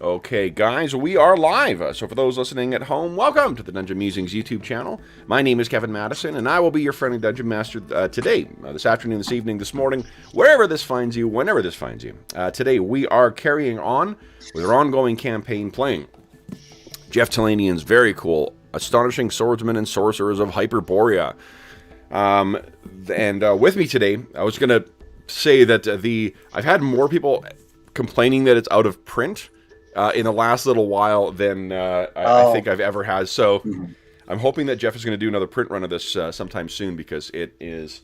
Okay, guys, we are live. So for those listening at home, welcome to the Dungeon Musings YouTube channel. My name is Kevin Madison, and I will be your friendly Dungeon Master today, this afternoon, this evening, this morning, wherever this finds you, whenever this finds you. Today, we are carrying on with our ongoing campaign playing Jeff Talanian's very cool Astonishing Swordsmen and Sorcerers of Hyperborea. With me today, I was going to say that I've had more people complaining that it's out of print in the last little while than I think I've ever had. So I'm hoping that Jeff is going to do another print run of this sometime soon because it is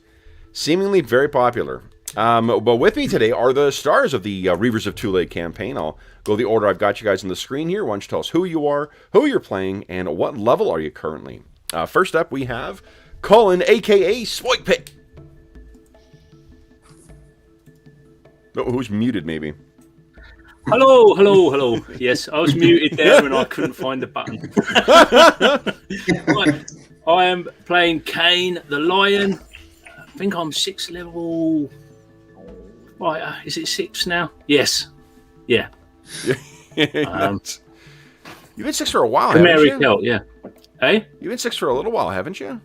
seemingly very popular. But with me today are the stars of the Reavers of Thule campaign. I'll go the order I've got you guys on the screen here. Why don't you tell us who you are, who you're playing, and what level are you currently? First up, we have Colin, a.k.a. Spoikpick. Oh, who's muted, maybe? Hello. Yes, I was muted there and I couldn't find the button. Right. I am playing Kane, the Lion. I think I'm 6th level. Right, is it 6 now? Yes. Yeah. You've been 6 for a while, haven't you? Belt, yeah. Hey? You've been 6 for a little while, haven't you?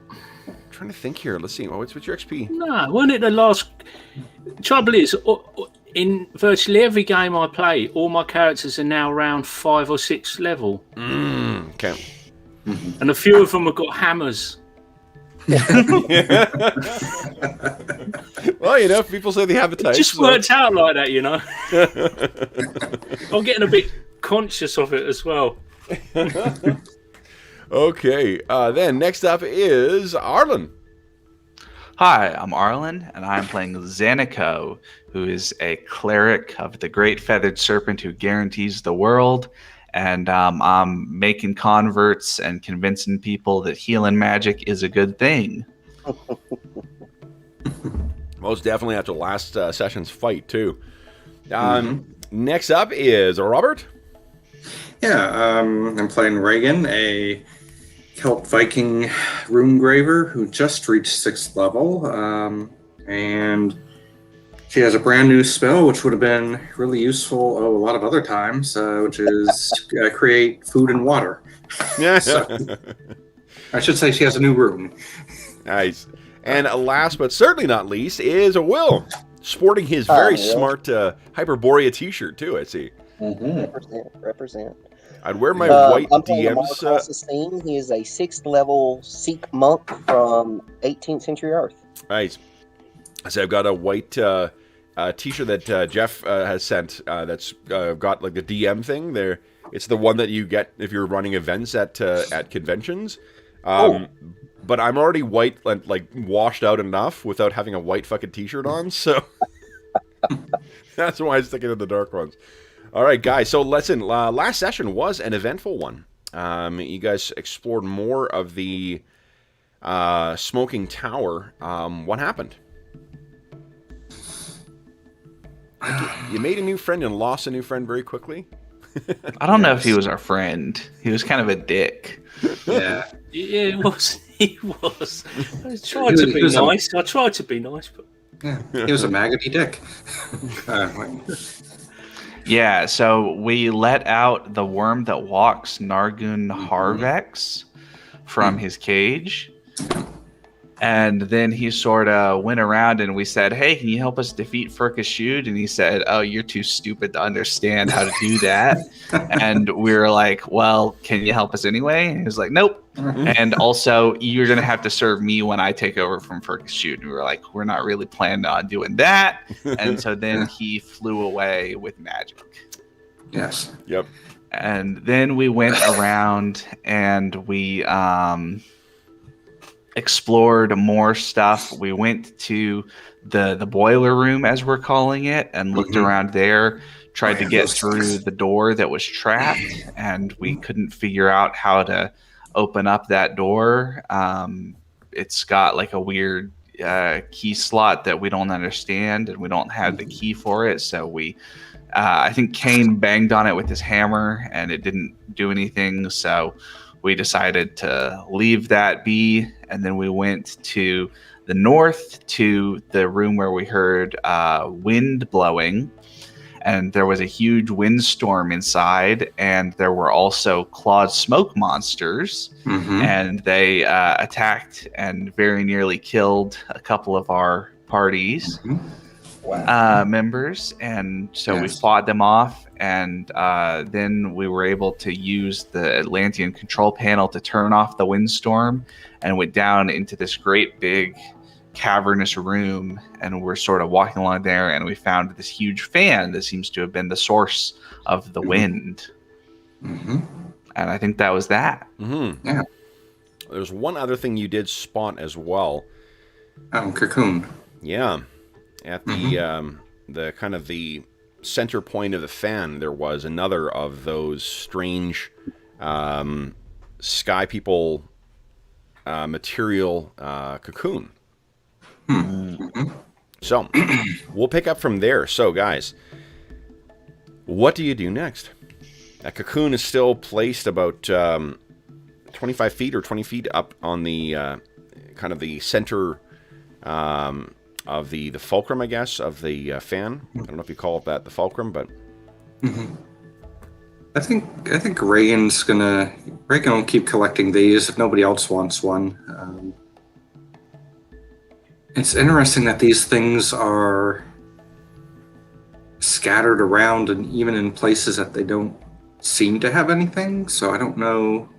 I'm trying to think here. Let's see. What's your XP? No, wasn't it the last... Trouble is... In virtually every game I play, all my characters are now around 5 or 6 level. Okay. And a few of them have got hammers. Well, you know, people say they have a type. It just worked out like that, you know. I'm getting a bit conscious of it as well. Okay. Then next up is Arlen. Hi, I'm Arlen, and I'm playing Xanico, who is a cleric of the Great Feathered Serpent who guarantees the world. And I'm making converts and convincing people that healing magic is a good thing. Most definitely after last session's fight, too. Next up is Robert. Yeah, I'm playing Reagan, a Celt Viking runegraver who just reached 6th level, and she has a brand new spell which would have been really useful a lot of other times, which is create food and water. Yeah. So, I should say she has a new rune. Nice. And last but certainly not least is Will, sporting his very smart Hyperborea t-shirt too, I see. Represent. I'd wear my white I'm playing DMs. He is a 6th level Sikh monk from 18th century Earth. Nice. So I've got a white t-shirt that Jeff has sent that's got like the DM thing there. It's the one that you get if you're running events at conventions. But I'm already white, like washed out enough without having a white fucking t-shirt on, so that's why I'm sticking to the dark ones. All right, guys. So listen, last session was an eventful one. You guys explored more of the smoking tower. What happened? You made a new friend and lost a new friend very quickly. I don't know if he was our friend. He was kind of a dick. Yeah. Yeah, it was. He was. I tried to be nice, but Yeah, he was a maggoty dick. Yeah, so we let out the worm that walks, Nargun Harvex, from his cage. And then he sort of went around and we said, hey, can you help us defeat Furkashud? And he said, oh, you're too stupid to understand how to do that. And we were like, well, can you help us anyway? And he was like, nope. And also, you're going to have to serve me when I take over from Furkashud. And we were like, we're not really planning on doing that. And so then he flew away with magic. Yes. Yep. And then we went around and we explored more stuff. We went to the boiler room, as we're calling it, and looked around there, tried to get through the door that was trapped, and we couldn't figure out how to open up that door. It's got like a weird key slot that we don't understand, and we don't have the key for it, so we I think Kane banged on it with his hammer and it didn't do anything, so we decided to leave that be. And then we went to the north to the room where we heard wind blowing. and there was a huge windstorm inside, and there were also clawed smoke monsters, and they attacked and very nearly killed a couple of our parties members, and so we fought them off, and then we were able to use the Atlantean control panel to turn off the windstorm, and went down into this great big cavernous room, and we're sort of walking along there, and we found this huge fan that seems to have been the source of the wind. And I think that was that. Yeah. There's one other thing you did spot as well. Cocoon. Yeah. At the kind of the center point of the fan, there was another of those strange sky people material cocoon. So we'll pick up from there. So guys, what do you do next? That cocoon is still placed about 25 feet or 20 feet up on the kind of the center of the fulcrum, I guess, of the fan. I don't know if you call it that, the fulcrum, but I think Reagan will keep collecting these if nobody else wants one. It's interesting that these things are scattered around and even in places that they don't seem to have anything. So I don't know.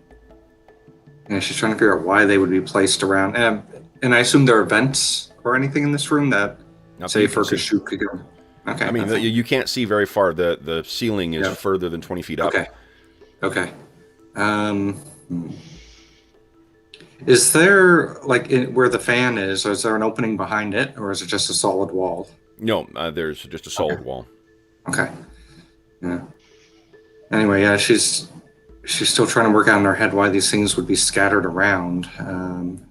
Yeah, she's trying to figure out why they would be placed around. And I assume there are vents or anything in this room that, say, Furkashu could go. Okay. I mean, you can't see very far. The ceiling is further than 20 feet up. Okay. Is there, like, where the fan is there an opening behind it, or is it just a solid wall? No, there's just a solid wall. Okay. Yeah. Anyway, yeah, she's still trying to work out in her head why these things would be scattered around in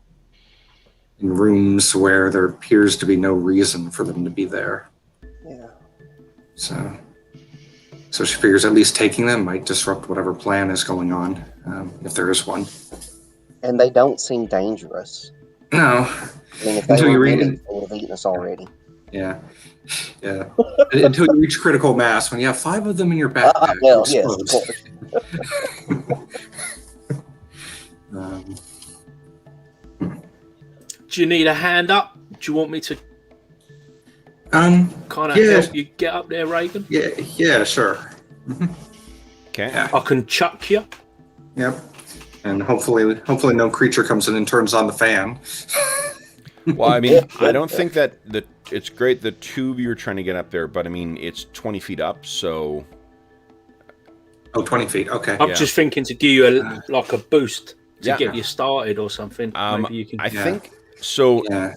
rooms where there appears to be no reason for them to be there. Yeah. So she figures at least taking them might disrupt whatever plan is going on, if there is one. And they don't seem dangerous. No. I mean, if they were really, they would have eaten us already. Yeah. Until you reach critical mass, when you have 5 of them in your backpack. Well, yes, of course. Do you need a hand up? Do you want me to kind of help you get up there, Reagan? Yeah, sure. Okay. Yeah. I can chuck you. Yep. And hopefully no creature comes in and turns on the fan. Well, I mean, I don't think that it's great the two of you are trying to get up there, but I mean, it's 20 feet up, so... Oh, 20 feet, okay. I'm just thinking to give you a boost to get you started or something. Maybe you can... I think so. Yeah.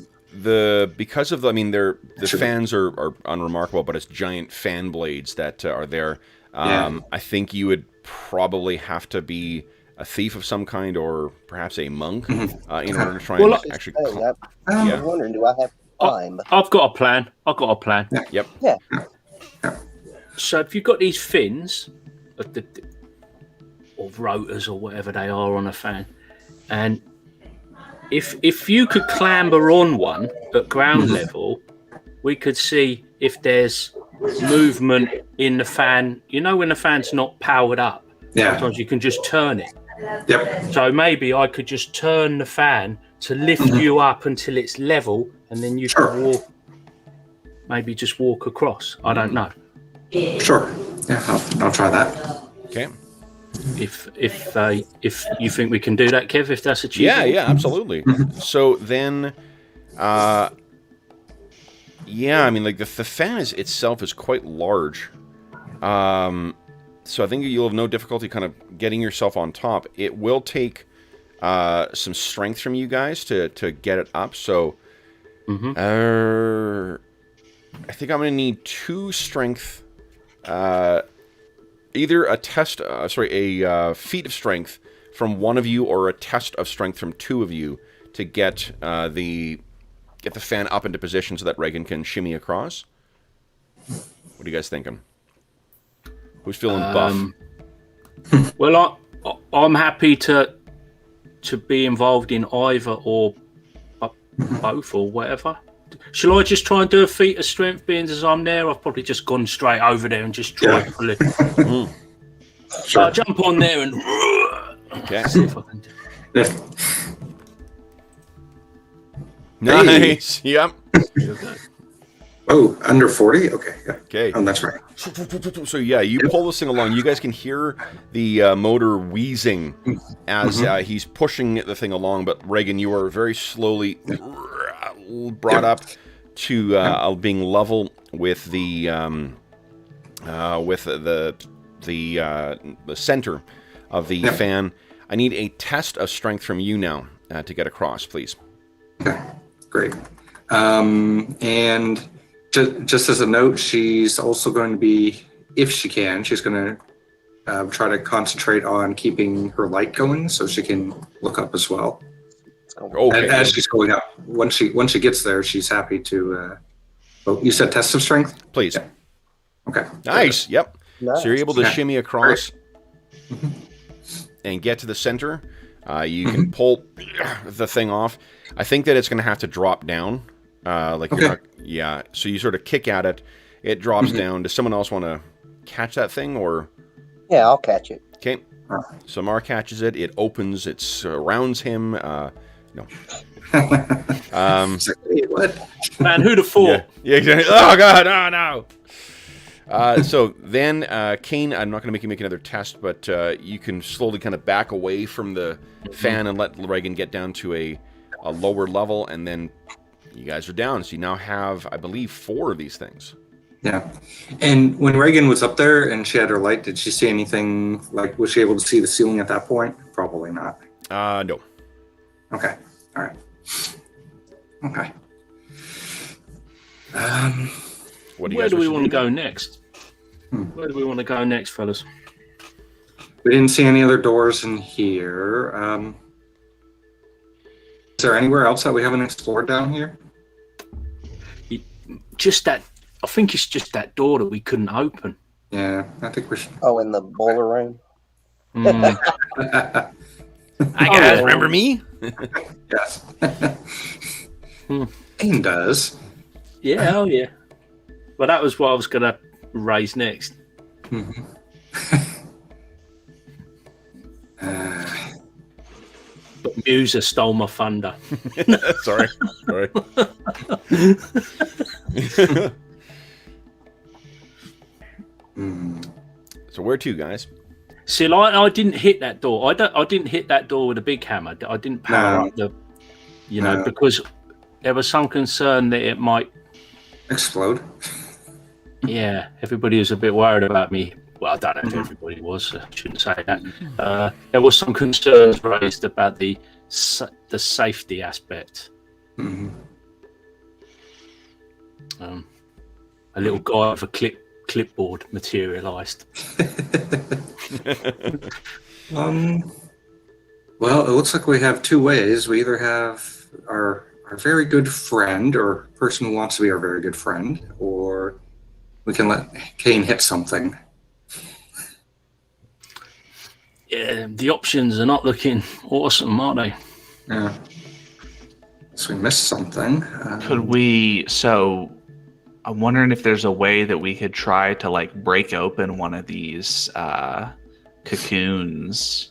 Because of the fans are unremarkable, but it's giant fan blades that are there. I think you would probably have to be a thief of some kind, or perhaps a monk, in order to try and actually. I was wondering, do I have time? I've got a plan. Yeah. Yep. Yeah. So if you've got these fins, or rotors, or whatever they are on a fan, and if you could clamber on one at ground level, we could see if there's movement in the fan. You know, when the fan's not powered up, sometimes you can just turn it. Yep. So maybe I could just turn the fan to lift you up until it's level, and then you can walk. Maybe just walk across. I don't know. Sure. Yeah, I'll try that. Okay. If you think we can do that, Kev, if that's achievable. Yeah, absolutely. So then, I mean, like the fan itself is quite large. So I think you'll have no difficulty kind of getting yourself on top. It will take some strength from you guys to get it up. So I think I'm going to need 2 strength. Either a feat of strength from one of you, or a test of strength from 2 of you to get the fan up into position so that Reagan can shimmy across. What are you guys thinking? Who's feeling buff? Well, I'm happy to be involved in either or both or whatever. Shall I just try and do a feat of strength, being as I'm there? I've probably just gone straight over there and just tried to pull it. So I'll jump on there and Okay. see if I can do it. Nice. Yep. Oh, under 40? Okay. Yeah. Okay. Oh, that's right. So yeah, you pull this thing along. You guys can hear the motor wheezing as he's pushing the thing along. But Reagan, you are very slowly brought up to being level with the center of the fan. I need a test of strength from you now to get across, please. Okay, great. And just as a note, she's also going to be, if she can, she's going to try to concentrate on keeping her light going so she can look up as well. Okay. As she's going up, once she gets there, she's happy to. You said test of strength, Please. Yeah. Okay. Nice. Yep. Nice. So you're able to shimmy across and get to the center. You can pull the thing off. I think that it's going to have to drop down. You're not, so you sort of kick at it. It drops down. Does someone else want to catch that thing, or? Yeah, I'll catch it. Okay. So Mar catches it. It opens. It surrounds him. No. What? Man, who'd have thought? Yeah, exactly. Oh god! Oh no! So then, Kane, I'm not going to make you make another test, but you can slowly kind of back away from the fan and let Reagan get down to a lower level, and then you guys are down. So you now have, I believe, 4 of these things. Yeah. And when Reagan was up there and she had her light, did she see anything? Like, was she able to see the ceiling at that point? Probably not. No. Okay. All right. Okay. What do you Where guys do we wish want to do? go next? Where do we want to go next, fellas? We didn't see any other doors in here. Is there anywhere else that we haven't explored down here? Just that. I think it's just that door that we couldn't open. Yeah, I think we should. Oh, in the boiler room? Mm. Hi guys, remember me? Yes. Kane does. Yeah, oh yeah. Well, that was what I was going to raise next. But Musa stole my thunder. Sorry. So where to, guys? See, like, I didn't hit that door. I didn't hit that door with a big hammer. I didn't power up the, because there was some concern that it might Explode. Yeah, everybody was a bit worried about me. Well, I don't know if everybody was. I shouldn't say that. There was some concerns raised about the safety aspect. Mm-hmm. A little guy with a clipboard materialised. Well, it looks like we have 2 ways. We either have our very good friend, or person who wants to be our very good friend, or we can let Kane hit something. Yeah, the options are not looking awesome, are they? Yeah. So we missed something. Could we? So I'm wondering if there's a way that we could try to like break open one of these cocoons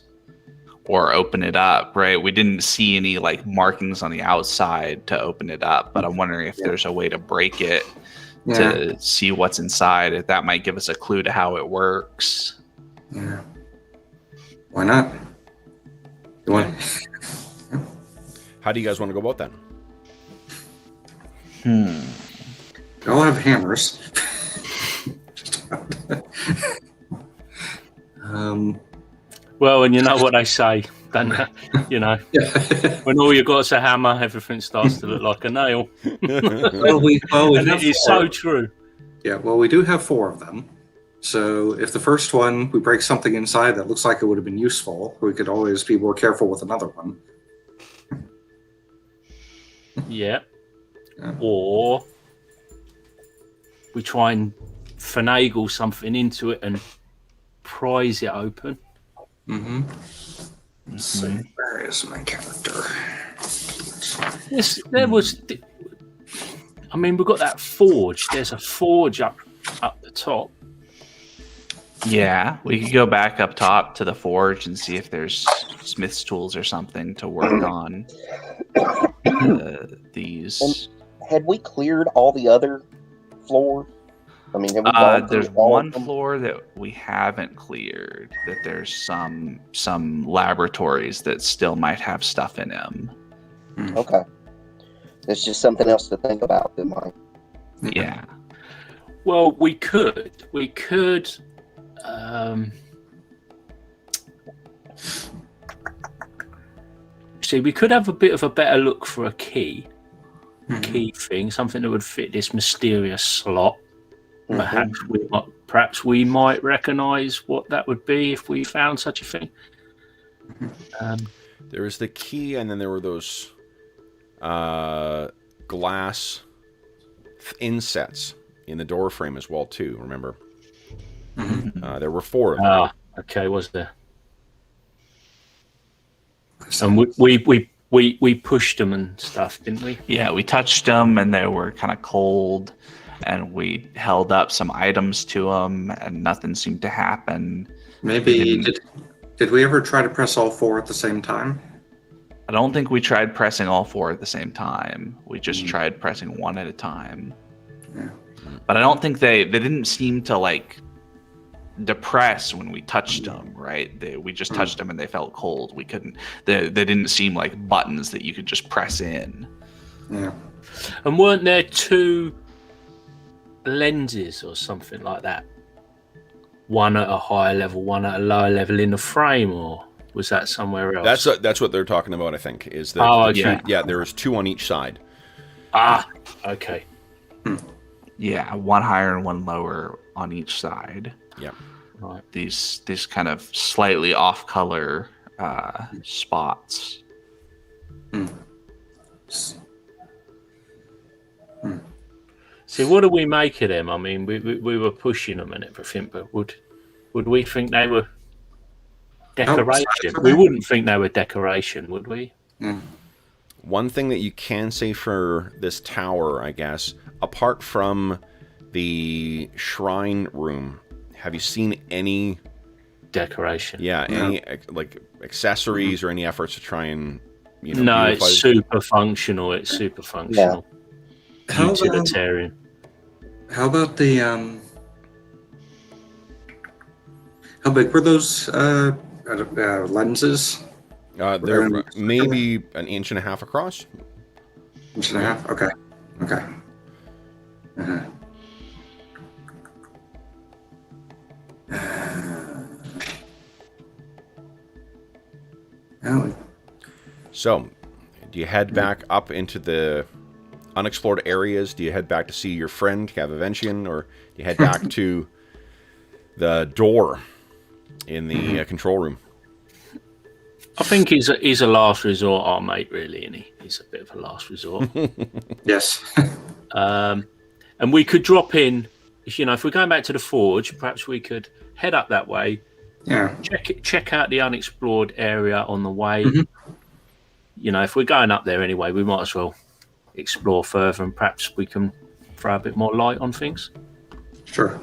or open it up, right? We didn't see any like markings on the outside to open it up, but I'm wondering if there's a way to break it to see what's inside. If that might give us a clue to how it works. Yeah. Why not? You want? How do you guys want to go about that? They all have hammers. Well, and you know what they say, don't you? When all you got is a hammer, everything starts to look like a nail. we And have it is 4. so true. Yeah, well, we do have 4 of them. So if the first one, we break something inside that looks like it would have been useful, we could always be more careful with another one. Yeah. Or we try and finagle something into it and prise it open. Let's see, where is my character? Yes, there was. I mean, we've got that forge. There's a forge up the top. Yeah, we could go back up top to the forge and see if there's smith's tools or something to work on these. Had we cleared all the other floors? I mean, have we gone through There's all one of them? floor that we haven't cleared. That there's some laboratories that still might have stuff in them. Okay. It's just something else to think about, then, Mike. Yeah. Well, we could. See, we could have a bit of a better look for a key thing, something that would fit this mysterious slot. Perhaps we might recognise what that would be if we found such a thing. There was the key, and then there were those glass insets in the door frame as well, too. Remember? There were 4 of them. Ah, okay, was there? And we pushed them and stuff, didn't we? Yeah, we touched them and they were kind of cold, and we held up some items to them and nothing seemed to happen. Maybe did we ever try to press all 4 at the same time? I don't think we tried pressing all 4 at the same time. We just tried pressing 1 at a time. Yeah. But I don't think they didn't seem to like depress when we touched them, right? We just touched them and they felt cold. We couldn't. They didn't seem like buttons that you could just press in. Yeah. And weren't there 2 lenses or something like that? One at a higher level, one at a lower level in the frame, or was that somewhere else? That's what they're talking about, I think. Is that okay. Yeah, there was 2 on each side. Ah, okay. Yeah, 1 higher and 1 lower on each side. Yeah. Right. These kind of slightly off color spots. See, what do we make of them? I mean, we were pushing them and everything, but would we think they were decoration? We wouldn't think they were decoration, would we? One thing that you can say for this tower, I guess, apart from the shrine room, have you seen any decoration? Yeah, any like accessories or any efforts to try and No, it's super functional. It's super functional. Yeah. Utilitarian. How about the how big were those lenses? They're maybe 1.5 inches across. 1.5 inches? Okay. Okay. So, do you head back up into the unexplored areas? Do you head back to see your friend, Cavavention, or do you head back to the door in the control room? I think he's a last resort, our mate, really, isn't he? He's a bit of a last resort. Yes. And we could drop in, if we're going back to the forge, perhaps we could head up that way. Yeah. Check out the unexplored area on the way. If we're going up there anyway, we might as well explore further, and perhaps we can throw a bit more light on things. Sure.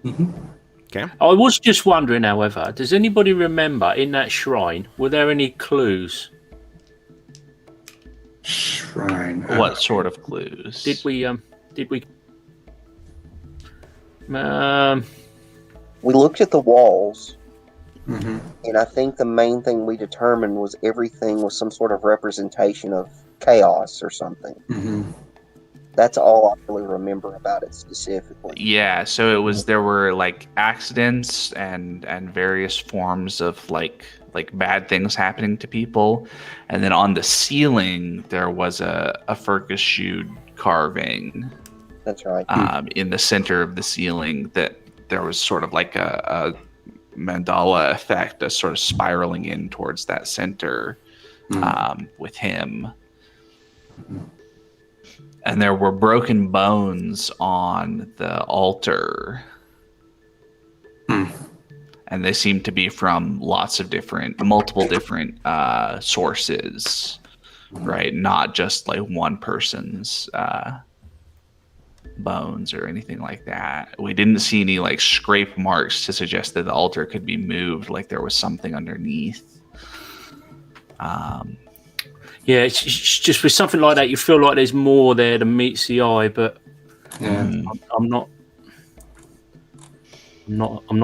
Okay. I was just wondering, however, does anybody remember in that shrine, were there any clues? Shrine. What sort of clues? Did we We looked at the walls, Mm-hmm. and I think the main thing we determined was everything was some sort of representation of chaos or something. Mm-hmm. That's all I really remember about it specifically. Yeah, so there were like accidents and various forms of like bad things happening to people, and then on the ceiling there was a Fergus carving. That's right. In the center of the ceiling, that there was sort of like a mandala effect, a sort of spiraling in towards that center with him. And there were broken bones on the altar. And they seemed to be from multiple different sources, right? Not just like one person's bones or anything like that. We didn't see any like scrape marks to suggest that the altar could be moved, like there was something underneath. Yeah, it's just with something like that, you feel like there's more there than meets the eye, but Yeah. I'm not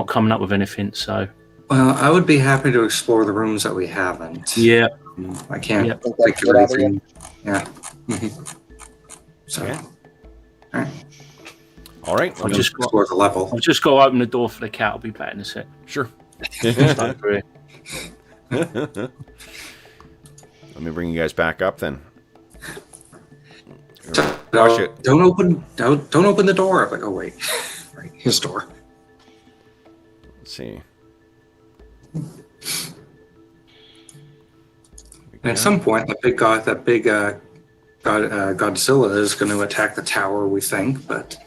coming up with anything. So Well, I would be happy to explore the rooms that we haven't. yeah, I can't Yeah. think that's think a of good idea. anything. Yeah. So, Okay. all right. All right. I've just got Explore the level. I've just got to open the door for the cat. I'll be back in a sec. Sure. Over here. Let me bring you guys back up then. Don't, Watch it. don't open the door. I'm like, oh wait, right, his door. Let's see. And at some point, that big Godzilla is going to attack the tower. We think, but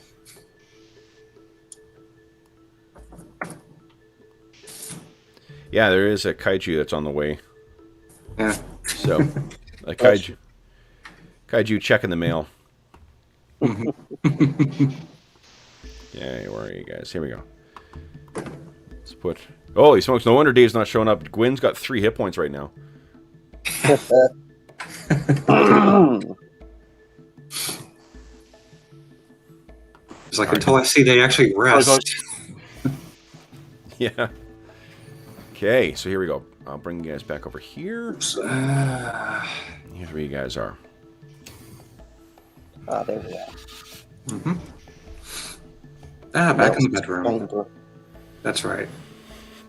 Yeah, there is a kaiju that's on the way. yeah. So, a kaiju checking the mail. Yeah, where are you guys? Here we go. Let's put. Holy smokes! No wonder Dave's not showing up. Gwyn's got 3 hit points right now. It's like until I see they actually rest. Yeah. Okay, so here we go. I'll bring you guys back over here. Here's where you guys are. There we go. Back in the bedroom. That's right.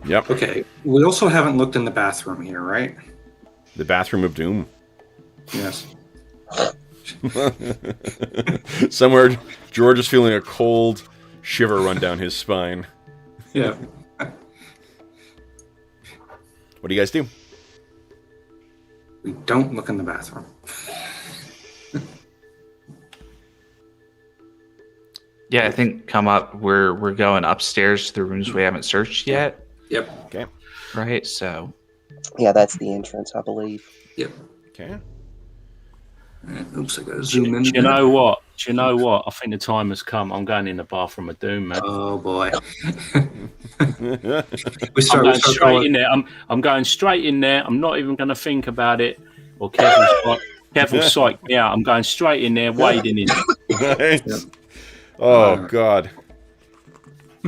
Yep. Okay. We also haven't looked in the bathroom here, right? The bathroom of doom. Yes. Somewhere, George is feeling a cold shiver run down his spine. Yeah. What do you guys do? We don't look in the bathroom. Yeah, I think come up. We're going upstairs to the rooms we haven't searched yet, Yep. Okay. right? So Yeah, that's the entrance, I believe. Yep. Okay. Oops, I gotta Do zoom in. you know what? I think the time has come. I'm going in the bathroom of doom, man. Oh boy. I'm going straight in there. I'm going straight in there. I'm not even going to think about it. Or Kevin's psyched me out. I'm going straight in there, wading in. Nice. Oh, God.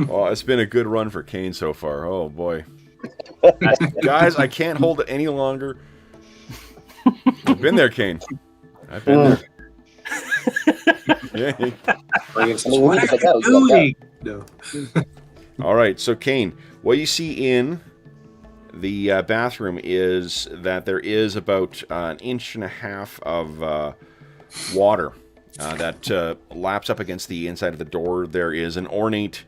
Oh, it's been a good run for Kane so far. Oh, boy. Guys, I can't hold it any longer. I've been there, Kane. I've been there. Yeah. I mean, we need to go. You gotta No. All right, so Kane, what you see in the bathroom is that there is about an inch and a half of water that laps up against the inside of the door. There is an ornate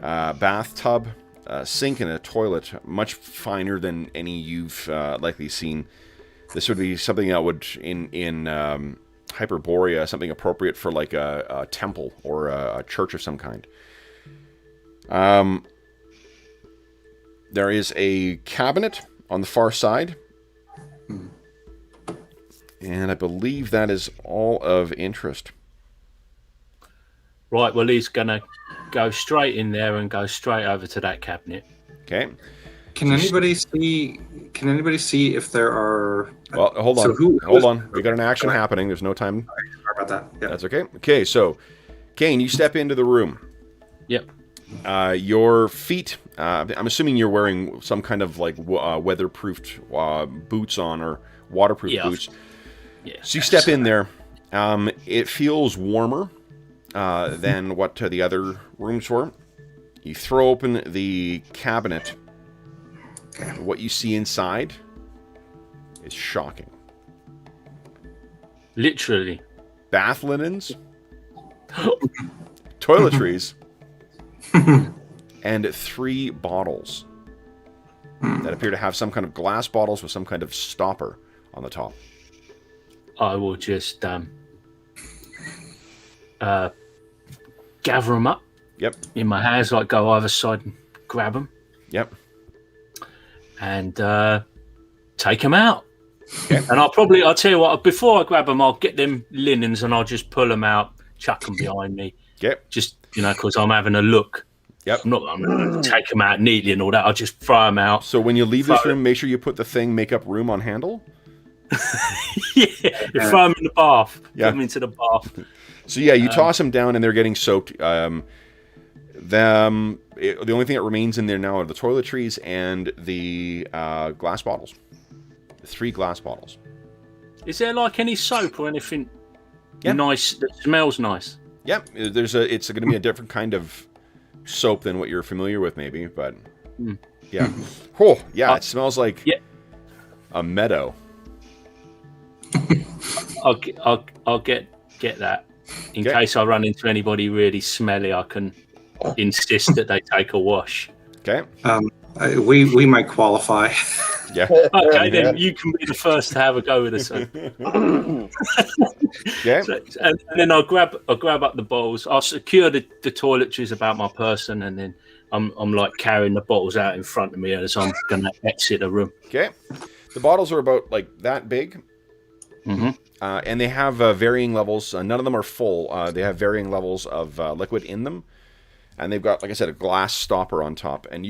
bathtub, a sink, and a toilet, much finer than any you've likely seen. This would be something that would, in Hyperborea, something appropriate for like a temple or a church of some kind. There is a cabinet on the far side. And I believe that is all of interest. Right, well, he's going to go straight in there and go straight over to that cabinet. Okay. Can anybody see if there are? Well, hold on. So Hold on. We got an action happening. There's no time. Sorry about that. Yeah. That's okay. Okay, so, Kane, you step into the room. Yep. Your feet, I'm assuming you're wearing some kind of like weatherproofed boots on or waterproof boots. Yeah. So you step in there. It feels warmer than what the other rooms were. You throw open the cabinet. What you see inside is shocking. Literally. Bath linens, toiletries, and 3 bottles that appear to have some kind of glass bottles with some kind of stopper on the top. I will just gather them up. Yep. In my hands, like go either side and grab them. Yep. And take them out. Okay. And I'll tell you what, before I grab them, I'll get them linens and I'll just pull them out, chuck them behind me, Okay. Just, because I'm having a look. Yep. I'm not going to take them out neatly and all that. I'll just throw them out. So when you leave this room, make sure you put the thing make up room on handle. Yeah, you throw them in the bath. Yeah. Put them into the bath. So yeah, you toss them down and they're getting soaked. The only thing that remains in there now are the toiletries and the glass bottles. 3 glass bottles. Is there like any soap or anything Yeah. nice that smells nice? Yep. It's going to be a different kind of soap than what you're familiar with, maybe, but yeah. Oh, yeah. It smells like a meadow. I'll get that. In case I run into anybody really smelly, I can insist that they take a wash. Okay. We might qualify. Yeah. Okay, then you can be the first to have a go with us. Yeah. And then I'll grab up the bottles. I'll secure the toiletries about my person, and then I'm like carrying the bottles out in front of me as I'm going to exit the room. Okay. The bottles are about like that big. Mm-hmm. And they have varying levels. None of them are full. They have varying levels of liquid in them. And they've got, like I said, a glass stopper on top. And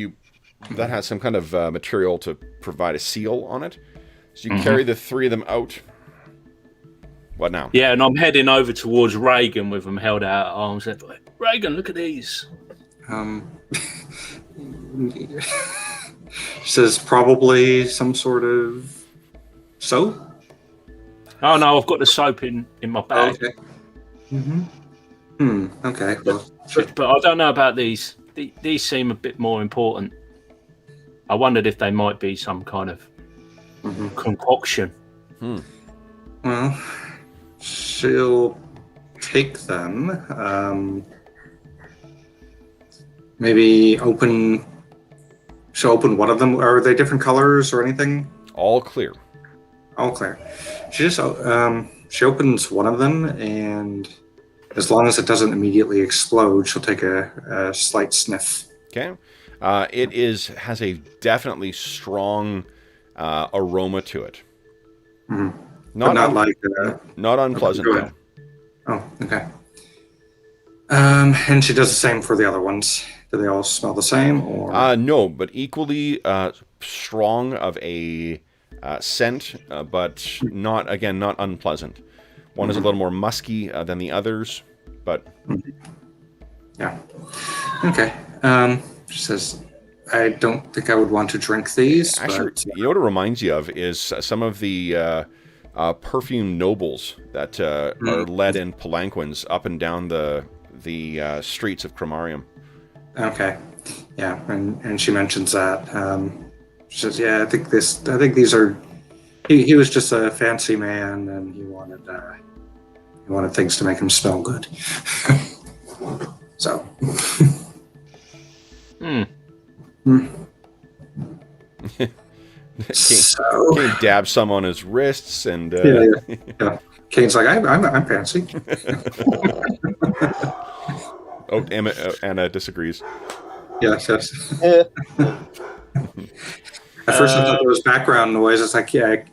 that has some kind of material to provide a seal on it. So you carry the 3 of them out. What now? Yeah, and I'm heading over towards Reagan with them held out at arms. Reagan, look at these. Says probably some sort of soap. Oh no, I've got the soap in my bag. Okay. Okay. Well, But I don't know about these. These seem a bit more important. I wondered if they might be some kind of concoction. well, she'll take them. Maybe she'll open one of them. Are they different colors or anything? All clear. All clear. She just she opens one of them, and as long as it doesn't immediately explode, she'll take a slight sniff. Okay. It has a definitely strong aroma to it. Not like not unpleasant. Go ahead. Oh, okay. And she does the same for the other ones. Do they all smell the same, or no, but equally strong of a scent, but not unpleasant. One is a little more musky than the others, but yeah. Okay. She says, I don't think I would want to drink these. Actually, but you know what it reminds you of is some of the perfume nobles that are led in palanquins up and down the streets of Cromarium. Okay. Yeah, and she mentions that. She says, "Yeah, I think these are." He was just a fancy man, and he wanted things to make him smell good. So. Kane dabs some on his wrists, and yeah. Kane's like, I'm fancy. Oh, Anna disagrees. Yes. At first, I thought it was background noise. It's like, yeah,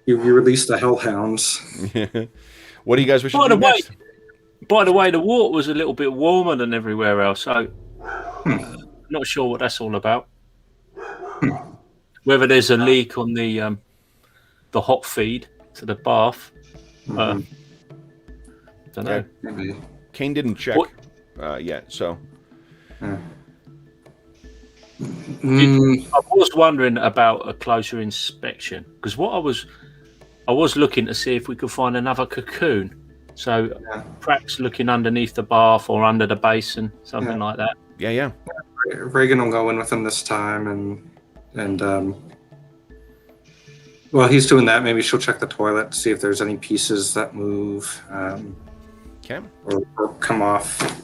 you released the hellhounds. What do you guys wish to do next? By the way, the water was a little bit warmer than everywhere else, so not sure what that's all about. Whether there's a leak on the hot feed to the bath, don't know. Maybe. Kane didn't check yet, so. I was wondering about a closer inspection, because I was looking to see if we could find another cocoon. So perhaps looking underneath the bath or under the basin, something like that. Yeah. Reagan will go in with him this time, and while he's doing that, maybe she'll check the toilet to see if there's any pieces that move, or come off.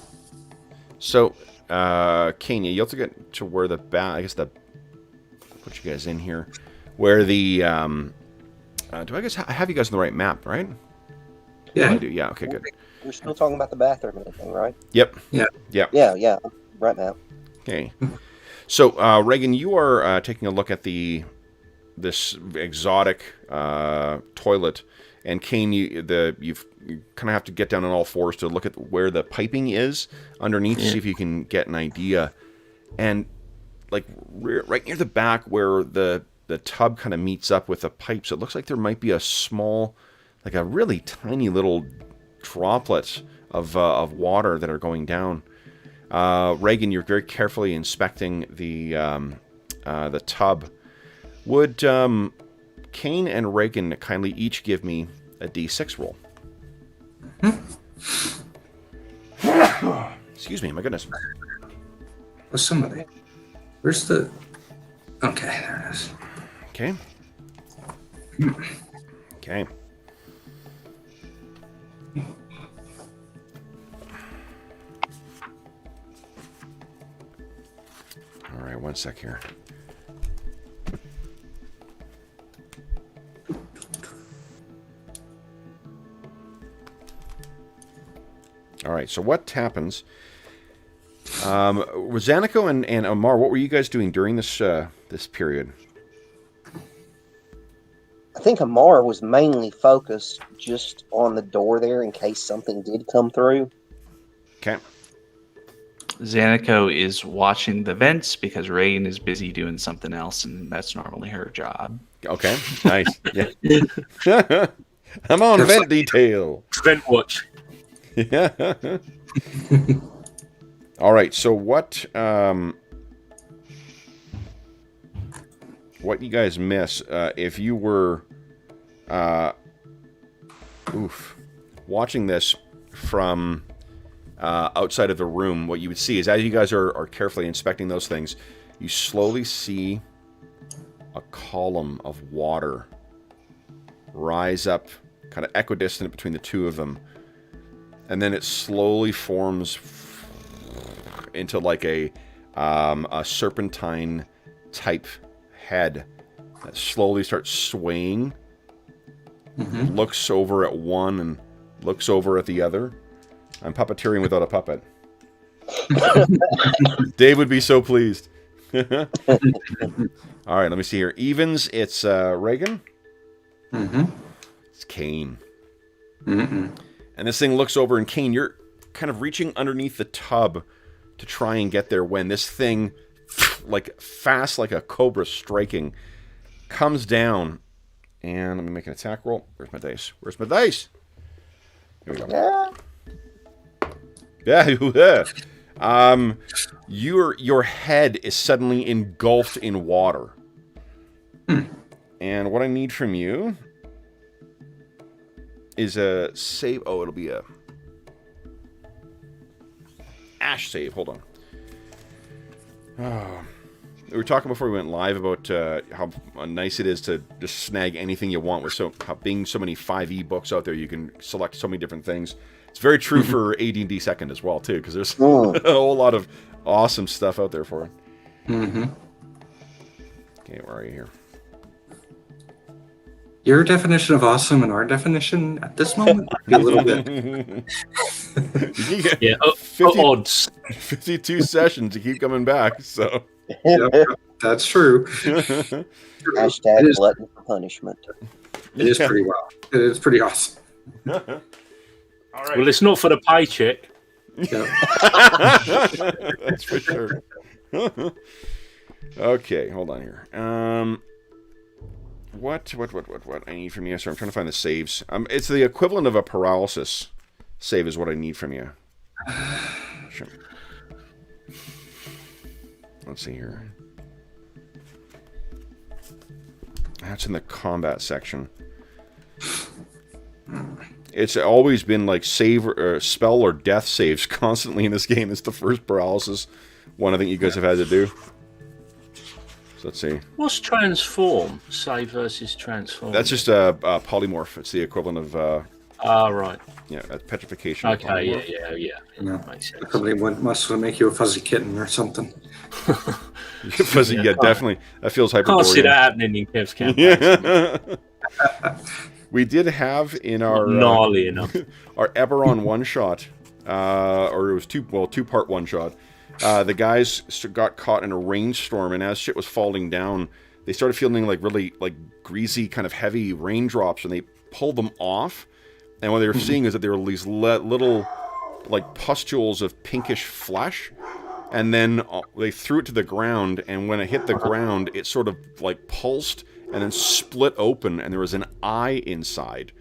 So, Kane, you'll have to get to where the I'll put you guys in here, where the do I guess have you guys on the right map, right? Yeah, I do. Yeah. Okay. Good. We're still talking about the bathroom and everything, right? Yep. Yeah. Right now. Okay. So, Reagan, you are taking a look at this exotic toilet, And Kane, you kind of have to get down on all fours to look at where the piping is underneath to see if you can get an idea. And like right near the back where the tub kind of meets up with the pipes, it looks like there might be a small, like a really tiny little droplets of water that are going down. Reagan, you're very carefully inspecting the tub. Would Kane and Reagan kindly each give me a D6 roll? Excuse me, my goodness. Was somebody? Where's the? Okay, there it is. Okay. Okay. All right, one sec here. All right, so what happens? Rosanico and Amar, what were you guys doing during this this period? I think Amar was mainly focused just on the door there in case something did come through. Okay. Zanico is watching the vents because Reagan is busy doing something else, and that's normally her job. Okay, nice. Yeah. I'm on vent detail. Vent watch. Yeah. All right. So what you guys miss if you were watching this from outside of the room? What you would see is, as you guys are carefully inspecting those things, you slowly see a column of water rise up, kind of equidistant between the two of them. And then it slowly forms into like a serpentine type head that slowly starts swaying. Mm-hmm. Looks over at one and looks over at the other. I'm puppeteering without a puppet. Dave would be so pleased. All right, let me see here. Evens, it's Reagan. Mm-hmm. It's Kane. Mm-mm. And this thing looks over, and Kane, you're kind of reaching underneath the tub to try and get there when this thing, like fast like a cobra striking, comes down. And let me make an attack roll. Where's my dice? Where's my dice? Here we go. Yeah. Your head is suddenly engulfed in water. And what I need from you is a save. Oh, it'll be a Ash save. Hold on. Oh. We were talking before we went live about how nice it is to just snag anything you want with being so many 5e books out there. You can select so many different things. It's very true for AD&D Second as well, too, because there's a whole lot of awesome stuff out there for it. Mm-hmm. Okay, where are you here? Your definition of awesome and our definition at this moment might be a little bit. Yeah, 50, odds. 52 sessions to keep coming back, so. Yep, that's true. Hashtag glutton for punishment. It is pretty well. It is pretty awesome. All right. Well, it's not for the paycheck. Yep. That's for sure. Okay, hold on here. What I need from you? So I'm trying to find the saves. It's the equivalent of a paralysis save is what I need from you. Sure. Let's see here. That's in the combat section. It's always been like save or spell or death saves constantly in this game. It's the first paralysis one I think you guys have had to do. So let's see. What's transform? Save versus transform. That's just a polymorph. It's the equivalent of right. Yeah, petrification. Okay, yeah. No. Makes sense. Somebody must make you a fuzzy kitten or something. Fuzzy, yeah, definitely. That feels Hyperborean. Can't see that happening in Kev's campaign. Yeah. We did have in our gnarly enough. Our Eberron one shot, or it was two-part one shot. The guys got caught in a rainstorm, and as shit was falling down, they started feeling like really like greasy, kind of heavy raindrops, and they pulled them off. And what they were seeing is that there were these little like pustules of pinkish flesh. And then they threw it to the ground, and when it hit the ground, it sort of like pulsed and then split open, and there was an eye inside.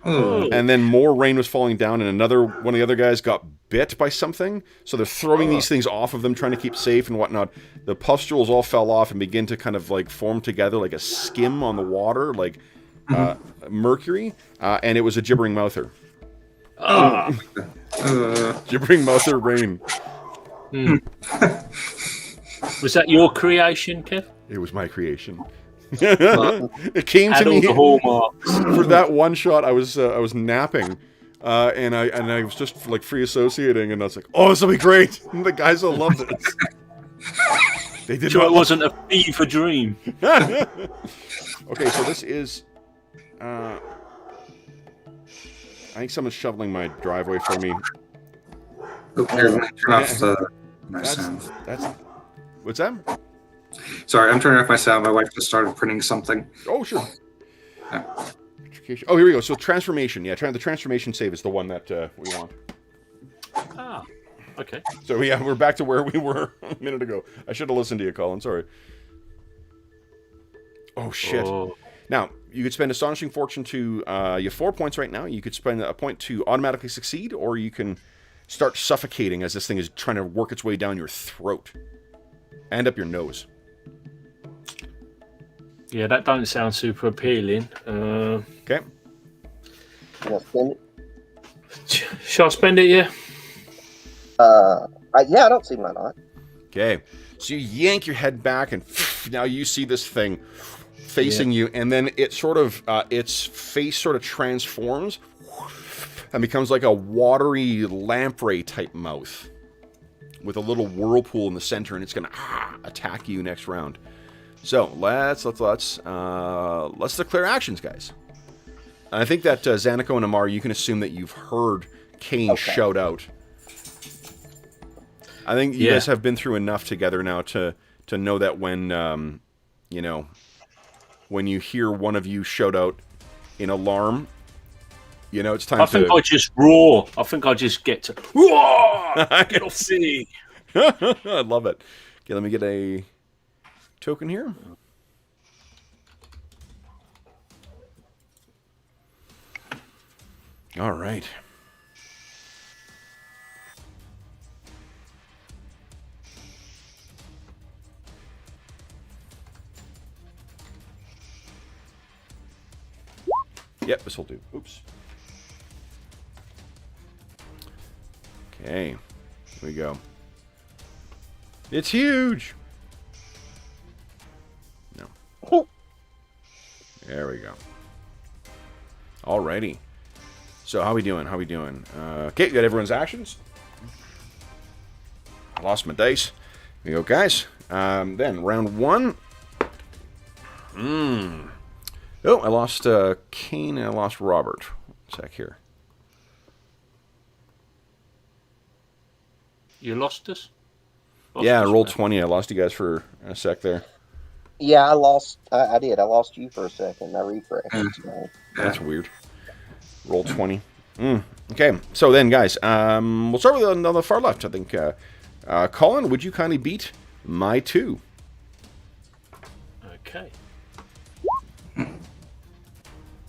Oh. And then more rain was falling down, and one of the other guys got bit by something. So they're throwing these things off of them, trying to keep safe and whatnot. The pustules all fell off and begin to kind of like form together like a skim on the water, like mercury. And it was a gibbering mouther. Gibbering mouther rain. Was that your creation, Kev? It was my creation. It came to me the hallmarks. for that one shot. I was napping, and I was just like free associating, and I was like, "Oh, this will be great!" And the guys will love this. They did Sure, not it wasn't a fever dream. Okay, so this is. I think someone's shoveling my driveway for me. Oh, here, let me turn off my sound. That's. What's that? Sorry, I'm turning off my sound. My wife just started printing something. Oh, sure. Yeah. Oh, here we go. So transformation. Yeah, the transformation save is the one that we want. Ah, okay. So yeah, we're back to where we were a minute ago. I should have listened to you, Colin. Sorry. Oh shit. Oh. Now you could spend Astonishing Fortune to you have 4 points right now. You could spend a point to automatically succeed, or you can start suffocating as this thing is trying to work its way down your throat and up your nose. Yeah, that don't sound super appealing. Okay. You want to spend it? Shall I spend it? Yeah. Yeah, I don't see why not. Okay. So you yank your head back, and now you see this thing facing you, and then it sort of its face sort of transforms and becomes like a watery lamprey type mouth with a little whirlpool in the center, and it's gonna attack you next round. So let's declare actions, guys. And I think that Xanako and Amar, you can assume that you've heard Kane shout out. I think you guys have been through enough together now to know that when when you hear one of you shout out in alarm, it's time to... I think I just roar. I think I just get to... Get off me. I love it. Okay, let me get a token here. All right. Yep, this will do. Oops. Okay. Here we go. It's huge! No. There we go. Alrighty. So, how we doing? Okay, got everyone's actions. I lost my dice. Here we go, guys. Then, round one. Oh, I lost Kane and I lost Robert. One sec here. You lost us? Yeah, I rolled 20. I lost you guys for a sec there. Yeah, I lost. I did. I lost you for a second. I refreshed. So. That's weird. Roll 20. Okay, so then, guys, we'll start with on the far left. I think, Colin, would you kindly beat my 2? Okay.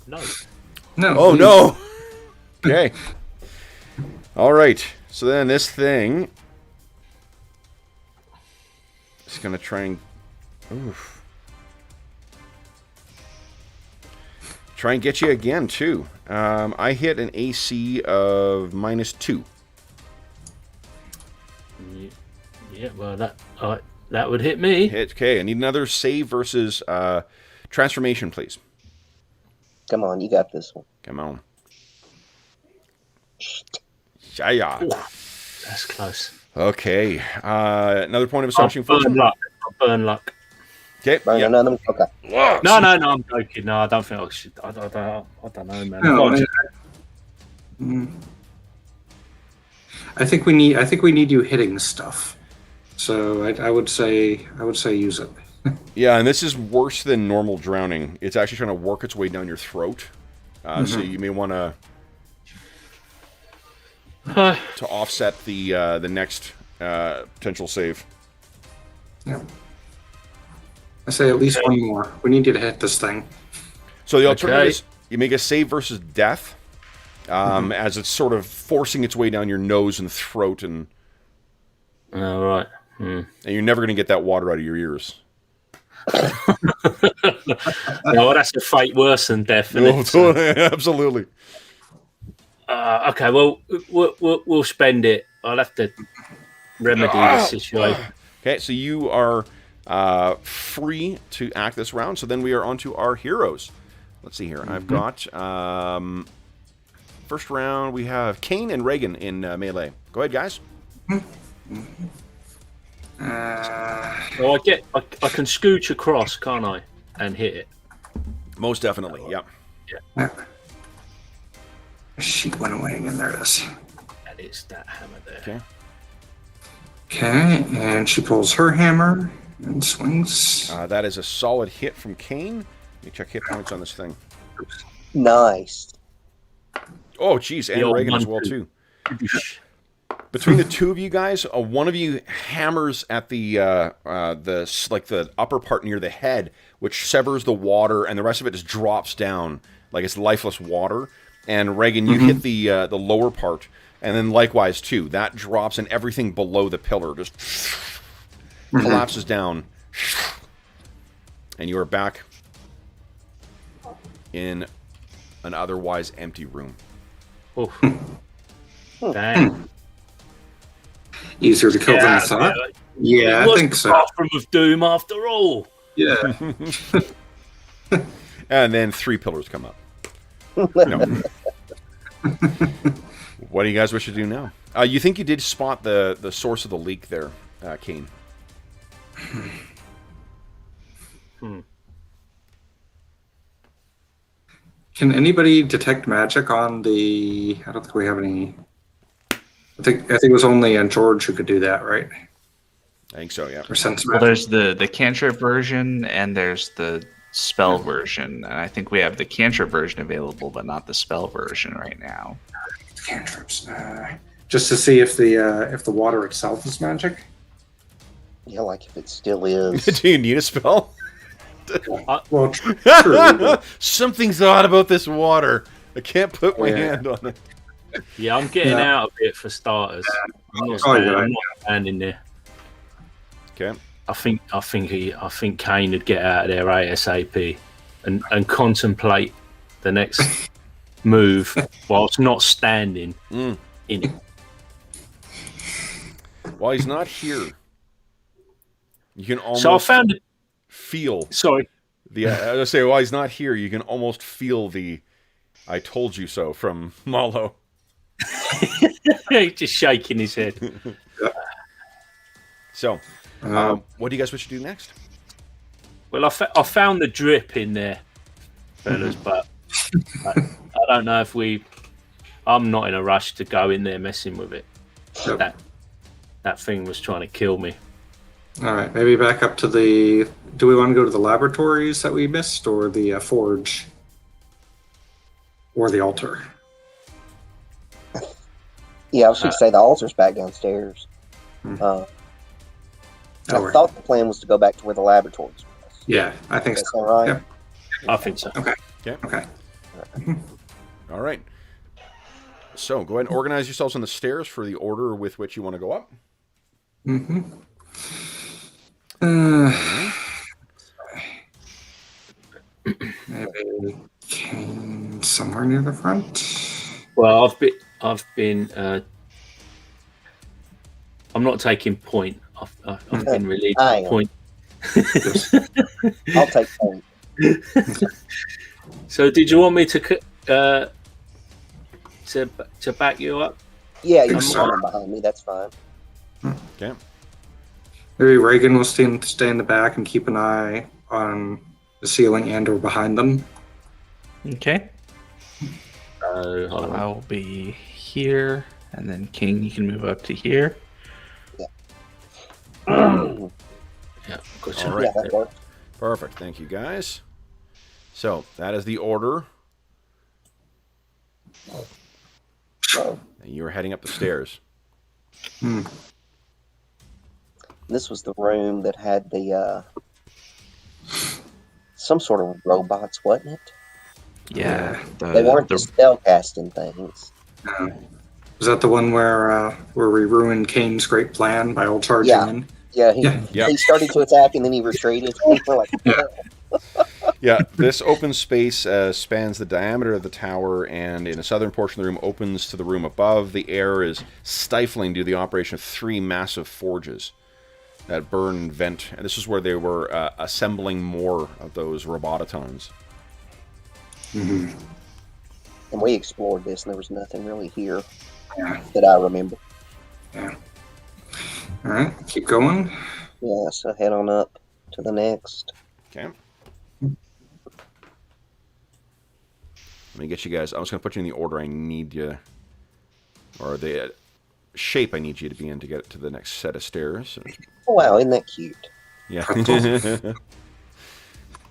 No. No. Oh, no! Okay. All right. So then this thing is going to try and... Oof. Try and get you again, too. I hit an AC of -2. Yeah, well, that would hit me. Okay, I need another save versus transformation, please. Come on, you got this one. Come on. Yeah. That's close. Okay. Another point of astonishing fortune. Burn luck. Okay. Burn Yeah. another. Okay. No, I'm joking. No, I don't think I should. I don't know, man. No, I think we need you hitting stuff. So I would say use it. Yeah, and this is worse than normal drowning. It's actually trying to work its way down your throat. So you may want to offset the next potential save. Yeah. I say at least one more. We need you to hit this thing. So the alternative is you make a save versus death, as it's sort of forcing its way down your nose and throat, and All right. and you're never going to get that water out of your ears. No, that's a fate worse than death. Oh, totally, absolutely. Okay, well, we'll spend it. I'll have to remedy the situation. Okay, so you are free to act this round. So then we are on to our heroes. Let's see here. I've got first round. We have Kane and Reagan in melee. Go ahead, guys. Well, I can scooch across, can't I, and hit it? Most definitely. Yep. Yeah. Sheet went away again. There it is. That is that hammer there. Okay. Okay, and she pulls her hammer and swings. That is a solid hit from Kane. Let me check hit points on this thing. Nice. Oh, geez, and Reagan as well too. Between the two of you guys, one of you hammers at the upper part near the head, which severs the water, and the rest of it just drops down like it's lifeless water. And Reagan, you hit the lower part, and then likewise too, that drops, and everything below the pillar just collapses down, and you are back in an otherwise empty room. Oh, dang. Easier to kill than I thought. Yeah, I think so. Bathroom of Doom, after all. Yeah. And then 3 pillars come up. No. What do you guys wish to do now? You think you did spot the source of the leak there, Kane? Can anybody detect magic on the? I don't think we have any. I think it was only George who could do that, right? I think so, yeah. Or sense Well, magic. there's the cantrip version and there's the spell version. And I think we have the cantrip version available, but not the spell version right now. Cantrips. Just to see if the water itself is magic. Yeah, like if it still is. Do you need a spell? Well, true. Something's odd about this water. I can't put my hand on it. Yeah, I'm getting out of it for starters. I'm not standing there. Okay. I think Kane would get out of there ASAP and contemplate the next move whilst not standing in it. While he's not here, you can almost So I found it. feel Sorry. I was say while he's not here, you can almost feel the "I told you so" from Malo. He's just shaking his head. So, what do you guys wish to do next? Well, I found the drip in there, fellas, but I don't know if I'm not in a rush to go in there messing with it. Yep. That thing was trying to kill me. All right, maybe back up to the. Do we want to go to the laboratories that we missed, or the forge, or the altar? Yeah, I was going to say the altar's back downstairs. I thought the plan was to go back to where the laboratories was. Yeah, I think That's so. all right. Yep. I think so. Okay. Yeah. Okay. All right. So, go ahead and organize yourselves on the stairs for the order with which you want to go up. Mm-hmm. Maybe Kane somewhere near the front. Well, I've been. I'm not taking point. I've been relieved of point. I'll take point. So, did you want me to back you up? Yeah, you're so. fine behind me. That's fine. Okay. Maybe Reagan will stay in the back and keep an eye on the ceiling and or behind them. Okay. Hold on. I'll be here, and then King, you can move up to here. Yeah, gotcha. All right. Yeah, that works. Perfect. Thank you, guys. So that is the order. So And you are heading up the stairs. this was the room that had the some sort of robots, wasn't it? Yeah, They weren't the spell casting things. Was that the one where we ruined Kane's great plan by all charging in? Yeah, Yeah. he started to attack and then he retreated. We're like, Yeah, this open space spans the diameter of the tower, and in the southern portion of the room opens to the room above. The air is stifling due to the operation of 3 massive forges that burn and vent. And this is where they were assembling more of those robototons. Mm-hmm. and we explored this, and there was nothing really here Yeah. that I remember. Yeah. All right, keep going. Yeah, so head on up to the next. Okay. Let me get you guys. I was going to put you in the order I need you, or the shape I need you to be in to get to the next set of stairs. So, Oh, wow, isn't that cute? yeah. Okay,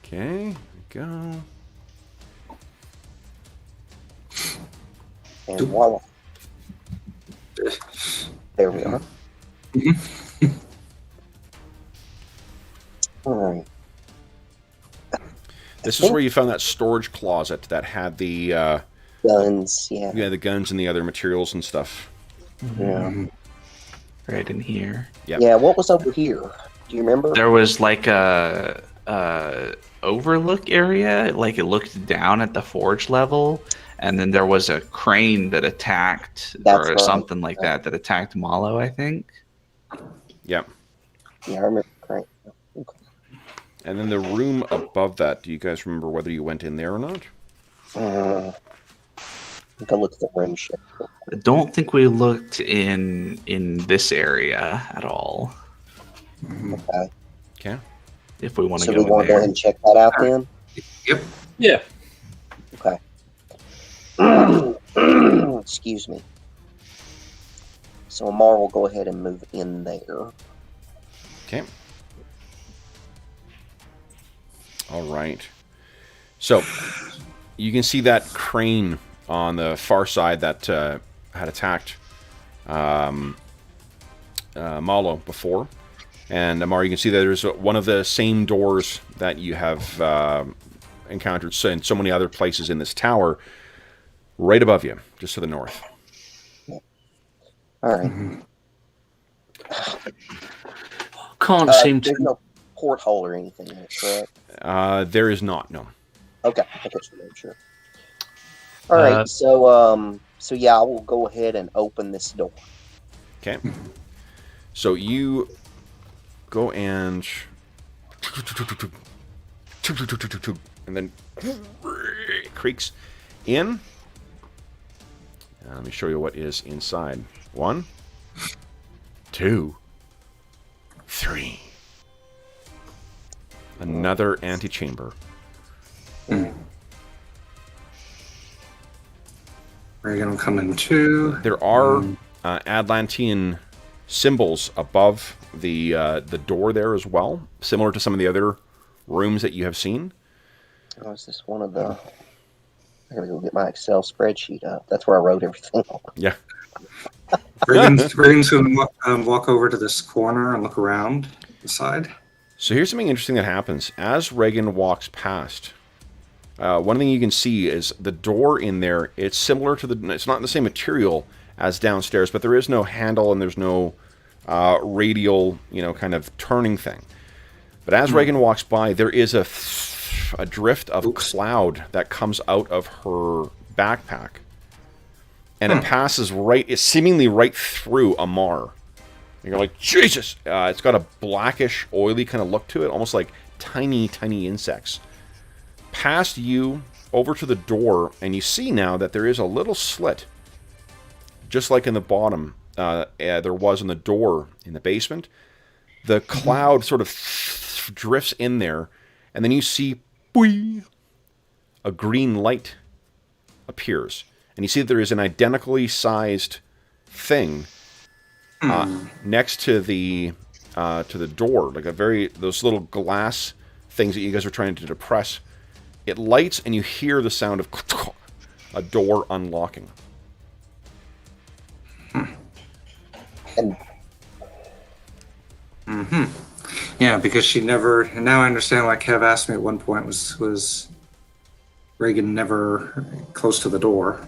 here we go. And voila. There we are. All right. This is where you found that storage closet that had the Guns, yeah. the guns and the other materials and stuff. Yeah. Right in here. Yep. Yeah, what was over here? Do you remember? There was like a overlook area, like it looked down at the forge level, and then there was a crane that attacked, That's or right. something like that attacked Malo, I think. Yep. Yeah, I remember. Right. Okay. And then the room above that, do you guys remember whether you went in there or not? I think I looked at the room ship. I don't think we looked in this area at all. Okay. Okay. If we want to So go we in want to go there. ahead and check that out then? Yep. Yeah. Okay. Excuse me. So Amar will go ahead and move in there. Okay. All right. So you can see that crane on the far side that had attacked Malo before. And Amar, you can see that there's one of the same doors that you have encountered in so many other places in this tower, right above you, just to the north. All right. Can't seem to. There's no porthole or anything in it, correct? There is not, no. Okay, I guess we're sure. All right, so yeah, I will go ahead and open this door. Okay. So you go and then it creaks in. Let me show you what is inside. 1, 2, 3. Another antechamber. Reagan will come in too. There are Atlantean symbols above the door there as well, similar to some of the other rooms that you have seen. Oh, is this one of the... I gotta go get my Excel spreadsheet up. That's where I wrote everything on. Yeah. Reagan's going to walk over to this corner and look around the side. So here's something interesting that happens. As Reagan walks past, one thing you can see is the door in there, it's similar to it's not the same material as downstairs, but there is no handle and there's no radial, kind of turning thing. But as Reagan walks by, there is a drift of cloud that comes out of her backpack. And it passes it's seemingly right through Amar. And you're like, Jesus! It's got a blackish, oily kind of look to it, almost like tiny, tiny insects. Past you, over to the door, and you see now that there is a little slit, just like in the bottom there was in the door in the basement. The cloud sort of drifts in there, and then you see a green light appears. And you see that there is an identically sized thing next to the to the door, like those little glass things that you guys are trying to depress. It lights, and you hear the sound of a door unlocking. And Yeah, because she never. And now I understand why Kev asked me at one point was Reagan never close to the door.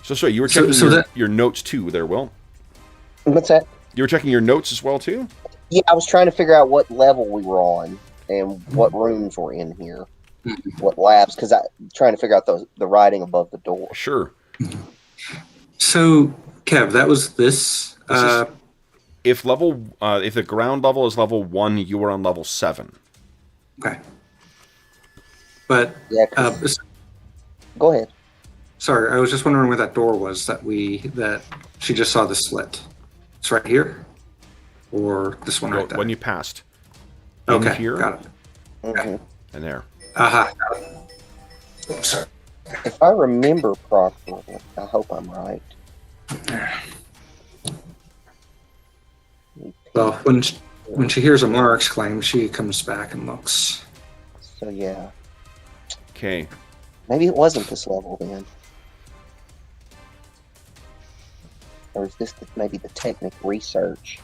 So you were checking your notes too there, Will? what's that? You were checking your notes as well too? Yeah, I was trying to figure out what level we were on and what rooms were in here, what labs, because I'm trying to figure out the writing above the door. Sure. So, Kev, that was this. If the ground level is level 1, you were on level 7. Okay. But Yeah, go ahead. sorry, I was just wondering where that door was that she just saw the slit. It's right here, or this one right there. When you passed. Okay, here, got it. Mhm. and there. Aha. Got it. Oops, sorry. If I remember properly, I hope I'm right. Well, when she hears Amara exclaim, she comes back and looks. So yeah, Okay. maybe it wasn't this level then. Or is this maybe the technic research?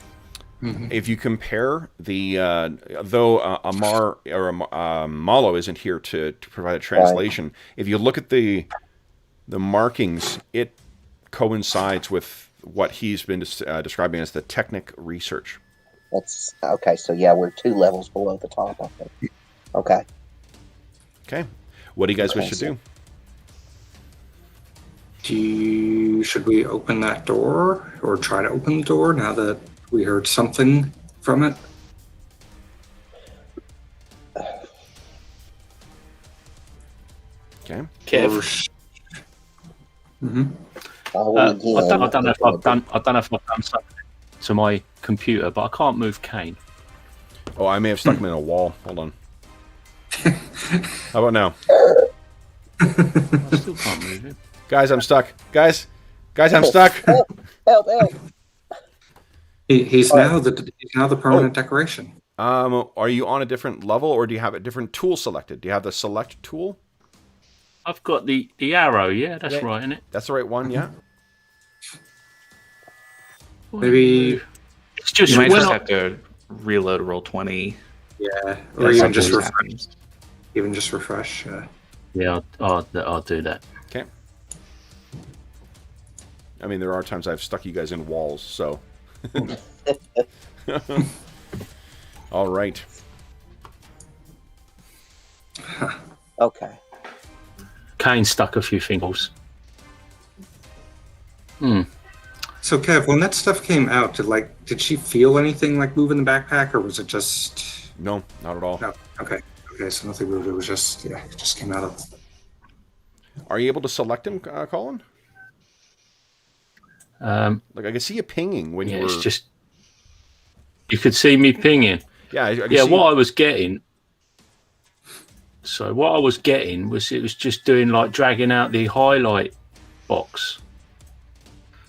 If you compare though Amar or Malo isn't here to provide a translation, if you look at the markings, it coincides with what he's been describing as the technic research. That's okay. So yeah, we're 2 levels below the top, I think. Okay. Okay. What do you guys wish to do? Should we open that door or try to open the door now that we heard something from it? Okay. Kev, I don't know if I've done something to my computer, but I can't move Kane. Oh, I may have stuck him in a wall. Hold on. How about now? I still can't move him. Guys, I'm stuck. Guys, I'm stuck. Help! He's now the permanent decoration. Are you on a different level, or do you have a different tool selected? Do you have the select tool? I've got the arrow. Yeah, that's right, isn't it? That's the right one. Yeah. Maybe It's just You might when just I- have to reload Roll20. yeah, or That's even just something refresh. happens. Even just refresh. Yeah, I'll do that. Okay. I mean, there are times I've stuck you guys in walls, so. All right. Okay. Kane stuck a few fingers. So Kev, when that stuff came out, did she feel anything like moving the backpack, or was it just No, not at all. no? Okay, so nothing moved. It was just it just came out of. Are you able to select him, Colin? Like I can see you pinging when Yeah, you were. it's just you could see me pinging. Yeah, I can Yeah, see... what I was getting. So what I was getting was it was just doing like dragging out the highlight box.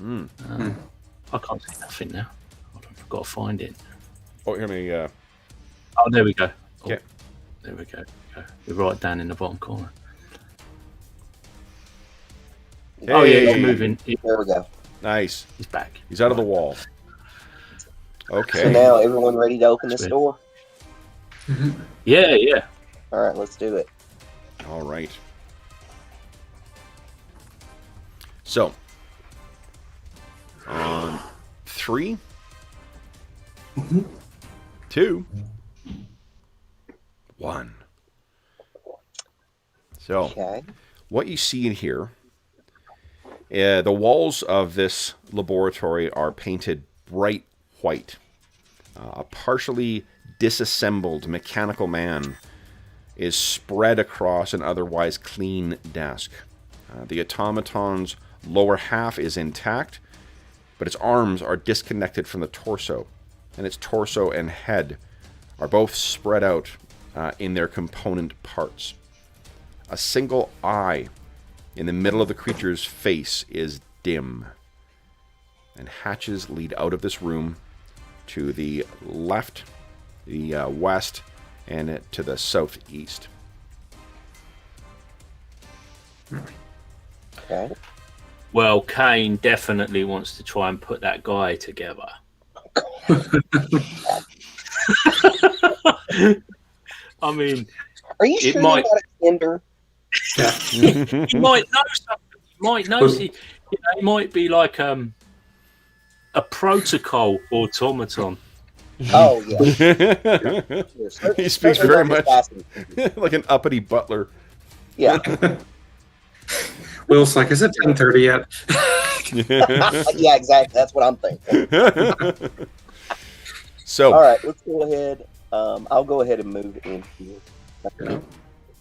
I can't see nothing now. I've got to find it. Oh, here me. Oh, there we go. Okay. There we go. You're right down in the bottom corner. Oh yeah, he's moving. There we go. Nice. He's back. He's out of the wall. Okay. So now everyone ready to open this Sweet. door? Yeah. All right, let's do it. All right. So, on 3, 2, 1. So, Okay. what you see in here, the walls of this laboratory are painted bright white. A partially disassembled mechanical man is spread across an otherwise clean desk. The automaton's lower half is intact, but its arms are disconnected from the torso, and its torso and head are both spread out in their component parts. A single eye in the middle of the creature's face is dim. and hatches lead out of this room to the left, the west, and to the southeast. Okay. Well, Kane definitely wants to try and put that guy together. I mean, Are you It sure might- you're not a Tinder? Yeah. he might know something. He might know. It might be like a protocol automaton. Oh yeah. He speaks very much like an uppity butler. Yeah. Will's like, is it 10:30 yet? Yeah, exactly. That's what I'm thinking. So, All right, let's go ahead. I'll go ahead and move in here.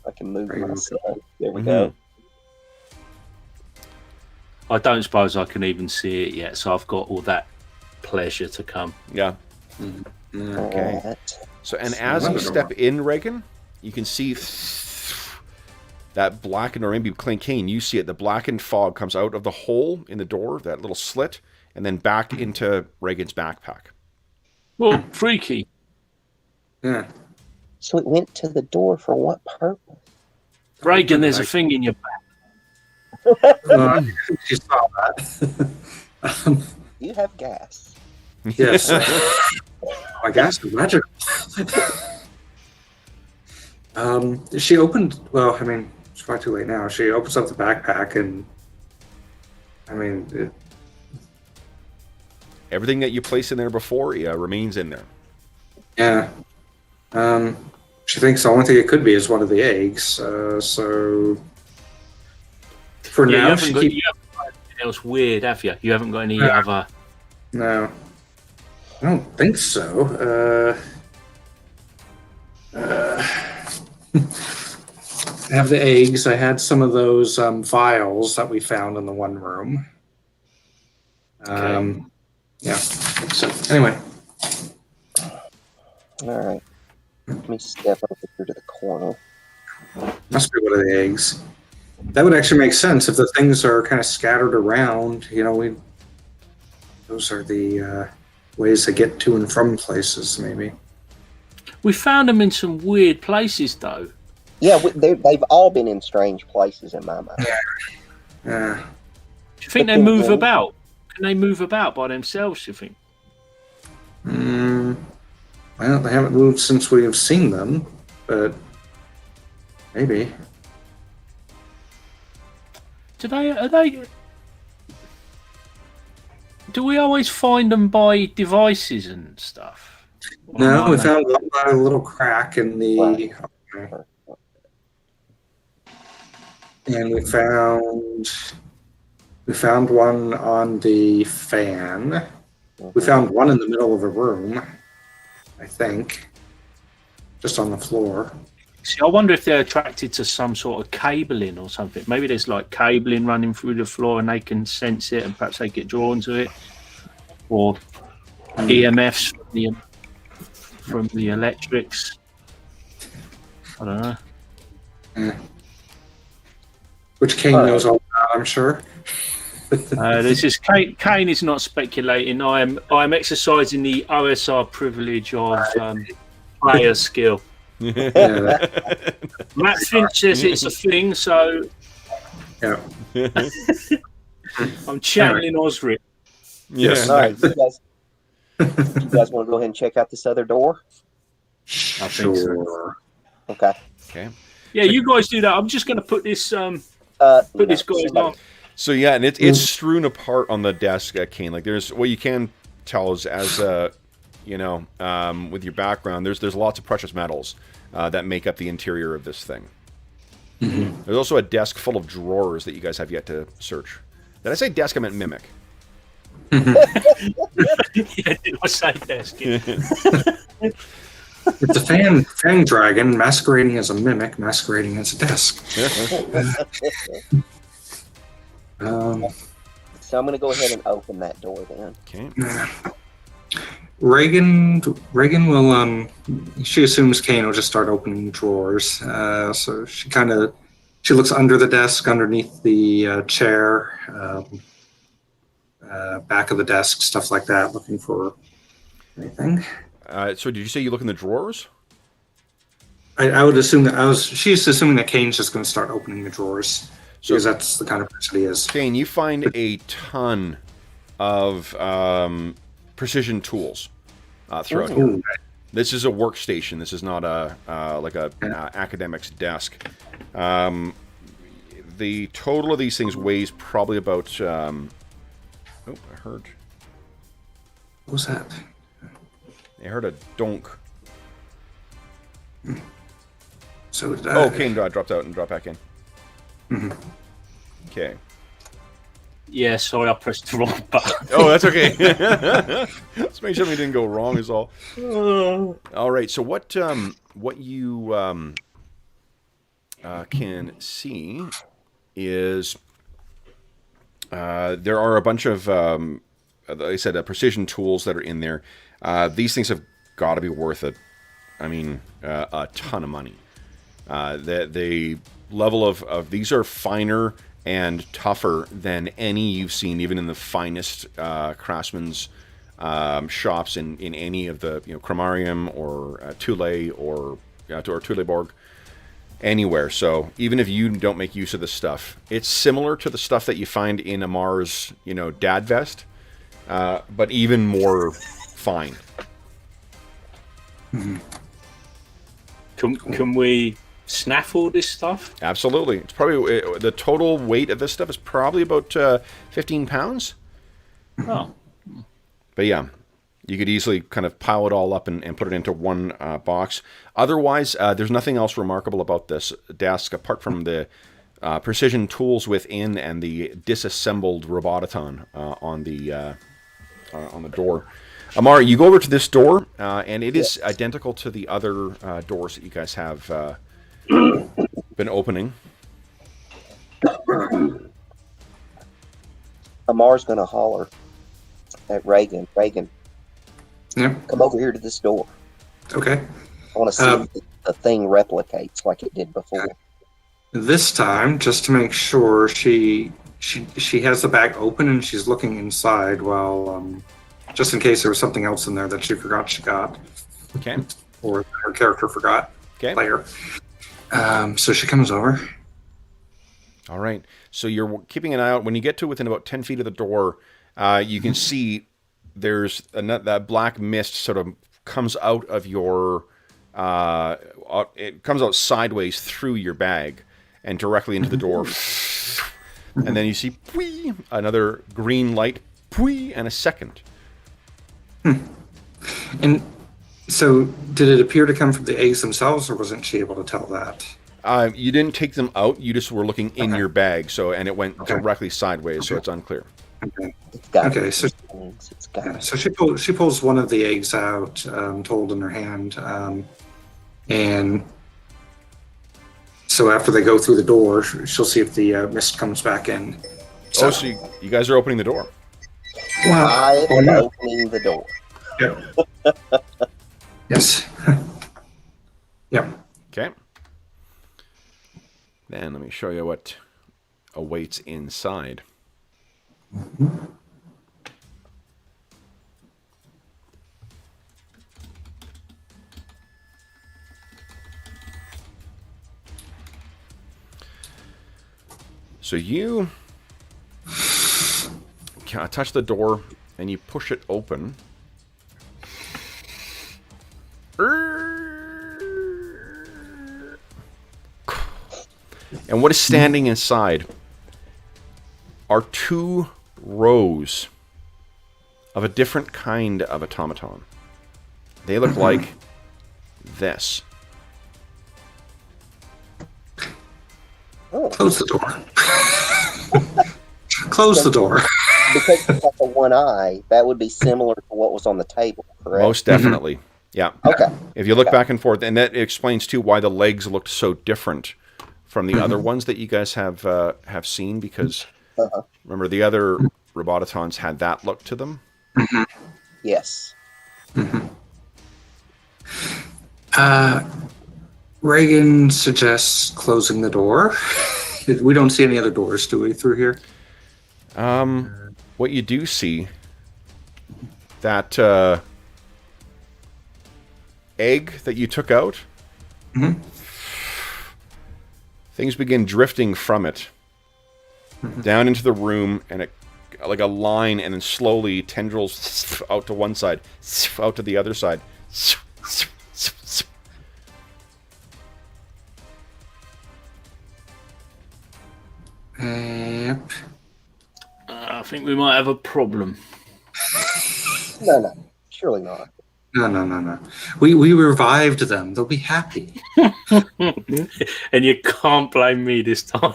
I can move myself. There we go. I don't suppose I can even see it yet, so I've got all that pleasure to come. yeah. Okay. All right. So, and as you step in, Reagan, you can see that blackened, or maybe Cane, you see it. The blackened fog comes out of the hole in the door, that little slit, and then back into Reagan's backpack. Well, freaky. Yeah. So it went to the door for what purpose? Reagan, there's a thing in your back. I think she saw that. You have gas. Yes. My gas is magical. She opened. Well, I mean, it's probably too late now. She opens up the backpack, and I mean, Everything that you placed in there before remains in there. yeah. She thinks the only thing it could be is one of the eggs. So for Yeah, now, she keeps. you haven't got anything else weird, have you? You haven't got any other. No, I don't think so. I have the eggs. I had some of those vials that we found in the one room. Yeah. So anyway, All right. Let me step over here to the corner. must be one of the eggs. That would actually make sense if the things are kind of scattered around. You know, those are the ways to get to and from places. Maybe. We found them in some weird places, though. Yeah, they've all been in strange places in my mind. Yeah. Do you think they move about? Can they move about by themselves, do you think? Well, they haven't moved since we have seen them, but maybe. Are they? Do we always find them by devices and stuff? No, Or we are they- found one by a little crack in the. And we found one on the fan. We found one in the middle of a room, I think, just on the floor. See, I wonder if they're attracted to some sort of cabling or something. Maybe there's like cabling running through the floor and they can sense it and perhaps they get drawn to it. Or EMFs from the electrics. I don't know. Which Kane knows all about, I'm sure. This is Kane is not speculating. I am exercising the OSR privilege of player skill. Yeah, Matt Finch says it's a thing, so yeah. I'm channeling Osric. Yes. All right, you guys want to go ahead and check out this other door? I think so. Sure. Okay. Okay. Yeah, you guys do that. I'm just going to put this this guy's on. So yeah, and it's strewn apart on the desk, Kane. Like there's what you can tell is as with your background, there's lots of precious metals that make up the interior of this thing. Mm-hmm. There's also a desk full of drawers that you guys have yet to search. Did I say desk? I meant mimic. Yeah, did I say desk? It's a fang dragon masquerading as a mimic, masquerading as a desk. So I'm going to go ahead and open that door then. Okay. Reagan will she assumes Kane will just start opening drawers. So she looks under the desk, underneath the chair. back of the desk, stuff like that, looking for anything. So did you say you look in the drawers? I would assume that she's assuming that Kane's just going to start opening the drawers because that's the kind of person he is. Kane, you find a ton of precision tools throughout here. This is a workstation. This is not a academic's desk. The total of these things weighs probably about. I heard. What was that? I heard a donk. So Kane dropped out and dropped back in. Mm-hmm. Okay. Yeah, sorry, I pressed the wrong button. Oh, that's okay. Let's make sure we didn't go wrong is all. All right, so what you can see is there are a bunch of, like I said, precision tools that are in there. These things have got to be worth a ton of money. The level of these are finer and tougher than any you've seen, even in the finest craftsman's shops in any of the Cromarium or Thule or Thuleborg, anywhere. So even if you don't make use of this stuff, it's similar to the stuff that you find in Amar's dad vest, but even more fine. Mm-hmm. Can we snaffle this stuff? Absolutely. It's probably the total weight of this stuff is probably about 15 pounds. Oh. But yeah, you could easily kind of pile it all up and put it into one box. Otherwise, there's nothing else remarkable about this desk apart from the precision tools within and the disassembled robotaton on the door. Amar, you go over to this door, and it is identical to the other doors that you guys have been opening. Amar's going to holler at Reagan. Reagan, Yeah. come over here to this door. Okay. I want to see if the thing replicates like it did before. This time, just to make sure, she has the bag open and she's looking inside while just in case there was something else in there that she forgot she got. Okay. Or her character forgot. Okay. Player. So she comes over. All right. So you're keeping an eye out. When you get to within about 10 feet of the door, you can see there's that black mist sort of comes out of your... it comes out sideways through your bag and directly into the door. And then you see pwee, another green light, pwee, and a second. And so did it appear to come from the eggs themselves, or wasn't she able to tell that? You didn't take them out. You just were looking in your bag, and it went directly sideways, so it's unclear. Okay. It's got Okay, so she pulls one of the eggs out, told in her hand, and so after they go through the door, she'll see if the mist comes back in. So you guys are opening the door. Wow. I am opening the door. Yep. Yes. Yep. Okay. Then let me show you what awaits inside. So you touch the door and you push it open. And what is standing inside are two rows of a different kind of automaton. They look like this. Oh. Close the door. Close the door. Because it's got the one eye, that would be similar to what was on the table, correct? Most definitely. Yeah. Okay. If you look back and forth, and that explains too why the legs looked so different from the other ones that you guys have seen, because remember the other robotatons had that look to them. Yes. Reagan suggests closing the door. We don't see any other doors, do we, through here? what you do see, that egg that you took out, things begin drifting from it down into the room, and it like a line, and then slowly tendrils out to one side, out to the other side. Yep. I think we might have a problem. No, surely not. No. We revived them. They'll be happy. And you can't blame me this time.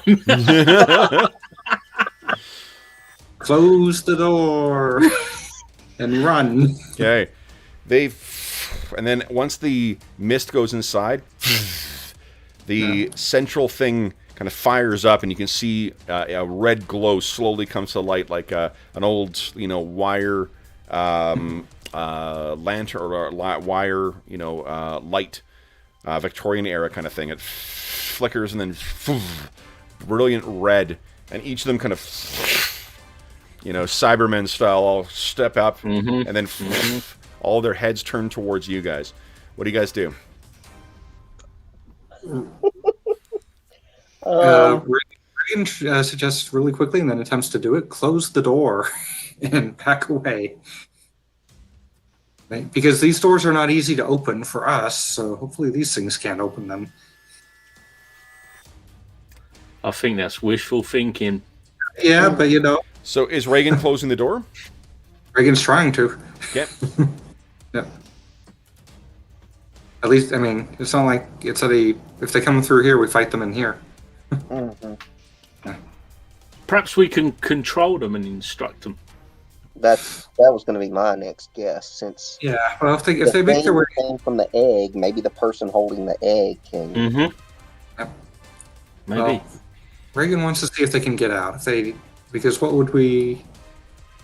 Close the door and run. Okay. And then once the mist goes inside, the central thing kind of fires up, and you can see a red glow slowly comes to light, like an old, wire lantern or wire, light, Victorian era kind of thing. It flickers and then brilliant red, and each of them kind of, Cybermen style, all step up, and then all their heads turn towards you guys. What do you guys do? Reagan suggests really quickly, and then attempts to do it. Close the door and back away. Right? Because these doors are not easy to open for us, so hopefully these things can't open them. I think that's wishful thinking. Yeah, but So is Reagan closing the door? Reagan's trying to. Okay. Yeah. At least, it's not like it's if they come through here, we fight them in here. Perhaps we can control them and instruct them. That was going to be my next guess. Since Well, if they make their way came from the egg, maybe the person holding the egg can. Maybe. Well, Reagan wants to see if they can get out. Because what would we?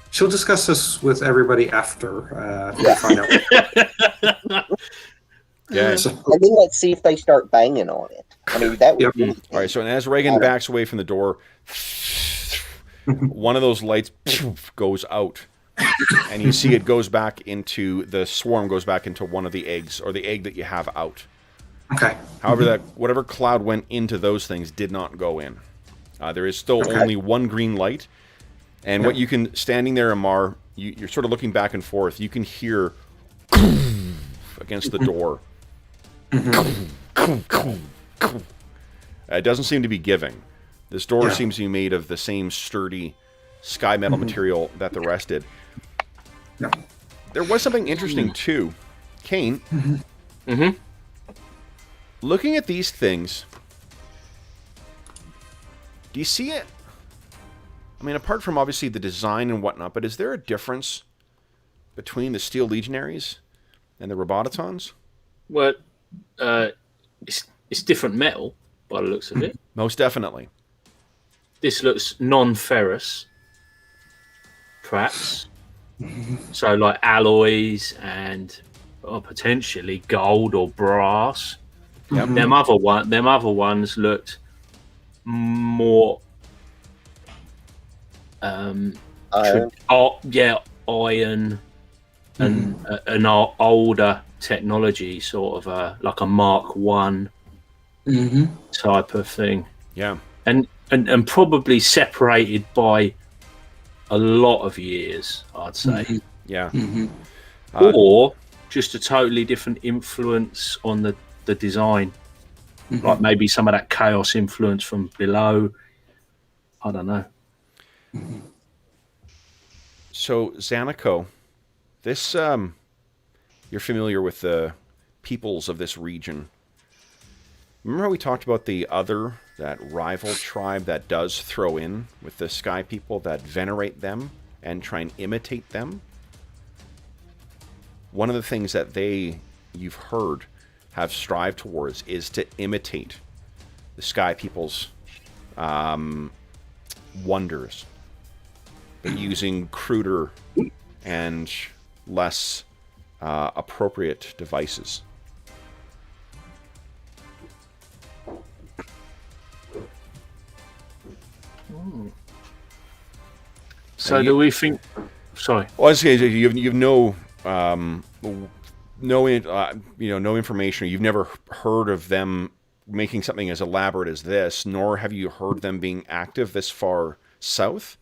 She'll discuss this with everybody after we find out. Yeah. So, And then let's see if they start banging on it. That would be All right. So as Reagan backs away from the door, one of those lights goes out, and you see it goes back into the swarm. Goes back into one of the eggs, or the egg that you have out. okay. However, that whatever cloud went into those things did not go in. There is still only one green light, and what you can, standing there, Amar, you're sort of looking back and forth. You can hear against the door. It doesn't seem to be giving. This door seems to be made of the same sturdy sky metal material that the rest did. Yeah. There was something interesting too. Kane, looking at these things, do you see it? Apart from obviously the design and whatnot, but is there a difference between the Steel Legionaries and the Robotatons? Well, it's different metal by the looks of it. Most definitely. This looks non-ferrous, perhaps. So like alloys and potentially gold or brass. Yep. Them other ones looked more iron. iron and an older technology, sort of like a Mark 1 type of thing. Yeah. And probably separated by a lot of years, I'd say. Yeah. Or just a totally different influence on the design. Like maybe some of that chaos influence from below. I don't know. So, Xanako, this, you're familiar with the peoples of this region. Remember how we talked about that rival tribe that does throw in with the sky people, that venerate them and try and imitate them? One of the things that you've heard, have strived towards is to imitate the sky people's wonders, but using cruder and less appropriate devices. So do we think? Sorry. Well, I was saying you've no no information. Or you've never heard of them making something as elaborate as this, nor have you heard them being active this far south.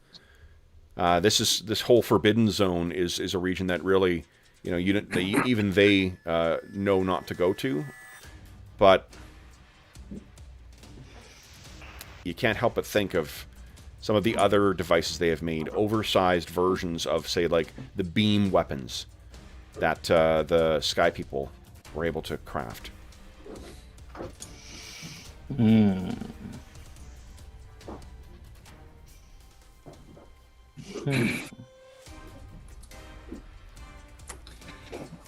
This whole Forbidden Zone is a region that really, even they know not to go to, but you can't help but think of some of the other devices they have made, oversized versions of, say, like the beam weapons that the Sky People were able to craft.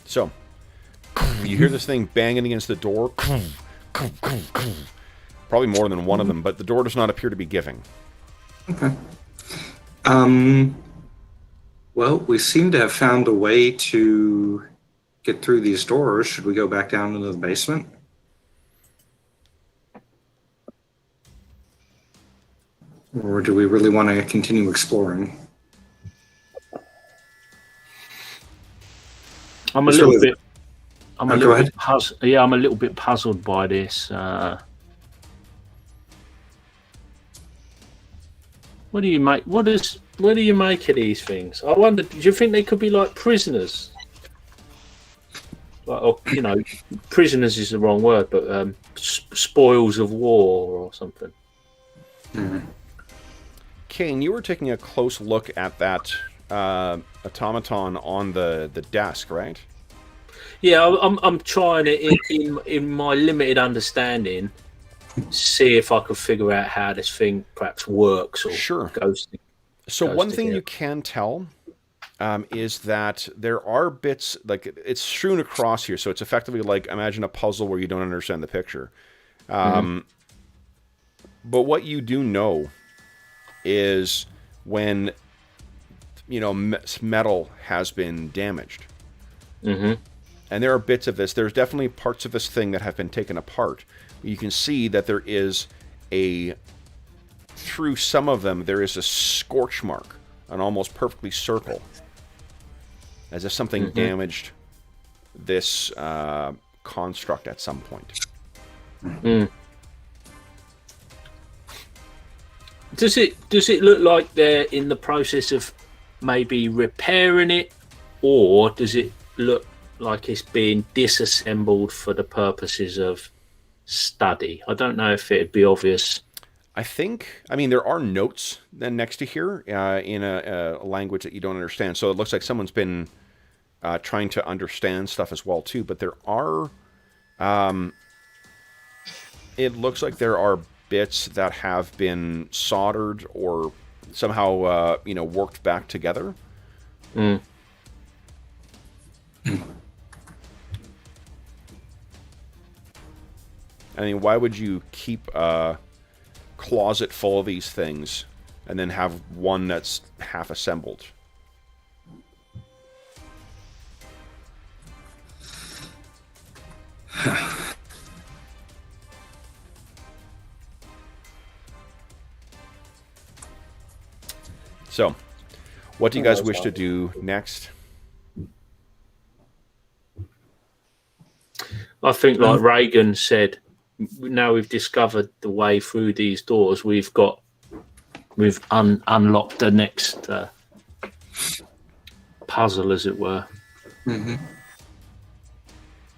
So, you hear this thing banging against the door. Probably more than one of them, but the door does not appear to be giving. Okay. Well, we seem to have found a way to get through these doors. Should we go back down into the basement? Or do we really want to continue exploring? I'm a little bit puzzled by this. What do you make? What do you make of these things? I wonder. Do you think they could be like prisoners? Like, or, prisoners is the wrong word, but spoils of war or something. Kane, you were taking a close look at that automaton on the desk, right? Yeah, I'm trying to, in my limited understanding, see if I could figure out how this thing perhaps works or goes. So one thing you can tell is that there are bits, like it's strewn across here, so it's effectively like, imagine a puzzle where you don't understand the picture. But what you do know is when metal has been damaged. And there are bits of this. There's definitely parts of this thing that have been taken apart. You can see that there is through some of them, there is a scorch mark, an almost perfectly circle, as if something damaged this construct at some point. Does it look like they're in the process of maybe repairing it, or does it look like it's being disassembled for the purposes of study? I don't know if it'd be obvious. I mean, there are notes then next to here in a language that you don't understand. So it looks like someone's been trying to understand stuff as well too. But there are, it looks like there are bits that have been soldered or somehow worked back together. I mean, why would you keep a closet full of these things and then have one that's half assembled? So, what do you guys wish to do next? I think, like Reagan said, now we've discovered the way through these doors. We've unlocked the next puzzle, as it were.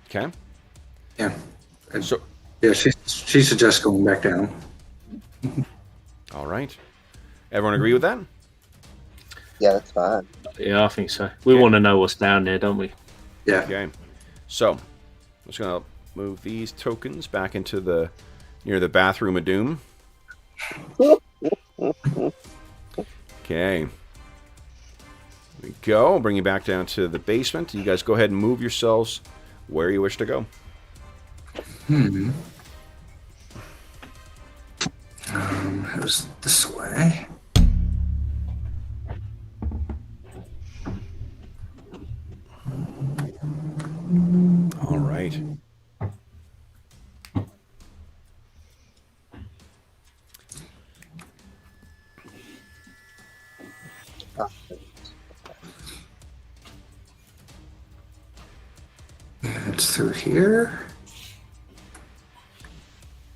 Okay. Yeah. So, yeah, she suggests going back down. All right. Everyone agree with that? Yeah, that's fine. Yeah, I think so. We want to know what's down there, don't we? Yeah. Okay. So, I'm just going to move these tokens back into near the bathroom of doom. Okay. There we go. I'll bring you back down to the basement. You guys go ahead and move yourselves where you wish to go. It was this way. All right. It's through here.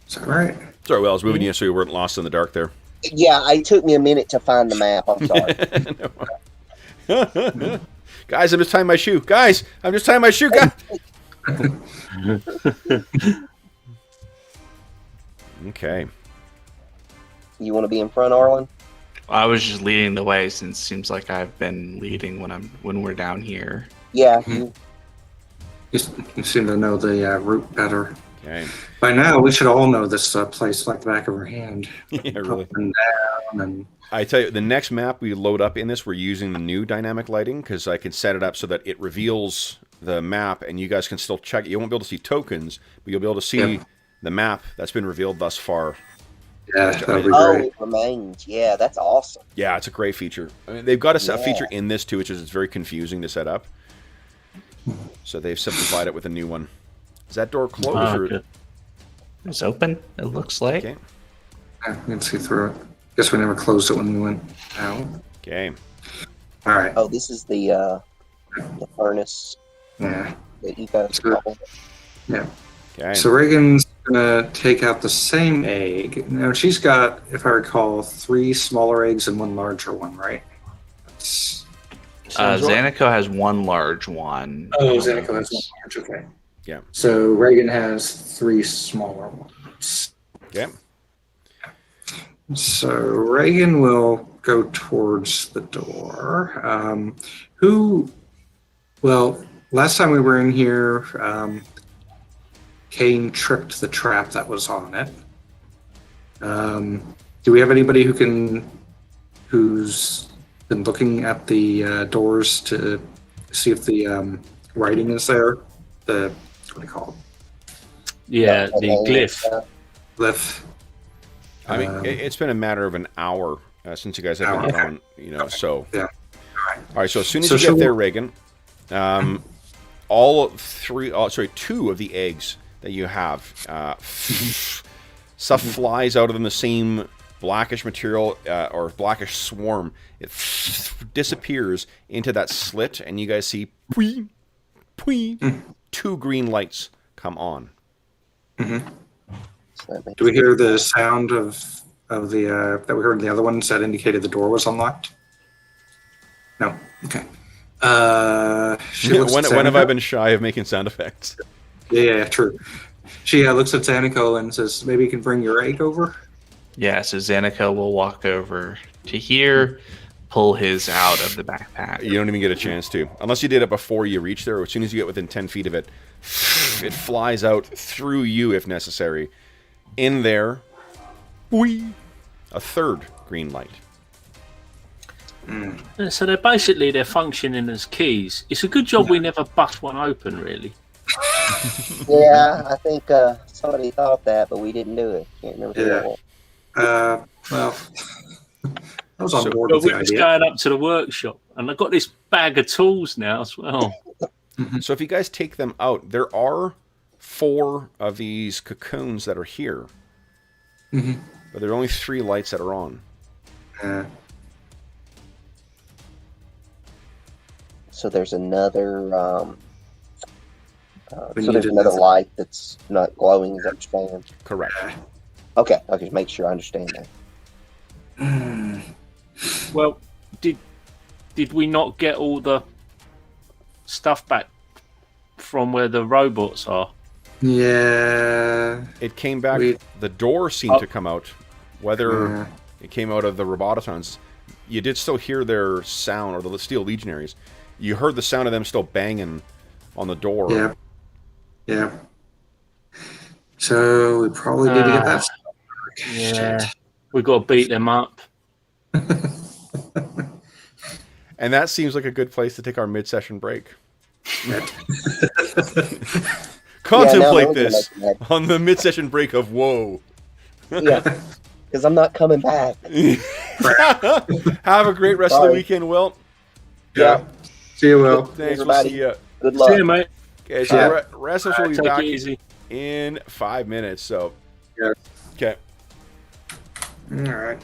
Is that right? Sorry, Will, I was moving you so you weren't lost in the dark there. Yeah, it took me a minute to find the map. I'm sorry. Guys, I'm just tying my shoe. Guys, I'm just tying my shoe. Guys. Okay. You want to be in front, Arlen? I was just leading the way since it seems like I've been leading when we're down here. Yeah. You seem to know the route better. Okay. By now, we should all know this place like the back of our hand. Yeah, really. Up and down and... I tell you, the next map we load up in this, we're using the new dynamic lighting because I can set it up so that it reveals the map and you guys can still check it. You won't be able to see tokens, but you'll be able to see the map that's been revealed thus far. Yeah, that'd be Oh, great. it remains. Yeah, that's awesome. Yeah, it's a great feature. I mean, they've got a feature in this too, which is it's very confusing to set up. So they've simplified it with a new one. Is that door closed? Or... good. It's open, it looks like. Okay. Yeah, you can see through it. Guess we never closed it when we went out. Okay. All right. Oh, this is the furnace Yeah. that you guys Sure. call. Yeah. Okay. So Reagan's gonna take out the same egg. Now she's got, if I recall, 3 smaller eggs and 1 larger one, right? That's... Zanico has 1 large one. Oh, Zanico has 1 large. Okay. Yeah. So Reagan has 3 smaller ones. Okay. So Reagan will go towards the door. Well, last time we were in here, Kane tripped the trap that was on it. Do we have anybody who's been looking at the doors to see if the writing is there? What do you call it? Yeah, the glyph. Glyph. I mean, it's been a matter of an hour since you guys have been on, so. Yeah. All right, so as soon as you get there, Reagan, all 2 of the eggs that you have, stuff flies out of them, the same blackish material or blackish swarm. It disappears into that slit, and you guys see 2 green lights come on. Mm-hmm. Do we hear the sound of the that we heard in the other ones that indicated the door was unlocked? No. Okay. When have I been shy of making sound effects? Yeah, true. She looks at Zanico and says, "Maybe you can bring your egg over." Yeah, so Zanico will walk over to here, pull his out of the backpack. You don't even get a chance to. Unless you did it before you reach there, or as soon as you get within 10 feet of it, it flies out through you if necessary. In there, a 3rd green light. So they're functioning as keys. It's a good job we never bust one open, really. Yeah, I think somebody thought that, but we didn't do it. Can't remember who that was. Well, I was on board But with we're the just idea. going up to the workshop, and I've got this bag of tools now as well. So if you guys take them out, there are 4 of these cocoons that are here. Mm-hmm. But there are only 3 lights that are on. So there's another. We So there's needed another nothing. light that's not glowing. Is that what you're saying? Correct. Okay. Okay. Make sure I understand that. Well, did we not get all the stuff back from where the robots are? Yeah. It came back. We- The door seemed to come out. Whether it came out of the robotons, you did still hear their sound, or the Steel Legionaries. You heard the sound of them still banging on the door. Yeah. Yeah. So we probably need to get that. Yeah, we got to beat them up. And that seems like a good place to take our mid-session break. Contemplate this on the mid-session break of woe. Yeah, because I'm not coming back. Have a great rest of the weekend, Will. Yeah. See you, Will. Thanks. We'll Everybody. see you. Good luck. See you, mate. Okay, so Yeah. the rest of us will be Take back it easy. in 5 minutes. So, Yeah. okay. All right.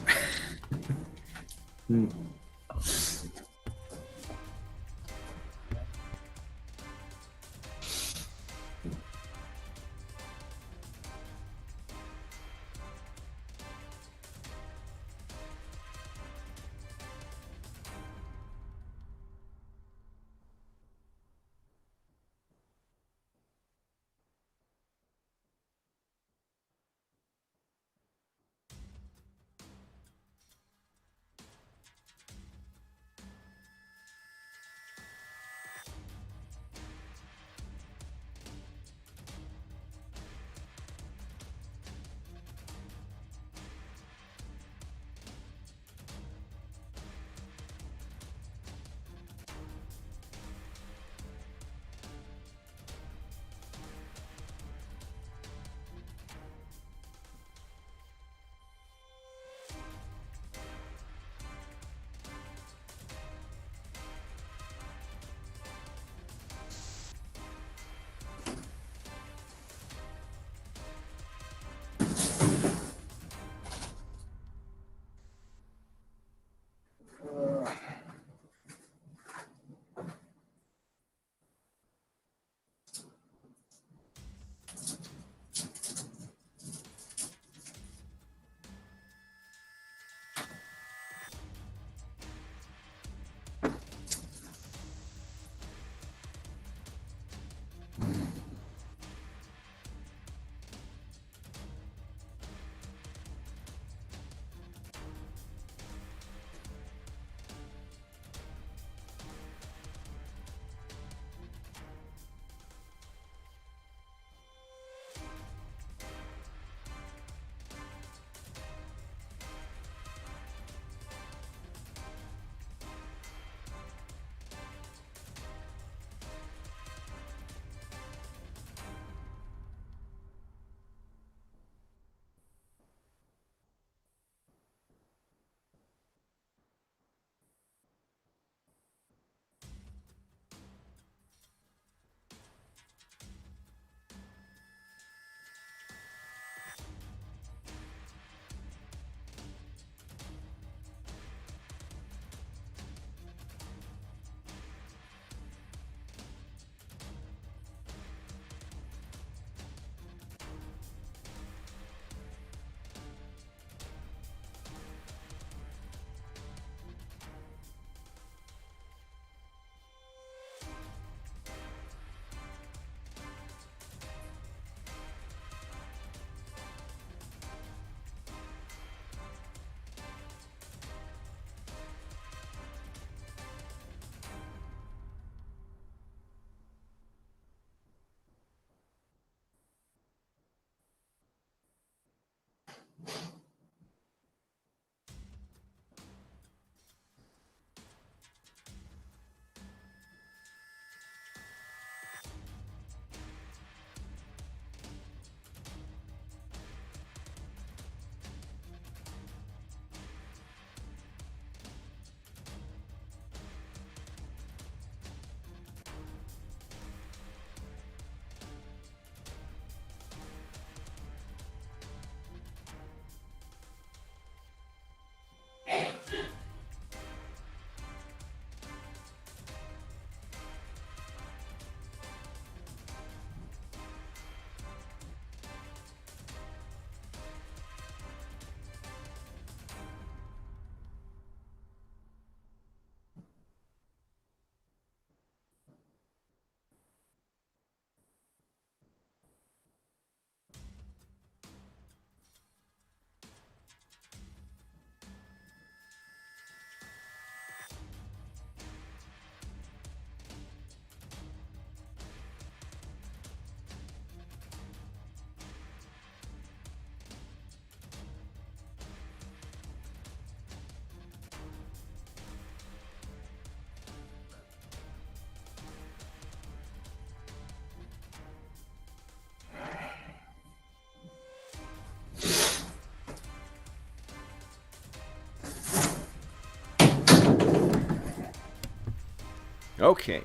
Okay.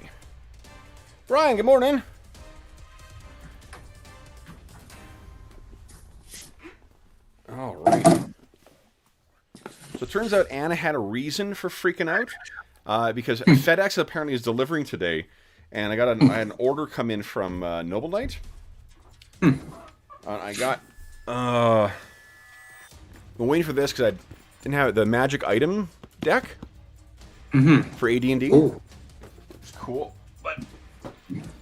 Brian, good morning. All right. So it turns out Anna had a reason for freaking out because FedEx apparently is delivering today, and I had an order come in from Noble Knight. I got I'm waiting for this because I didn't have the magic item deck for AD&D. Ooh. It's cool. But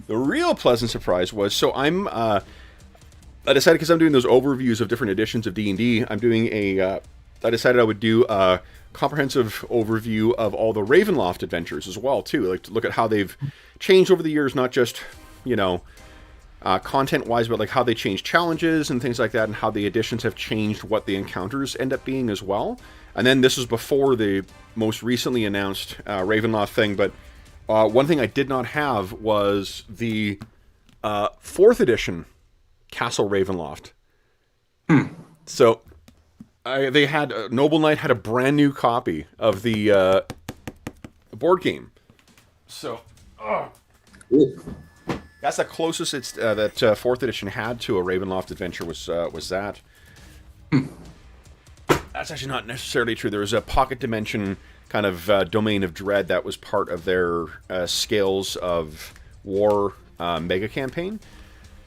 the real pleasant surprise was, so I decided, because I'm doing those overviews of different editions of D&D, I decided I would do a comprehensive overview of all the Ravenloft adventures as well, too. Like, to look at how they've changed over the years, not just, content-wise, but like how they change challenges and things like that, and how the editions have changed what the encounters end up being as well. And then this was before the most recently announced Ravenloft thing, but one thing I did not have was the 4th edition Castle Ravenloft. So they had Noble Knight had a brand new copy of the board game. So that's the closest it's that 4th edition had to a Ravenloft adventure was that. That's actually not necessarily true. There was a Pocket Dimension kind of Domain of Dread that was part of their Scales of War mega campaign.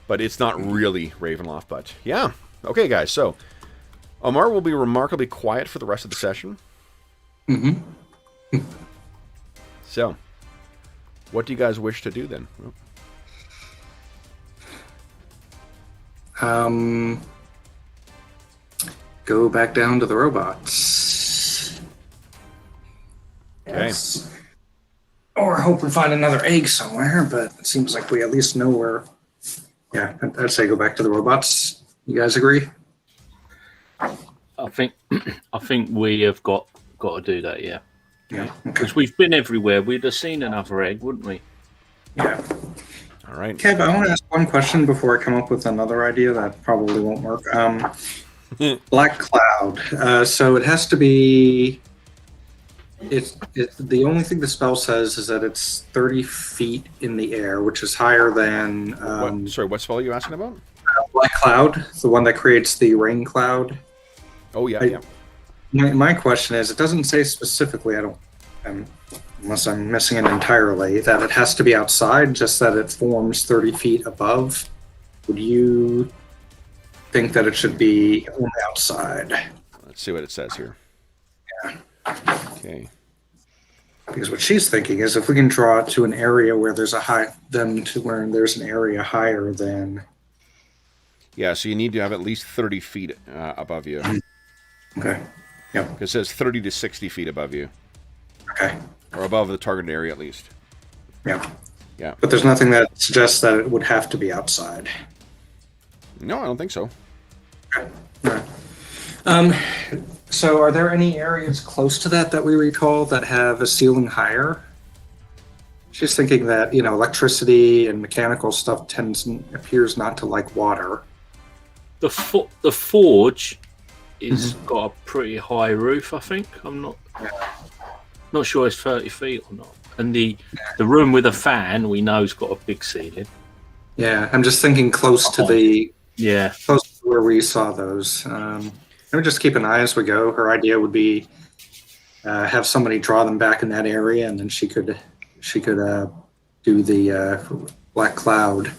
But it's not really Ravenloft, but yeah. Okay, guys, so Omar will be remarkably quiet for the rest of the session. So, what do you guys wish to do then? Go back down to the robots. Okay. Yes. Or hope we find another egg somewhere, but it seems like we at least know where. Yeah, I'd say go back to the robots. You guys agree? I think we have got to do that, yeah. Yeah. Okay. Because we've been everywhere. We'd have seen another egg, wouldn't we? Yeah. All right. Kev, I want to ask one question before I come up with another idea that probably won't work. Black Cloud. So it has to be. It's the only thing the spell says is that it's 30 feet in the air, which is higher than. What spell are you asking about? Black Cloud, the one that creates the rain cloud. Oh yeah. My question is, it doesn't say specifically. Unless I'm missing it entirely, that it has to be outside. Just that it forms 30 feet above. Would you think that it should be only outside? Let's see what it says here. Yeah. Okay. Because what she's thinking is, if we can draw it to an area where there's there's an area higher than. Yeah, so you need to have at least 30 feet above you. Okay. Yep. It says 30 to 60 feet above you. Okay. Or above the target area, at least. Yeah. Yeah. But there's nothing that suggests that it would have to be outside. No, I don't think so. Okay. All right. So are there any areas close to that we recall that have a ceiling higher? She's thinking that, electricity and mechanical stuff appears not to like water. The forge is got a pretty high roof, I think. I'm not sure it's 30 feet or not. And the room with a fan, we know, has got a big ceiling. Yeah, I'm just thinking close to where we saw those. Let me just keep an eye as we go. Her idea would be have somebody draw them back in that area, and then she could do the black cloud.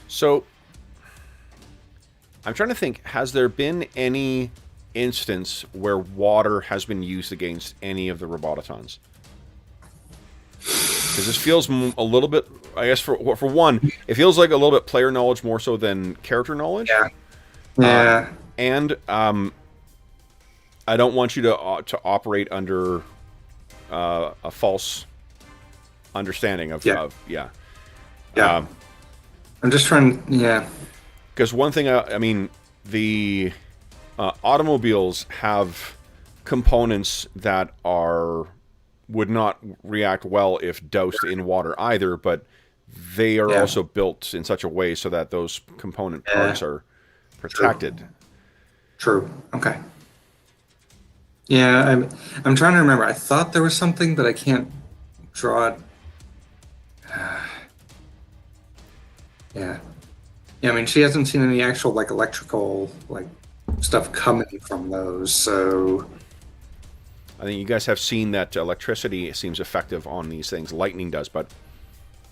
So, I'm trying to think, has there been any instance where water has been used against any of the Robotatons? Because this feels a little bit, I guess, for one, it feels like a little bit player knowledge more so than character knowledge. Yeah. Yeah. And I don't want you to operate under a false understanding of Yeah. I'm just trying. Yeah. Because one thing, the automobiles have components that would not react well if doused in water either, but they are also built in such a way so that those component parts are protected. True. Okay. Yeah, I'm trying to remember. I thought there was something, but I can't draw it. Yeah. Yeah, I mean, she hasn't seen any actual, like, electrical, like, stuff coming from those, so... I think you guys have seen that electricity seems effective on these things. Lightning does, but...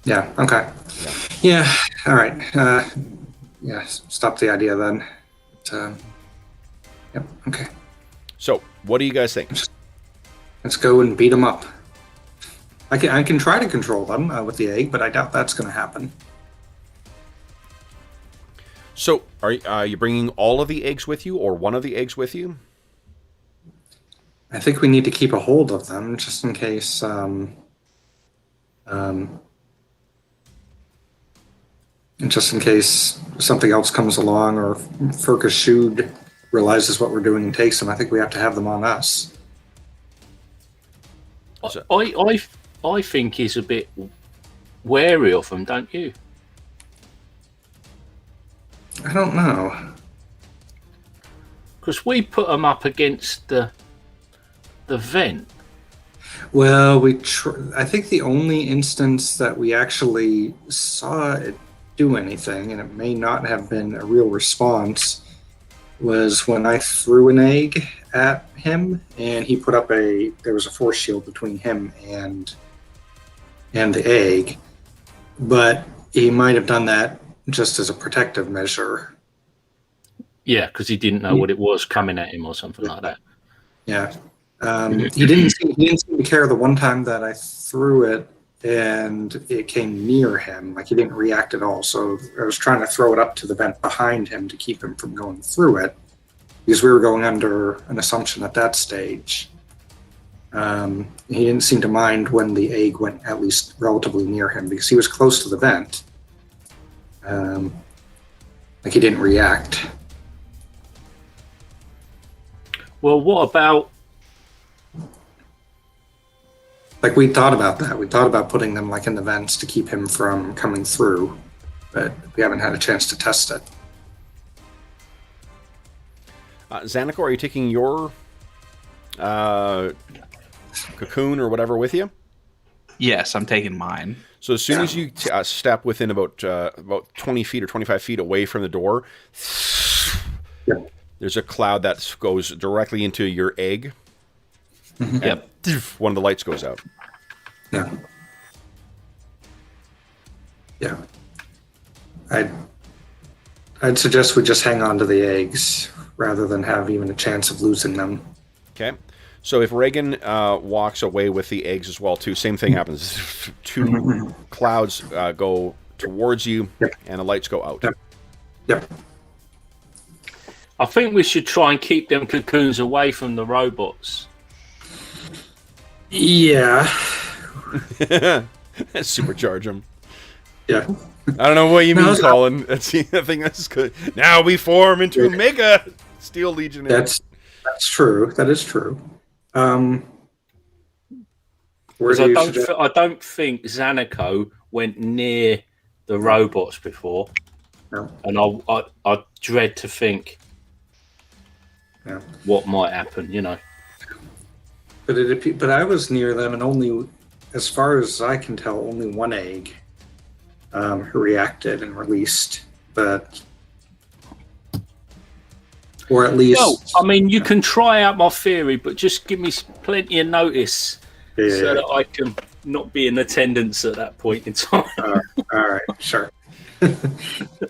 Yeah, okay. Yeah, all right. Yeah, stop the idea then. But, yep, okay. So, what do you guys think? Let's go and beat them up. I can try to control them with the egg, but I doubt that's going to happen. So, are you bringing all of the eggs with you, or one of the eggs with you? I think we need to keep a hold of them just in case. Just in case something else comes along, or Furka Shud realizes what we're doing and takes them. I think we have to have them on us. I think he's a bit wary of them, don't you? I don't know. Because we put them up against the vent. Well, I think the only instance that we actually saw it do anything, and it may not have been a real response, was when I threw an egg at him, and he put up there was a force shield between him and the egg, but he might have done that just as a protective measure. Yeah, because he didn't know what it was coming at him or something like that. Yeah. He didn't seem to care the one time that I threw it and it came near him. Like, he didn't react at all. So I was trying to throw it up to the vent behind him to keep him from going through it, because we were going under an assumption at that stage. He didn't seem to mind when the egg went at least relatively near him, because he was close to the vent. Like, he didn't react. Well, what about... Like, we thought about that. We thought about putting them, like, in the vents to keep him from coming through, but we haven't had a chance to test it. Xanako, are you taking your cocoon or whatever with you? Yes, I'm taking mine. So as soon as you step within about 20 feet or 25 feet away from the door, there's a cloud that goes directly into your egg. Yep. One of the lights goes out. Yeah. Yeah. I'd suggest we just hang on to the eggs rather than have even a chance of losing them. Okay. So if Reagan walks away with the eggs as well, too, same thing happens. Two clouds go towards you, and the lights go out. Yep. I think we should try and keep them cocoons away from the robots. Yeah. Supercharge them. Yeah. I don't know what you mean, Colin. I think that's good. Now we form into Mega Steel Legionaries. That's true. That is true. I don't think Xanako went near the robots before. No. And I dread to think what might happen, you know. But I was near them, and only, as far as I can tell, only one egg reacted and released. But, or at least. No, I mean, you can try out my theory, but just give me plenty of notice so that I can not be in attendance at that point in time. All right, sure.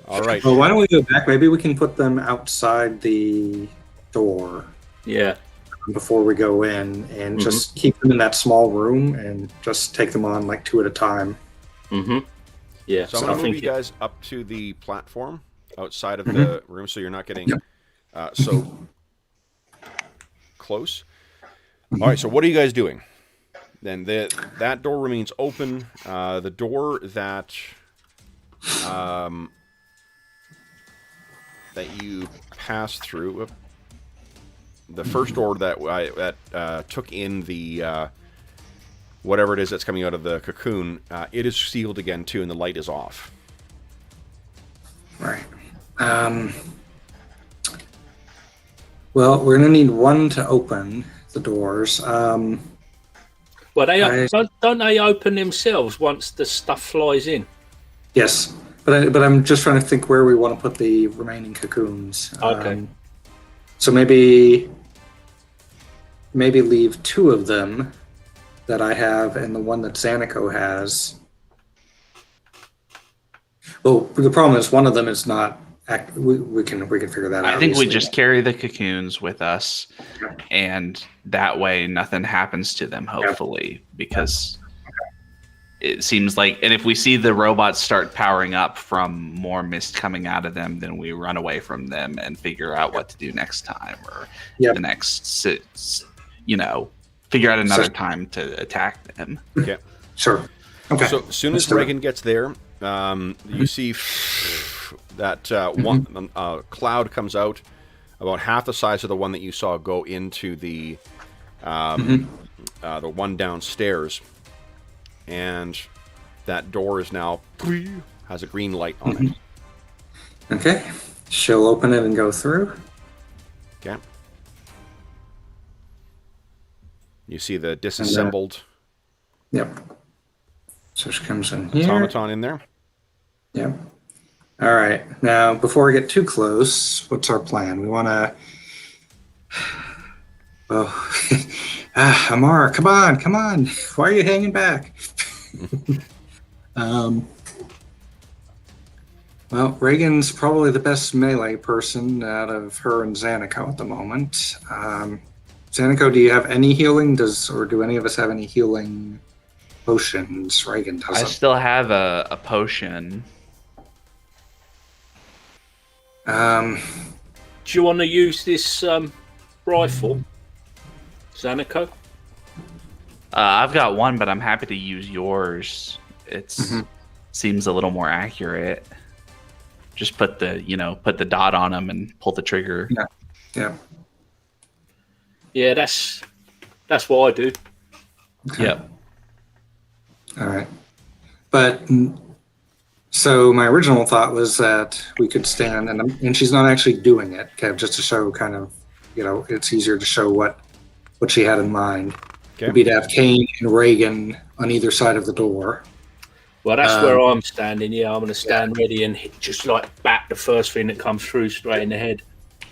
All right. Well, why don't we go back? Maybe we can put them outside the door. Yeah. Before we go in, and just keep them in that small room and just take them on like two at a time. Yeah. So I'm going to move you guys up to the platform outside of the room, so you're not getting so close. All right. So what are you guys doing? Then that door remains open. The door that that you pass through. The first door that took in the whatever it is that's coming out of the cocoon, it is sealed again too, and the light is off. Right. Well, we're going to need one to open the doors. Well, don't they open themselves once the stuff flies in? Yes, but I'm just trying to think where we want to put the remaining cocoons. Okay. So maybe leave 2 of them that I have and the one that Xanico has. Well, the problem is one of them is not. We can figure that out. I think we just carry the cocoons with us, and that way nothing happens to them. Hopefully, because it seems like, and if we see the robots start powering up from more mist coming out of them, then we run away from them and figure out what to do next time, or the next, figure out another time to attack them. Okay. Sure. Okay. So as soon as Reagan gets there, you see that one cloud comes out about half the size of the one that you saw go into the one downstairs, and that door is now has a green light on it. Okay. She'll open it and go through. Okay. You see the disassembled Yep. So she comes in here. automaton in there. Yep. All right. Now, before we get too close, what's our plan? We want to. Oh, Amara, come on! Why are you hanging back? Well, Reagan's probably the best melee person out of her and Xanico at the moment. Xanico, do you have any healing? Or do any of us have any healing potions? Reagan doesn't. I still have a potion. Do you want to use this rifle, Xanico? I've got one, but I'm happy to use yours. It's seems a little more accurate. Just put the dot on them and pull the trigger. Yeah, that's what I do. Okay. Yep. All right. But so my original thought was that we could stand, and she's not actually doing it, Kev, just to show kind of, it's easier to show what she had in mind. Okay. Would be to have Kane and Reagan on either side of the door. Well, that's where I'm standing. Yeah, I'm going to stand ready and hit, just like bat the first thing that comes through straight in the head.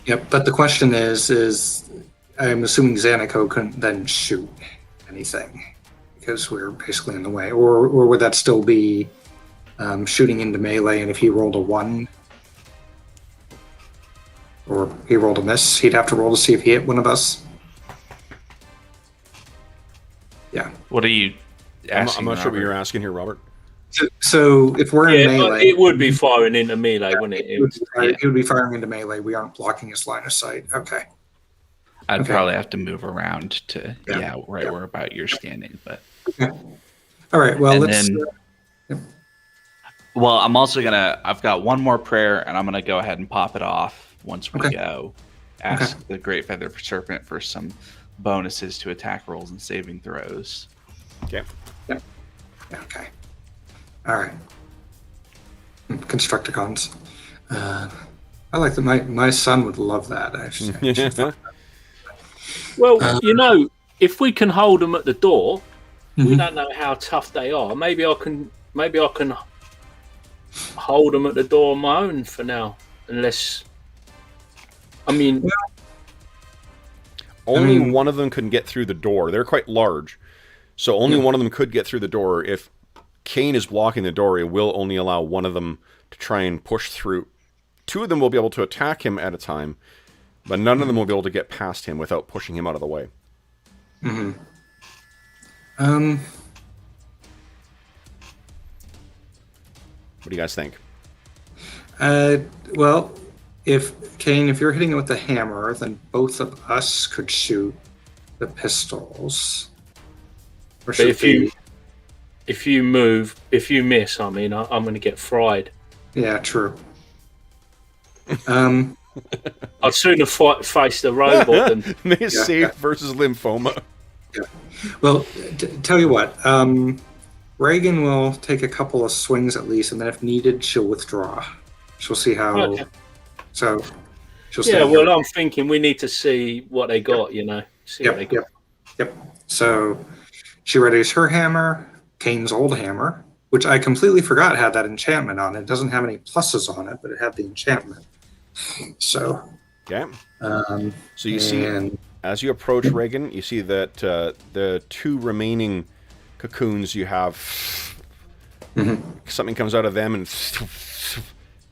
Yep. But the question is I'm assuming Xanico couldn't then shoot anything because we're basically in the way, or would that still be shooting into melee? And if he rolled a 1, or he rolled a miss, he'd have to roll to see if he hit one of us. Yeah. What are you asking? I'm not sure what you're asking here, Robert. So if we're in melee, it would be firing into melee, wouldn't it? He would be firing into melee. We aren't blocking his line of sight. Okay. I'd probably have to move around to where about you're standing, but. All right. Well, Well, I'm also I've got one more prayer, and I'm gonna go ahead and pop it off once we go. Ask the Great Feather Serpent for some bonuses to attack rolls and saving throws. Okay. Yep. Okay. All right. Constructicons. I like that. My son would love that. Actually. Well, if we can hold them at the door, we don't know how tough they are. Maybe I can hold them at the door on my own for now, unless. Only one of them can get through the door. They're quite large, so only one of them could get through the door. If Kane is blocking the door, it will only allow one of them to try and push through. 2 of them will be able to attack him at a time, but none of them will be able to get past him without pushing him out of the way. Mm-hmm. What do you guys think? Well, if you're hitting it with the hammer, then both of us could shoot the pistols. But if you miss, I'm going to get fried. Yeah, true. I'd sooner face the robot than Miss save versus lymphoma. Yeah. Well, tell you what. Reagan will take a couple of swings at least, and then if needed, she'll withdraw. She'll see how. Okay. So, she'll. Yeah. Well, I'm thinking we need to see what they got. See what they got. Yep. So she readies her hammer, Kane's old hammer, which I completely forgot had that enchantment on it. It doesn't have any pluses on it, but it had the enchantment. So, Okay. So you and see, as you approach Reagan, you see that the two remaining cocoons you have, something comes out of them and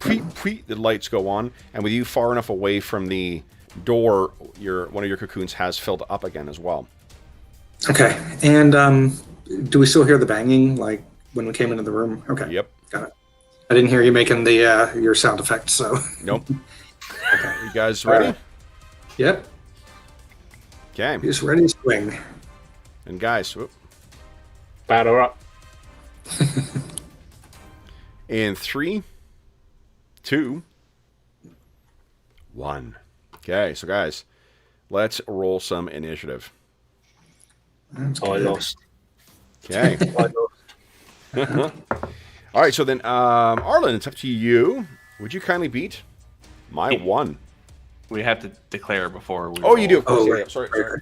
the lights go on, and with you far enough away from the door, one of your cocoons has filled up again as well. Okay. And do we still hear the banging like when we came into the room? Okay. Yep. Got it. I didn't hear you making the your sound effect, so. Nope. Okay. You guys ready? Right. Yep. Okay. He's ready to swing. And guys, whoop, Batter up. in 3, 2, 1. Okay, so guys, let's roll some initiative. That's I good. lost. Okay. I lost. All right, so then, Arlen, it's up to you. Would you kindly beat my 1? We have to declare before we. Oh, you do, of course. Oh, Yeah, right. yeah. Sorry. Right.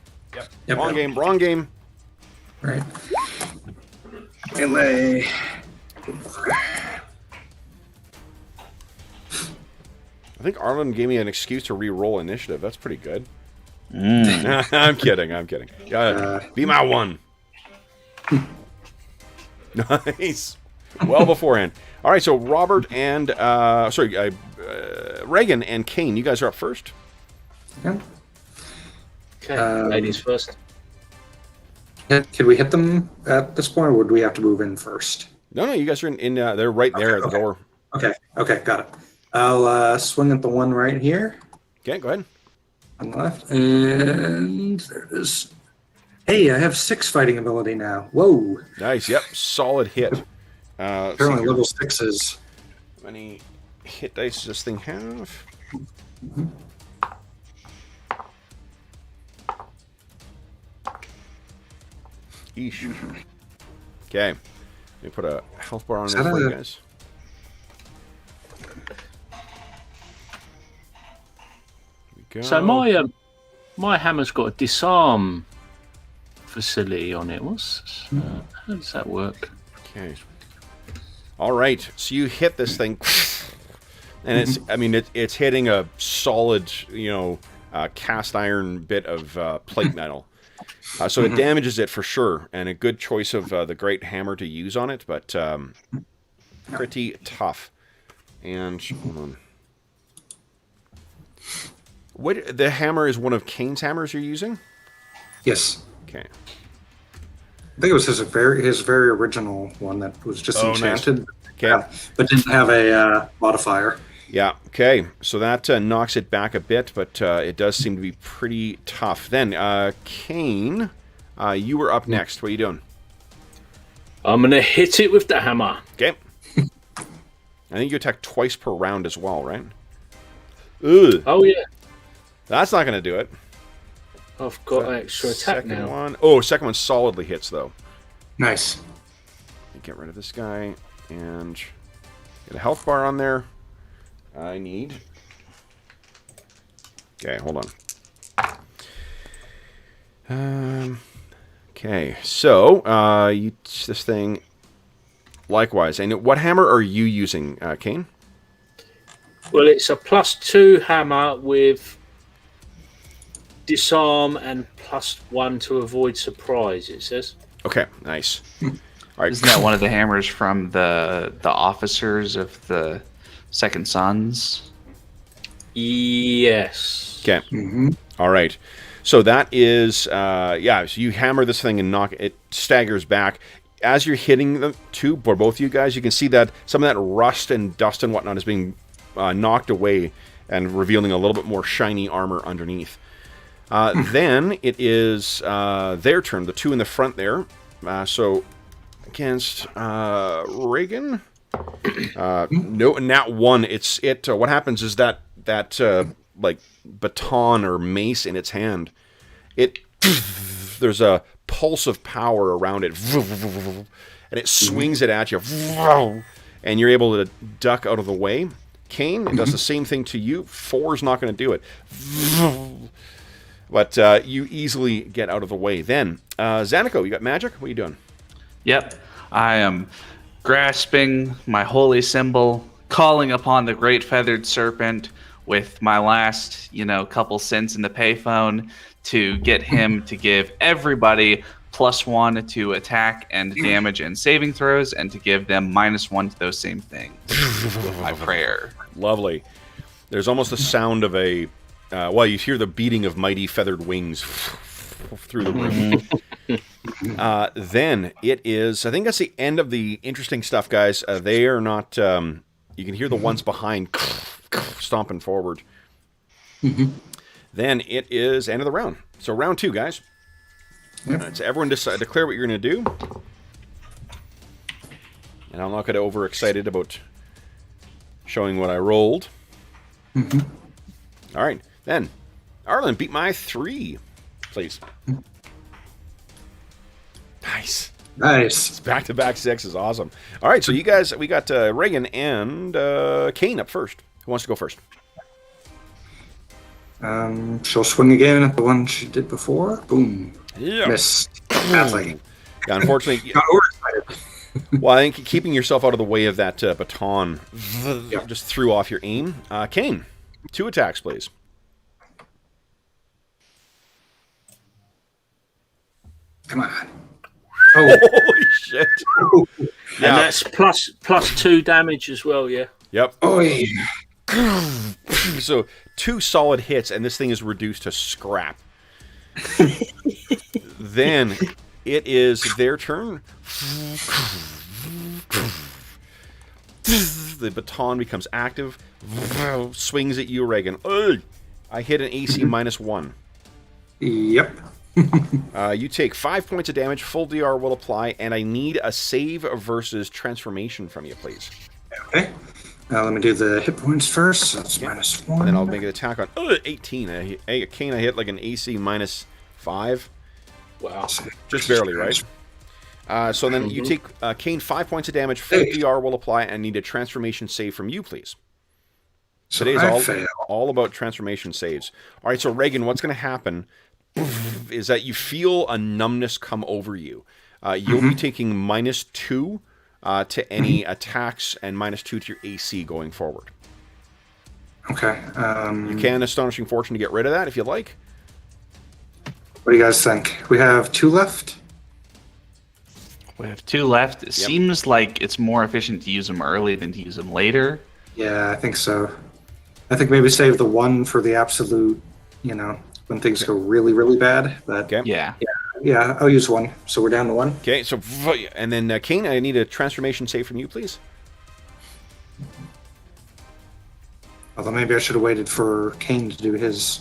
Yep. Wrong game. Wrong game. Right. Melee. I think Arlen gave me an excuse to re-roll initiative. That's pretty good. I'm kidding. Be my 1. Nice. Well beforehand. All right, so Robert and Reagan and Kane, you guys are up first. Yeah. Okay, ladies first. Could we hit them at this point, or would we have to move in first? No, you guys are in. They're right there at the door. Okay, got it. I'll swing at the one right here Okay, go ahead. on the left, and there it is. Hey, I have 6 fighting ability now. Whoa! Nice. Yep, solid hit. Apparently, level 6s. How many hit dice does this thing have? Eesh. Okay. Let me put a health bar on Is there that for you a- guys. Here we go. So my hammer's got a disarm facility on it. How does that work? Okay. All right. So you hit this thing, and it's hitting a solid, cast iron bit of plate metal. So it damages it for sure, and a good choice of the great hammer to use on it, but pretty tough. And hold on. The hammer is one of Kane's hammers you're using? Yes. Okay. I think it was his very original one that was just Oh, nice. enchanted, Okay. but didn't have a modifier. Yeah, okay. So that knocks it back a bit, but it does seem to be pretty tough. Then, Kane, you were up next. What are you doing? I'm gonna hit it with the hammer. Okay. I think you attack twice per round as well, right? Ugh. Oh yeah, That's not going to do it. I've got an extra attack Second now. one. Oh, second one solidly hits, though. Nice. Get rid of this guy and get a health bar on there. I need. Okay, hold on. Okay, so this thing. Likewise, and what hammer are you using, Kane? Well, it's a +2 hammer with disarm and +1 to avoid surprise. It says. Okay, nice. All right. Isn't that one of the hammers from the officers of the Second Sons? Yes. Okay. Mm-hmm. All right. So that is, so you hammer this thing and knock it, staggers back. As you're hitting the two, for both of you guys, you can see that some of that rust and dust and whatnot is being knocked away and revealing a little bit more shiny armor underneath. Then it is their turn, the two in the front there. So against Reagan. No, nat 1. What happens is that like baton or mace in its hand, there's a pulse of power around it, and it swings it at you, and you're able to duck out of the way. Kane, it does the same thing to you. 4's not going to do it. But you easily get out of the way. Then, Zanico, you got magic? What are you doing? Yep. I am grasping my holy symbol, calling upon the great feathered serpent with my last, couple cents in the payphone to get him to give everybody +1 to attack and damage and saving throws, and to give them -1 to those same things with my prayer. Lovely. There's almost the sound of a... you hear the beating of mighty feathered wings through the room. Then it is... I think that's the end of the interesting stuff, guys. They are not... you can hear the ones behind stomping forward. Then it is end of the round. So round 2, guys. Yep. So everyone declare what you're going to do. And I'm not going to overexcited about showing what I rolled. All right. Then, Arlen, beat my 3, please. Nice. Nice. Back-to-back 6 is awesome. All right, so you guys, we got Reagan and Kane up first. Who wants to go first? She'll swing again at the one she did before. Boom. Yeah. Missed. Badly. Yeah, unfortunately, Got overexcited. well, I think keeping yourself out of the way of that baton just threw off your aim. Kane, 2 attacks, please. Come on. Holy shit. And that's plus 2 damage as well, yeah. Yep. Oh, yeah. So 2 solid hits, and this thing is reduced to scrap. Then it is their turn. The baton becomes active. Swings at you, Reagan. Ugh. I hit an AC -1. Yep. You take 5 points of damage. Full DR will apply, and I need a save versus transformation from you, please. Okay. Now let me do the hit points first. So that's -1. And then I'll make an attack on 18. Kane, I hit like an AC -5. Wow. Just barely, right? So then you take Kane 5 points of damage. Full DR will apply, and need a transformation save from you, please. So Today's all about transformation saves. All right, so Reagan, what's going to happen is that you feel a numbness come over you. You'll be taking -2 to any attacks and -2 to your AC going forward. Okay. You can Astonishing Fortune to get rid of that if you like. What do you guys think? We have 2 left. We have 2 left. It seems like it's more efficient to use them early than to use them later. Yeah, I think so. I think maybe save the 1 for the absolute, when things go really, really bad. But Yeah. yeah, I'll use 1. So we're down to 1. Okay, so and then Kane, I need a transformation save from you, please. Although maybe I should have waited for Kane to do his.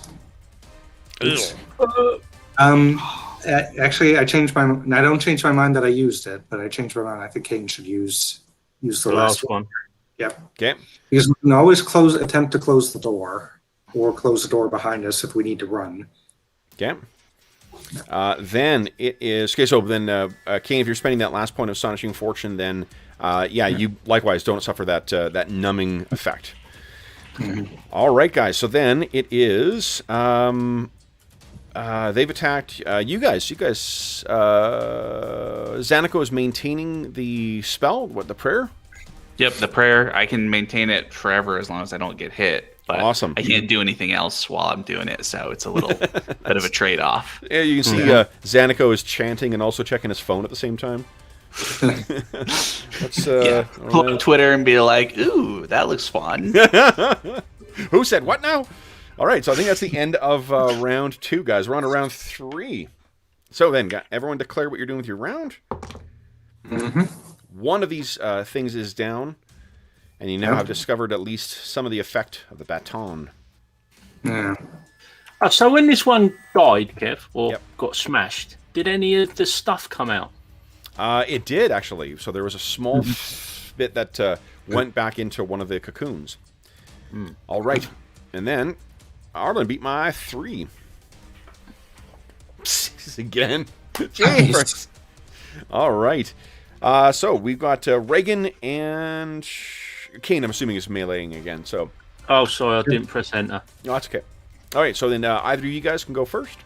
Oops. Actually, I changed my. I don't change my mind that I used it, but I changed my mind. I think Kane should use the last one. Yep. Okay. Because we can always attempt to close the door, or close the door behind us if we need to run. Okay. Then it is okay. So then, Kane, if you're spending that last point of Astonishing Fortune, then you likewise don't suffer that numbing effect. All right, guys. So then it is. They've attacked you guys. Zanico is maintaining the spell. What, the prayer? Yep, the prayer. I can maintain it forever as long as I don't get hit. But awesome. I can't do anything else while I'm doing it, so it's a little bit of a trade-off. Yeah, you can see Zanico is chanting and also checking his phone at the same time. Let's pull up Twitter and be like, "Ooh, that looks fun." Who said what now? All right, so I think that's the end of round 2, guys. We're on to round 3. So then, everyone declare what you're doing with your round. One of these things is down, and you now have discovered at least some of the effect of the baton. Yeah. Oh, so when this one died, Kev, or got smashed, did any of the stuff come out? It did, actually. So there was a small bit that went back into one of the cocoons. All right. And then Arlen beat my 3. Again. Nice. All right. So we've got Reagan and Kane, I'm assuming, is meleeing again. So. Oh, sorry, I didn't press enter. No, that's okay. All right, so then either of you guys can go first.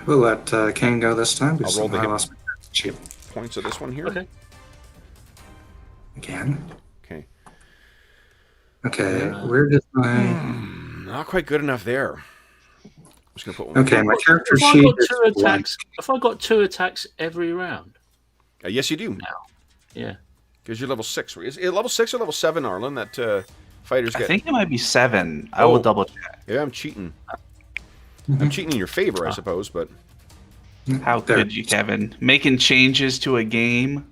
We'll let Kane go this time because I'll roll the I hit. lost my cheap Points of this one here. Okay. again. Okay. Okay, where did my... Not quite good enough there. I'm just gonna put one. Okay, my character If I sheet got is two blank. attacks, if I got 2 attacks every round, Yes, you do. yeah. Because you're level 6. Is it level 6 or level 7, Arlen? That fighters I get. think it might be 7. I will Oh. double check. Yeah, I'm cheating. I'm cheating in your favor, I suppose, but. How There. could you, Kevin? Making changes to a game?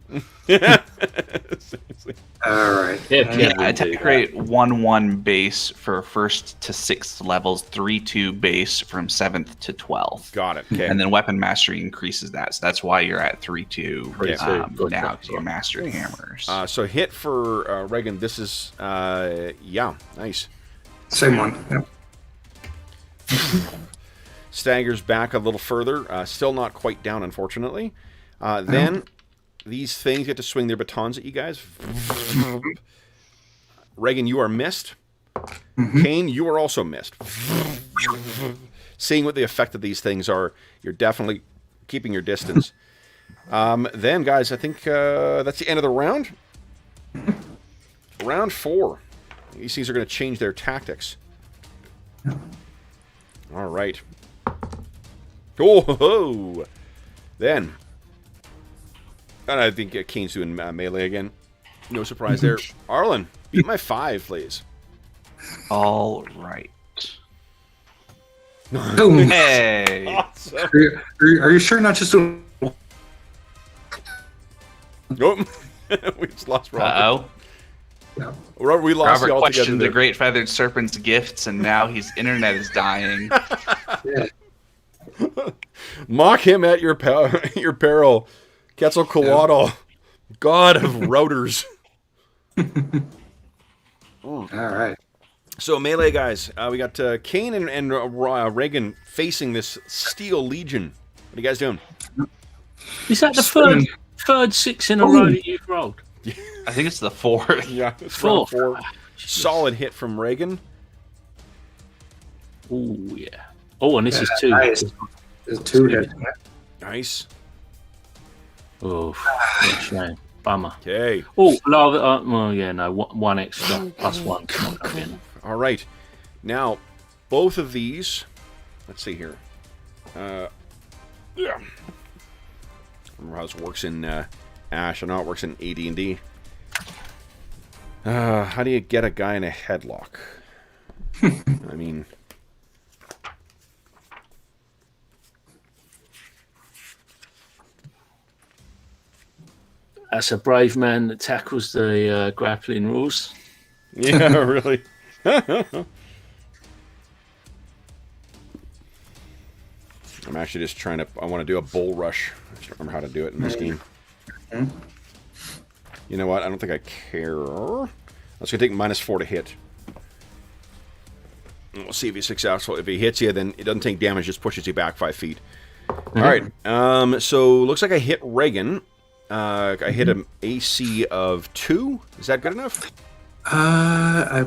Seriously. All right. Yeah, attack rate 1-1 base for 1st to 6th levels, 3-2 base from 7th to 12th. Got it. Okay. And then weapon mastery increases that, so that's why you're at 3-2 Yeah. Gotcha. now, because you're mastered hammers. So hit for Reagan. This is yeah, nice. Same one. Yep. Staggers back a little further. Still not quite down, unfortunately. Then these things get to swing their batons at you guys. Reagan, you are missed. Kane, you are also missed. Seeing what the effect of these things are, you're definitely keeping your distance. Then, guys, I think that's the end of the round. Round 4. These things are going to change their tactics. All right. Oh, then. And I think Kane's doing melee again. No surprise there. Arlen, beat my 5, please. All right. Boom. Hey! Awesome. Are you sure not just doing... Nope. We just lost Robert. Uh-oh. We lost Robert you all together. questioned the there. Great Feathered Serpent's gifts, and now his internet is dying. Yeah. Mock him at your peril. Quetzalcoatl, god of routers. All right. So melee guys, we got Kane and Reagan facing this Steel Legion. What are you guys doing? Is that the third 6 in a row that you've rolled? I think it's the 4th. Yeah, it's round 4. Ah, Solid hit from Reagan. Oh yeah. Oh, and this is 2. Nice. There's 2 hits. Oh, Nice. what a shame. Bummer. Okay. Oh, lava. Well, yeah, no, one extra plus 1. Not coming in. All right. Now, both of these. Let's see here. Yeah. I remember how this works in Ash. I know it works in AD&D. How do you get a guy in a headlock? I mean, That's a brave man that tackles the grappling rules. yeah, really. I'm actually just trying to. I want to do a bull rush. I just don't remember how to do it in this game. You know what? I don't think I care. Let's go take -4 to hit. And we'll see if he's successful. If he hits you, then it doesn't take damage; just pushes you back 5 feet. All right. So looks like I hit Reagan. I hit an AC of 2. Is that good enough? I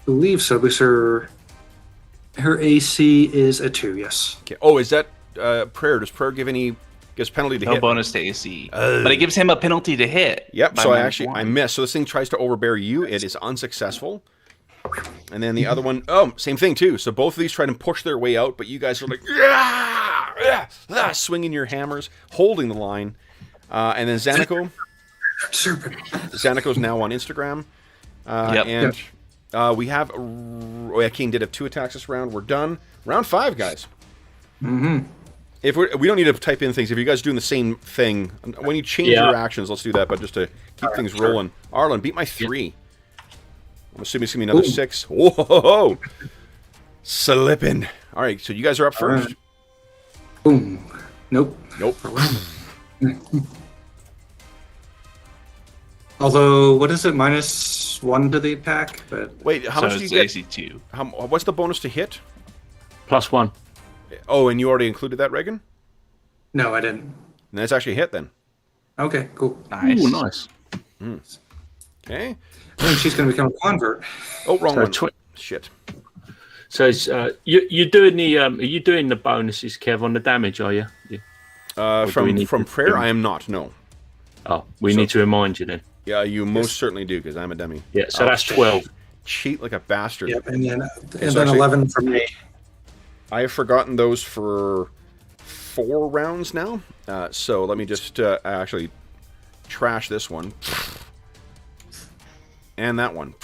believe so, because her AC is a 2, yes. Okay. Oh, is that prayer? Does prayer gives penalty to No hit? bonus to AC. But it gives him a penalty to hit. Yep. by So -1. I missed. So this thing tries to overbear you. It is unsuccessful. And then the other one, oh, same thing too. So both of these try to push their way out, but you guys are like, swinging your hammers, holding the line. And then Serpent. Xanaco's now on Instagram. Yep. And we have, King did have 2 attacks this round. We're done. Round 5, guys. If we don't need to type in things. If you guys are doing the same thing, when you change your actions, let's do that. But just to keep things rolling, Arlen, beat my 3. I'm assuming it's gonna be another 6. Whoa, slipping. All right, so you guys are up first. Boom. Nope. Nope. Although, what is it? -1 to the attack? But Wait, how So much do you it's get? AC 2. What's the bonus to hit? Plus 1. Oh, and you already included that, Reagan? no, I didn't. And that's actually a hit then. Okay, cool. Nice. Ooh, nice. Okay. I think she's going to become a convert. Oh, wrong So one. tw- Shit. So it's, you're doing the are you doing the bonuses, Kev, on the damage? Are you? From prayer, I am not. No. Oh, we need to remind you then. Yeah, you most certainly do because I'm a dummy. Yeah, so that's 12. Cheat like a bastard. Yep, and then actually, 11 from me. I have forgotten those for 4 rounds now. So let me just actually trash this one. And that one.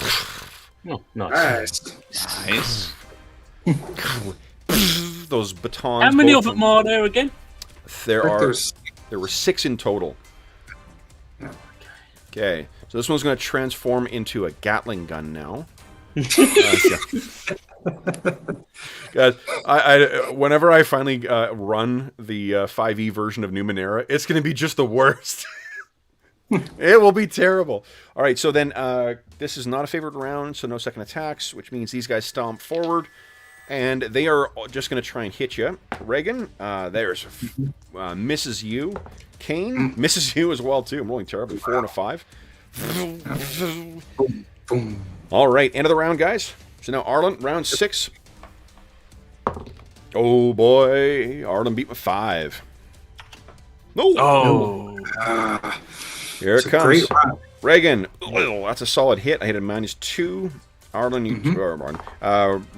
Oh, nice. Nice. Those batons. How many of them are there again? There were 6 in total. Okay, so this one's going to transform into a Gatling gun now. Guys, whenever I finally run the 5e version of Numenera, it's going to be just the worst. It will be terrible. All right, so then this is not a favored round, so no second attacks, which means these guys stomp forward, and they are just going to try and hit you. Reagan, there's misses you. Kane misses you as well, too. I'm rolling terribly. 4 and a 5. All right, end of the round, guys. So now Arlen, round 6. Oh, boy. Arlen beat with 5. No. Oh. Here it comes. Reagan. Oh, that's a solid hit. I hit a -2. Arlen,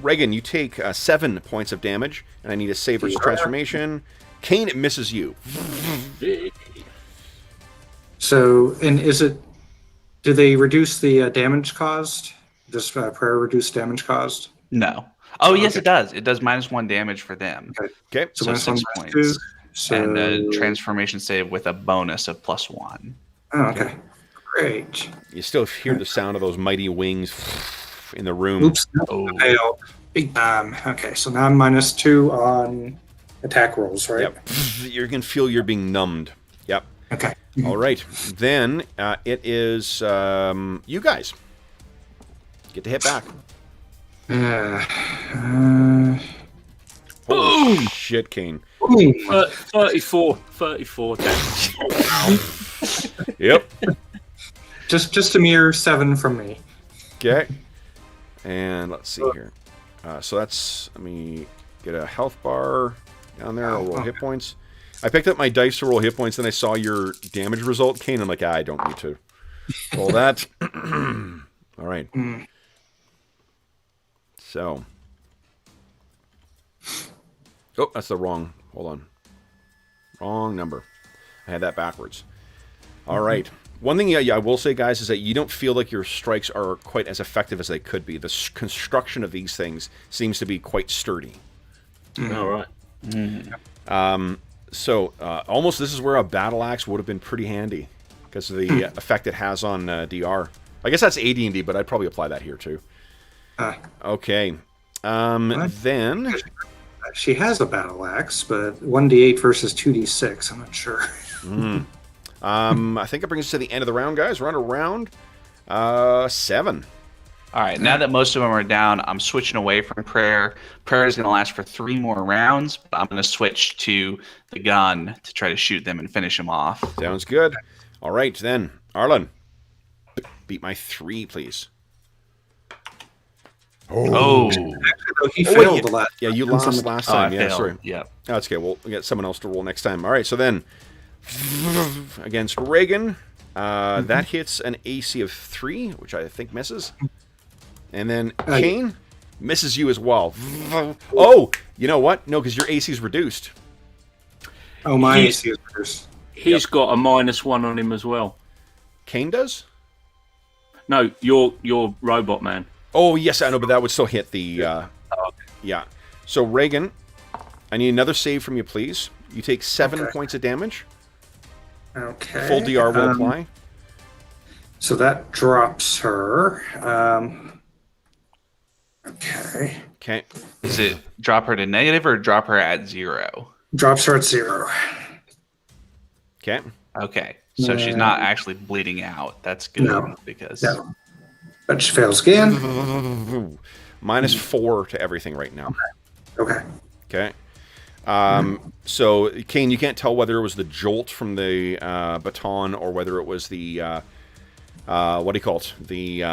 Reagan, you take 7 points of damage, and I need a save versus transformation. Kane, it misses you. So, and do they reduce the damage caused? Does prayer reduce damage caused? No. Oh, yes, it does. It does -1 damage for them. Okay. So 6 points. And a transformation save with a bonus of +1. Oh, okay. Great. You still hear the sound of those mighty wings in the room. Oops. Failed. Big time. Okay, so now I'm -2 on attack rolls, right? Yep. You can feel you're being numbed. Yep. Okay. All right. Then it is you guys. Get to hit back. Holy shit, Kane. 34 damage. Yep. Just a mere 7 from me. Okay. And let's see here. So that's, let me get a health bar down there. I'll roll hit points. I picked up my dice to roll hit points, then I saw your damage result, Kane. I'm like, I don't need to roll that. All right. So. Oh, that's the wrong. Hold on. Wrong number. I had that backwards. All right. One thing I will say, guys, is that you don't feel like your strikes are quite as effective as they could be. The construction of these things seems to be quite sturdy. All right. So, almost this is where a battle axe would have been pretty handy because of the effect it has on DR. I guess that's AD&D, but I'd probably apply that here too. Okay. Then... She has a battle axe, but 1d8 versus 2d6. I'm not sure. I think it brings us to the end of the round, guys. We're on around 7. All right, now that most of them are down, I'm switching away from prayer. Prayer is going to last for 3 more rounds, but I'm going to switch to the gun to try to shoot them and finish them off. Sounds good. All right, then. Arlen, beat my 3, please. Oh. Actually, though, he failed a lot. Yeah, you lost last time. Yeah, sorry. Yeah. Oh, that's okay. We'll get someone else to roll next time. All right, so then against Reagan, that hits an AC of 3, which I think misses. And then Kane misses you as well. Oh, you know what? No, because your AC is reduced. Oh, my AC is reduced. He's got a -1 on him as well. Kane does? No, your robot man. Oh, yes, I know, but that would still hit the... Yeah. So, Reagan, I need another save from you, please. You take 7 points of damage. Okay. Full DR will apply. So that drops her. Okay. Okay. Is it drop her to negative or drop her at 0? Drops her at 0. Okay. Okay. So she's not actually bleeding out. That's good because... No. But she fails again. -4 to everything right now. Okay. Okay. So, Kane, you can't tell whether it was the jolt from the baton or whether it was the, what do you call it? The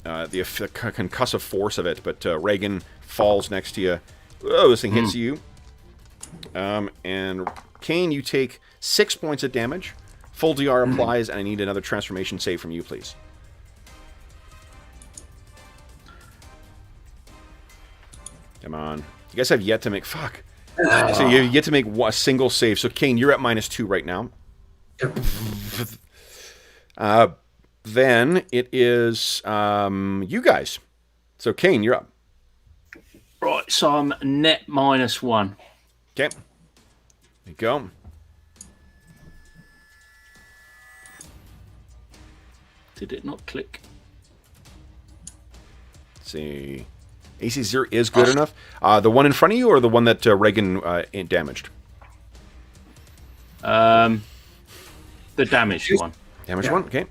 concussive force of it, but Reagan falls next to you. Oh, this thing hits you. And Kane, you take 6 points of damage. Full DR applies, and I need another transformation save from you, please. Come on. You guys have yet to make... Fuck. So you get to make a single save. So, Kane, you're at -2 right now. Yep. Then it is you guys. So, Kane, you're up. Right, so I'm net -1. Okay. There you go. Did it not click? Let's see. AC 0 is good enough. The one in front of you or the one that Reagan damaged? The damaged one. Damaged one? Okay.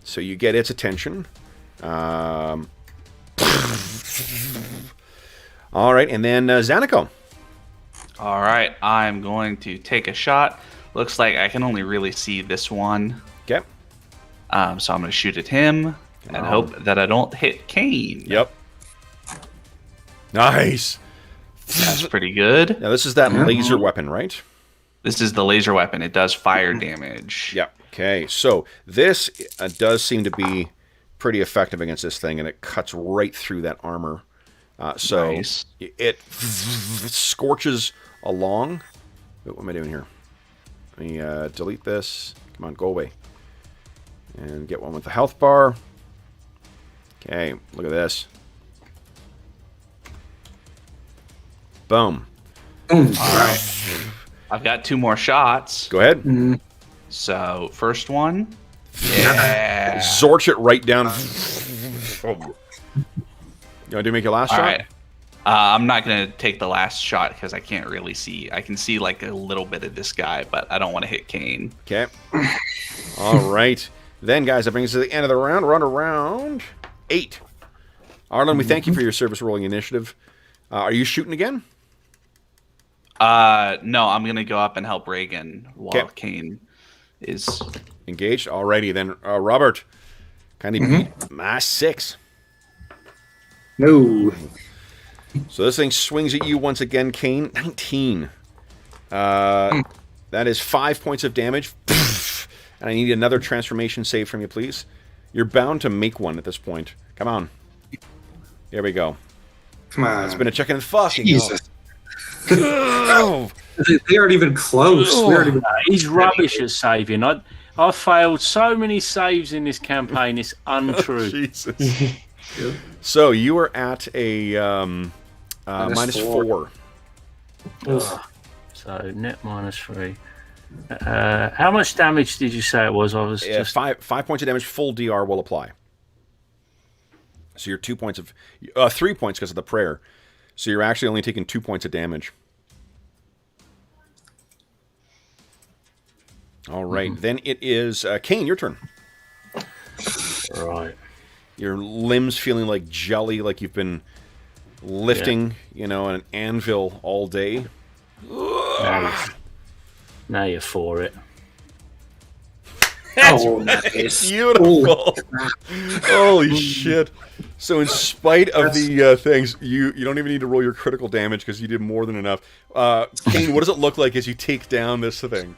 So you get its attention. All right, and then Zanico. All right, I'm going to take a shot. Looks like I can only really see this one. Okay. So I'm going to shoot at him and hope that I don't hit Kane. Yep. Nice. That's pretty good. Now, this is that laser weapon, right? This is the laser weapon. It does fire damage. Yep. Okay, so this does seem to be pretty effective against this thing, and it cuts right through that armor. So Nice. it scorches along. What am I doing here? Let me delete this. Come on, go away. And get one with the health bar. Okay, look at this. Boom. All right. I've got 2 more shots. Go ahead. So, first one. Yeah. Zorch it right down. You want to make your last All shot? right. I'm not going to take the last shot because I can't really see. I can see like a little bit of this guy, but I don't want to hit Kane. Okay. All right. Then, guys, that brings us to the end of the round. We're on around 8. Arlen, we thank you for your service rolling initiative. Are you shooting again? No, I'm going to go up and help Reagan while Okay. Kane is... Engaged? Alrighty, then. Robert, kind of beat -6. No. So this thing swings at you once again, Kane. 19. That is 5 points of damage. And I need another transformation save from you, please. You're bound to make one at this point. Come on. There we go. Come on. It's been a chicken and fucking Jesus. Oh. They aren't even close. We aren't even... He's rubbish at saving. I failed so many saves in this campaign. It's untrue. Jesus. So you are at a -4. So net -3. How much damage did you say it was? I was just 5 points of damage. Full DR will apply. So you're 2 points of 3 points because of the prayer. So you're actually only taking 2 points of damage. All right, then it is Kane. Your turn. right. Your limbs feeling like jelly, like you've been lifting, on an anvil all day. Now you're for it. Oh, nice. Beautiful. Holy shit. So in spite of the things, you don't even need to roll your critical damage because you did more than enough. Kane, what does it look like as you take down this thing?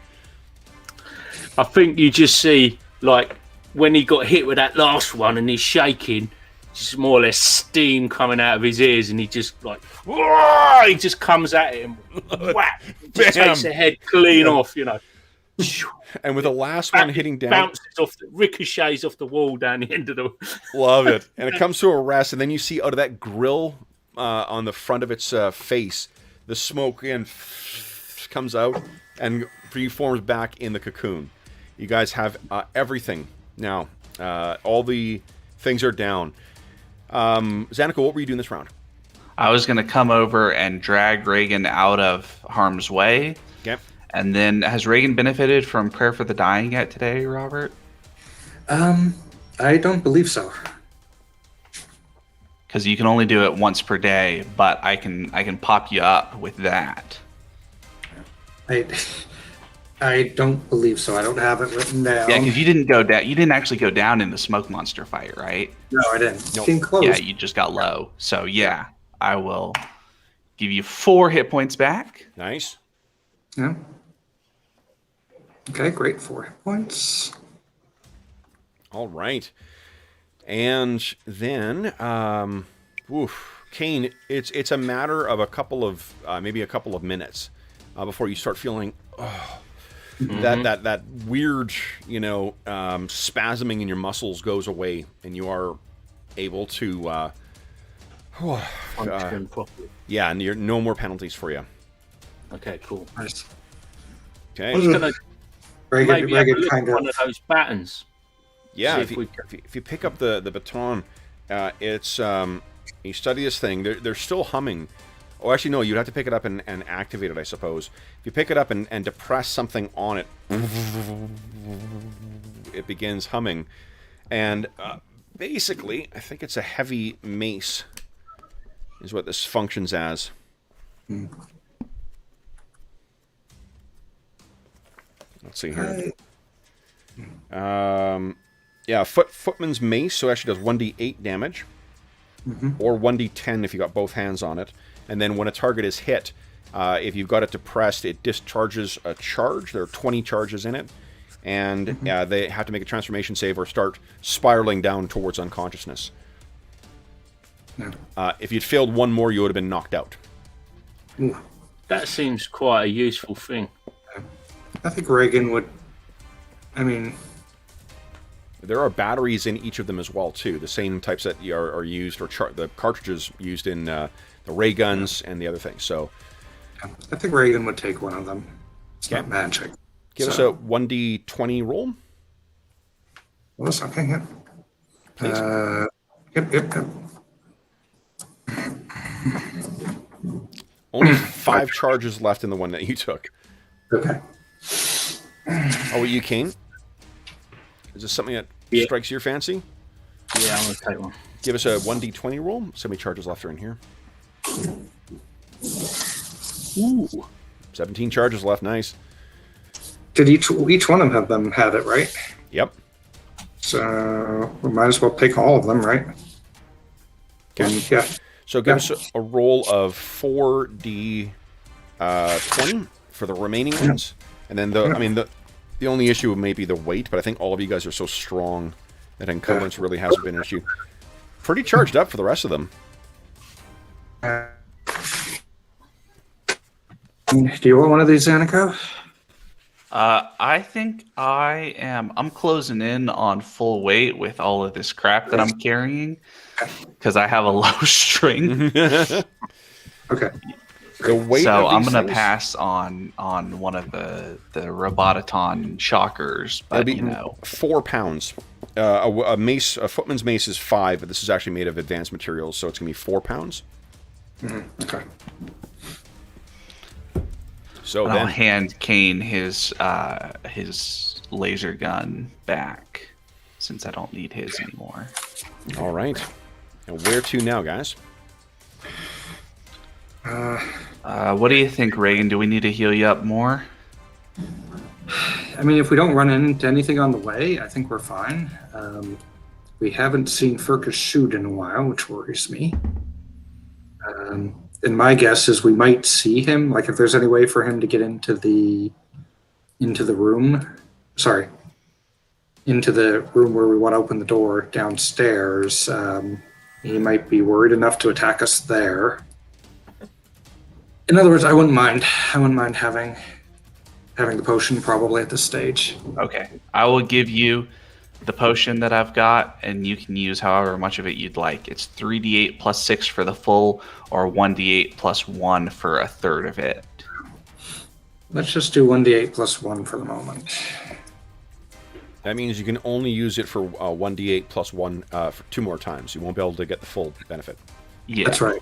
I think you just see, like, when he got hit with that last one and he's shaking, just more or less steam coming out of his ears, and he just, like, he just comes at him. Whack! Just takes the head clean off, And with the last one hitting down, bounces off, ricochets off the wall down the end of the. Love it. And it comes to a rest, and then you see out of that grill on the front of its face, the smoke comes out and reforms back in the cocoon. You guys have everything now. All the things are down. Zanico, what were you doing this round? I was going to come over and drag Reagan out of harm's way. Okay. And then, has Reagan benefited from Prayer for the Dying yet today, Robert? I don't believe so. Because you can only do it once per day, but I can pop you up with that. I don't believe so. I don't have it written down. Yeah, because you didn't go down. You didn't actually go down in the smoke monster fight, right? No, I didn't. Nope. Came close. Yeah, you just got low. So yeah, I will give you 4 hit points back. Nice. Yeah. Okay, great. 4 hit points. All right. And then, Kane, it's a matter of maybe a couple of minutes before you start feeling that weird, spasming in your muscles goes away, and you are able to Function properly. yeah, and no more penalties for you. Okay, cool. Nice. Okay. I'm just gonna maybe have a Reagan look kind at one of. of those buttons. Yeah, See if if we can- you pick up the baton, it's you study this thing. They're still humming. Oh, actually, no. You'd have to pick it up and activate it, I suppose. If you pick it up and depress something on it, it begins humming. And basically, I think it's a heavy mace, is what this functions as. Let's see here. Yeah, footman's mace, so it actually does 1d8 damage, or 1d10 if you got both hands on it. And then when a target is hit, if you've got it depressed, it discharges a charge. There are 20 charges in it, and they have to make a transformation save or start spiraling down towards unconsciousness. If you'd failed one more, you would have been knocked out. That seems quite a useful thing. I think Reagan would. I mean, there are batteries in each of them as well, too. The same types that are used, or the cartridges used in the ray guns and the other things. So, I think Reagan would take one of them. It's not magic. give us a 1d20 roll. Was okay, yep. Please. Yep. Only 5 charges left in the one that you took. Okay. Oh, you Kane? Is this something that strikes your fancy? Yeah, I'm gonna take one. Give us a 1d20 roll. So many charges left are in here. Ooh. 17 charges left. Nice. Did each one of them have it, right? Yep. So we might as well take all of them, right? Okay. Yeah. So give us a roll of 4d20 for the remaining ones. And then the only issue may be the weight, but I think all of you guys are so strong that encumbrance really hasn't been an issue. Pretty charged up for the rest of them. Do you want one of these, Zanico? I think I'm closing in on full weight with all of this crap that I'm carrying because I have a low strength. Okay. The weight So of I'm these gonna things- pass on one of the robotaton shockers, but It'll be 4 pounds. A footman's mace is 5, but this is actually made of advanced materials, so it's gonna be 4 pounds. Okay. So and I'll then, hand Kane his laser gun back since I don't need his anymore. all right. And where to now, guys? What do you think, Reagan? Do we need to heal you up more? I mean, if we don't run into anything on the way, I think we're fine. We haven't seen Furcus shoot in a while, which worries me. And my guess is we might see him. Like, if there's any way for him to get into the room, into the room where we want to open the door downstairs, he might be worried enough to attack us there. In other words, I wouldn't mind having the potion probably at this stage. Okay, I will give you the potion that I've got, and you can use however much of it you'd like. It's 3d8 plus 6 for the full, or 1d8 plus 1 for a third of it. Let's just do 1d8 plus 1 for the moment. That means you can only use it for 1d8 plus 1 for 2 more times. You won't be able to get the full benefit. Yeah, That's right.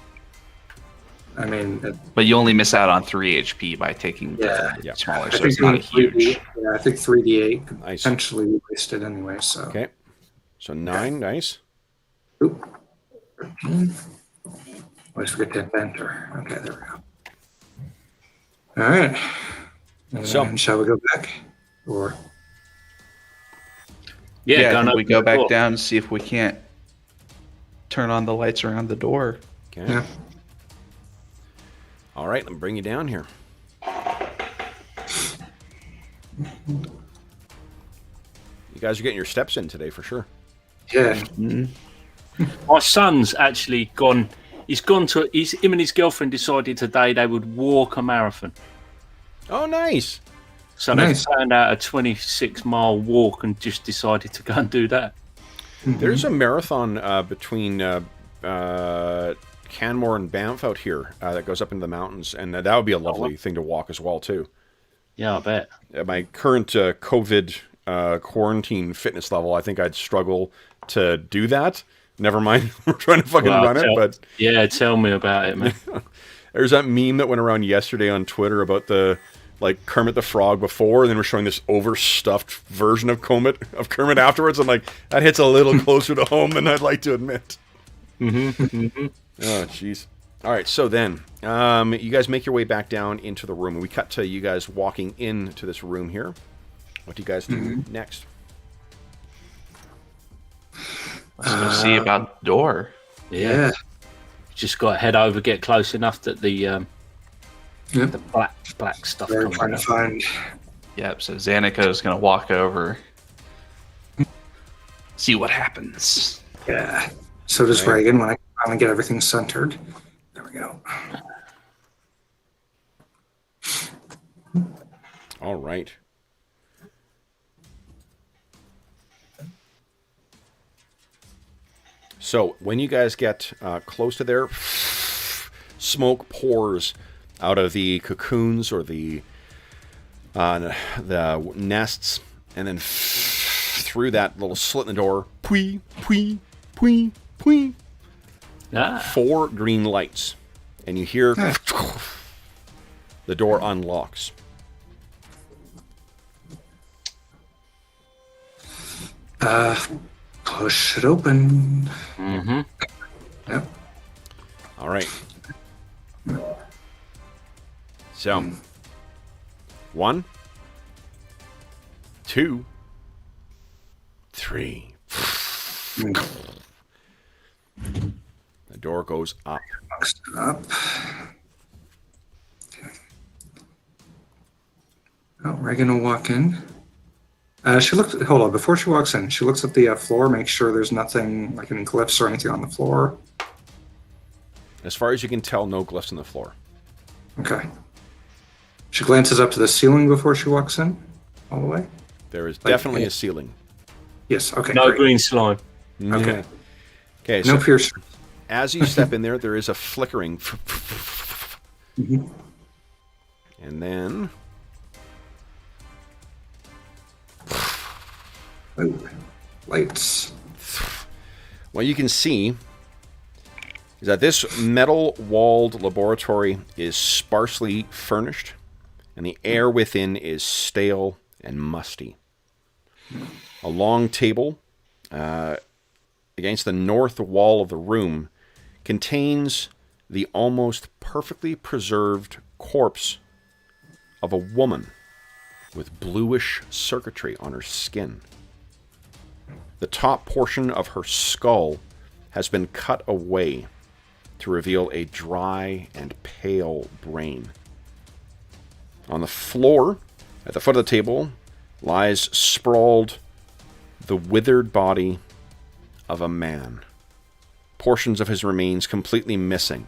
I mean, but you only miss out on 3 HP by taking Yeah. the Yeah. smaller, I so think it's not a huge. 3D8, yeah, I think 3d8 could Nice. potentially be wasted anyway. So. Okay. So 9, nice. Oop. 13. Always forget to enter. Okay, there we go. All right. So- Shall we go back? Or Yeah, I think we open go the back door. down and see if we can't turn on the lights around the door. Okay. yeah. All right, let me bring you down here. You guys are getting your steps in today for sure. Yeah. My son's actually gone. He's gone to. Him and his girlfriend decided today they would walk a marathon. Oh, nice. So Nice. they planned out a 26-mile walk and just decided to go and do that. There's a marathon between Canmore and Banff out here that goes up into the mountains, and that would be a lovely thing to walk as well too. Yeah, I bet. At my current COVID quarantine fitness level, I think I'd struggle to do that. Never mind, we're trying to fucking run it, but Yeah, tell me about it, man. there's that meme that went around yesterday on Twitter about the like Kermit the Frog before, and then we're showing this overstuffed version of Kermit afterwards. I'm like, that hits a little closer to home than I'd like to admit. Oh, jeez. All right, so then you guys make your way back down into the room. We cut to you guys walking into this room here. What do you guys do next? Let's go see about the door. Yeah. Just got to head over, get close enough that the black stuff We're comes trying to out. find. Yep, so Xanico's going to walk over, see what happens. Yeah. So does Right. Reagan when I finally get everything centered. There we go. All right. So when you guys get close to there, smoke pours out of the cocoons or the nests, and then through that little slit in the door, pwee, pwee, pwee, pwee, Ah, 4 green lights, and you hear the door unlocks. Push it open. mm-hmm. Yep. All right. So, 1, 2, 3. The door goes up. Boxed up. Okay. Oh, Reagan will walk in. She looks. Hold on. Before she walks in, she looks at the floor, makes sure there's nothing like any glyphs or anything on the floor. As far as you can tell, no glyphs on the floor. Okay. She glances up to the ceiling before she walks in, all the way. There is definitely a ceiling. Yes. Okay. No great. green slime. Okay. Okay, No so piercer. as you step in there is a flickering. Mhm. And then Oh, lights. what you can see is that this metal-walled laboratory is sparsely furnished, and the air within is stale and musty. A long table against the north wall of the room contains the almost perfectly preserved corpse of a woman with bluish circuitry on her skin. The top portion of her skull has been cut away to reveal a dry and pale brain. On the floor, at the foot of the table, lies sprawled the withered body of a man. Portions of his remains completely missing,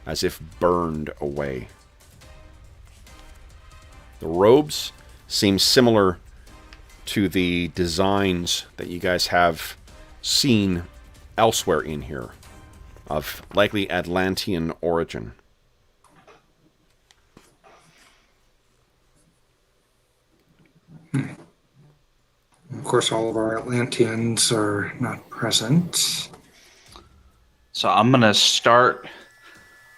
as if burned away. The robes seem similar to the designs that you guys have seen elsewhere in here, of likely Atlantean origin. Of course, all of our Atlanteans are not present. So I'm going to start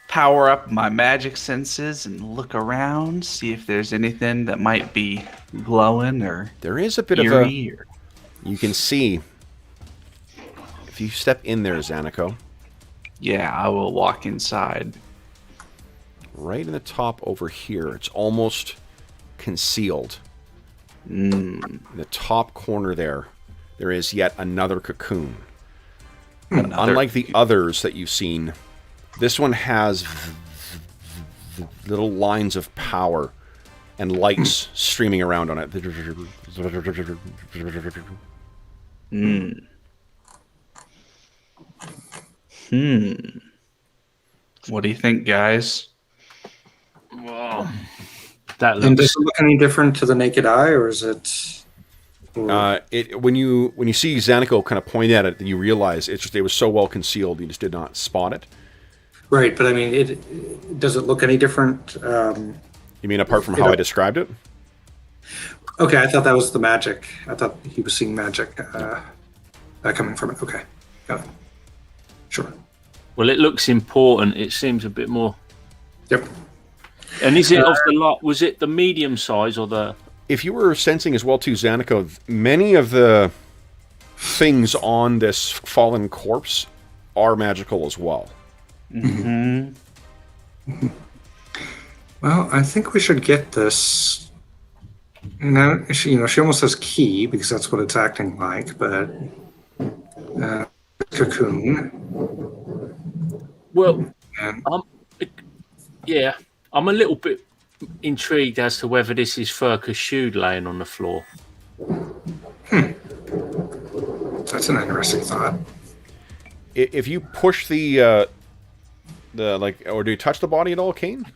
power up my magic senses and look around, see if there's anything that might be glowing or There is a bit of a... eerie. Or... You can see, if you step in there, Xanico, Yeah, I will walk inside. right in the top over here, it's almost concealed. Mm. In the top corner there is yet another cocoon. But unlike the others that you've seen, this one has little lines of power and lights streaming around on it. What do you think, guys? Wow. That And does looks. it look any different to the naked eye, or is it? When you see Xanico kind of point at it, then you realize it was so well concealed you just did not spot it. Right, but I mean, does it look any different? You mean apart from how I described it? Okay, I thought that was the magic. I thought he was seeing magic coming from it. Okay, got it. Sure. Well, it looks important. It seems a bit more. Yep. And is it of the lot? Was it the medium size or the? If you were sensing as well too, Xanico, many of the things on this fallen corpse are magical as well. Mm-hmm. Well, I think we should get this. She almost says key because that's what it's acting like, but cocoon. Well, And I'm a little bit intrigued as to whether this is Furka's shoe laying on the floor. that's an interesting thought. If you push or do you touch the body at all, Kane?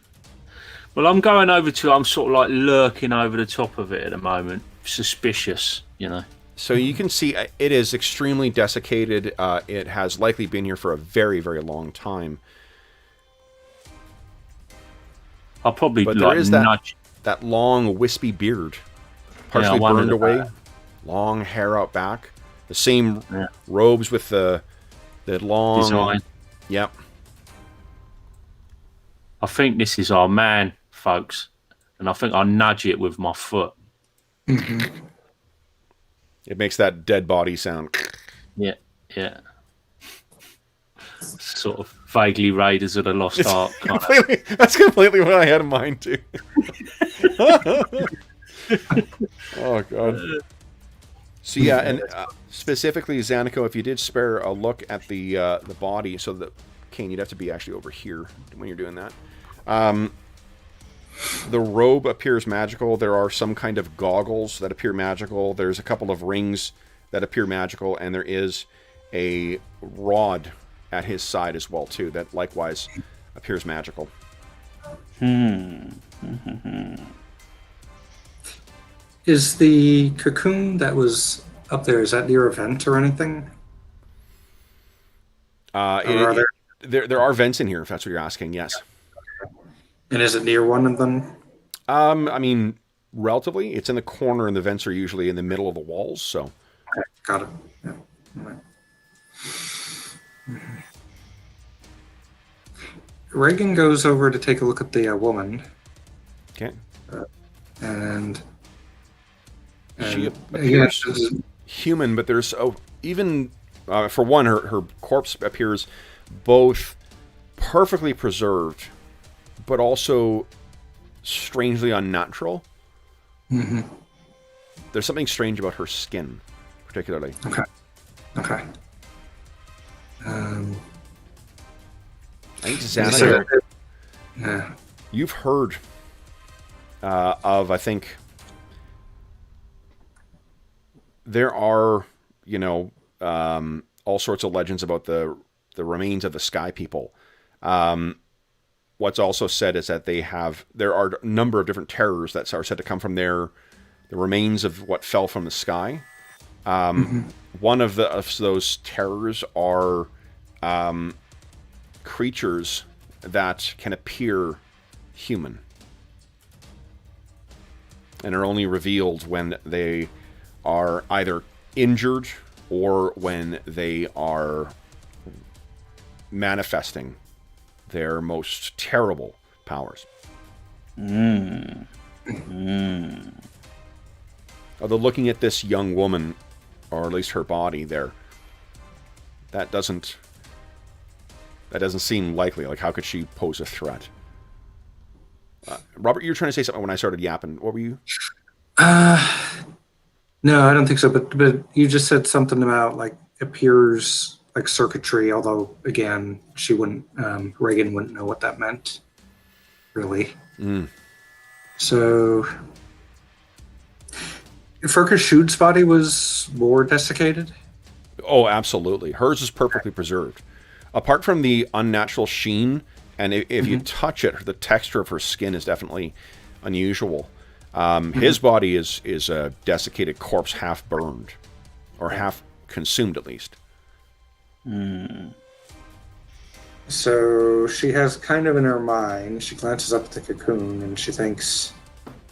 Well, I'm going over to. I'm sort of like lurking over the top of it at the moment, suspicious, So you can see it is extremely desiccated. It has likely been here for a very, very long time. I'll probably But like there is nudge. that long, wispy beard, partially I wondered burned away, about long hair out back, the same Yeah. robes with the long Design. Yep. I think this is our man, folks, and I think I'll nudge it with my foot. It makes that dead body sound. Yeah. Sort of vaguely Raiders of the Lost Ark. Kind of. That's completely what I had in mind too. Oh god. So yeah, and specifically Xanico, if you did spare a look at the body, so that Kane, you'd have to be actually over here when you're doing that. The robe appears magical. There are some kind of goggles that appear magical. There's a couple of rings that appear magical, and there is a rod at his side as well too that likewise appears magical. Is the cocoon that was up there, is that near a vent or anything? Or There are vents in here, if that's what you're asking. Yes. And is it near one of them? I mean, relatively, it's in the corner, and the vents are usually in the middle of the walls. So, Okay, got it. Yeah. All right. Reagan goes over to take a look at the woman, okay, and she yeah, appears human, but there's even for one, her corpse appears both perfectly preserved, but also strangely unnatural. Mm-hmm. There's something strange about her skin, particularly. Okay. I think Xanaco, Yeah. you've heard of, I think, there are, all sorts of legends about the remains of the Sky People. What's also said is that there are a number of different terrors that are said to come from the remains of what fell from the sky. One of those terrors are creatures that can appear human and are only revealed when they are either injured or when they are manifesting their most terrible powers. Although looking at this young woman, or at least her body there, that doesn't seem likely. Like, how could she pose a threat? Robert, you were trying to say something when I started yapping. What were you? No, I don't think so. But you just said something about like appears like circuitry. Although again, she wouldn't. Reagan wouldn't know what that meant, really. So, Furka Shude's body was more desiccated. Oh, absolutely. Hers is perfectly preserved. Apart from the unnatural sheen, and if you touch it, the texture of her skin is definitely unusual. His body is a desiccated corpse, half burned, or half consumed at least. So she has kind of in her mind, she glances up at the cocoon and she thinks,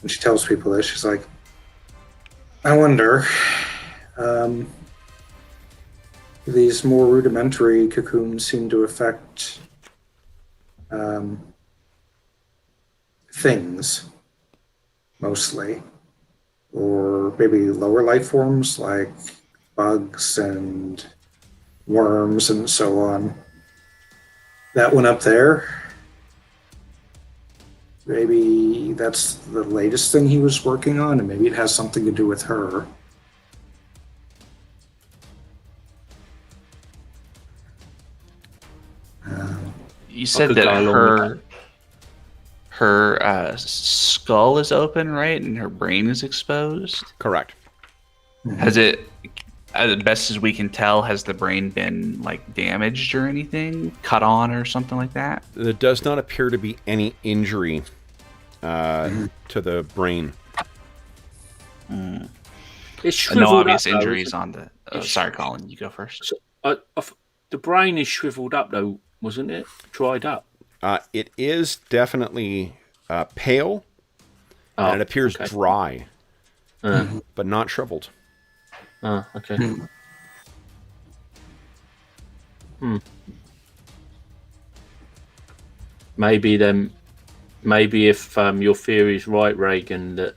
and she tells people this, she's like, I wonder, these more rudimentary cocoons seem to affect things, mostly. Or maybe lower life forms like bugs and worms and so on. That one up there, maybe that's the latest thing he was working on, and maybe it has something to do with her. You said that her skull is open, right, and her brain is exposed. Correct. Has it, as best as we can tell, has the brain been like damaged or anything, cut on or something like that? There does not appear to be any injury to the brain. It's No shriveled obvious up, though, injuries isn't on the. Oh, sorry, Colin, you go first. it? The brain is shriveled up, though, wasn't it? Dried up. It is definitely pale, and it appears dry, but not shriveled. Okay. Maybe if your theory is right, Reagan,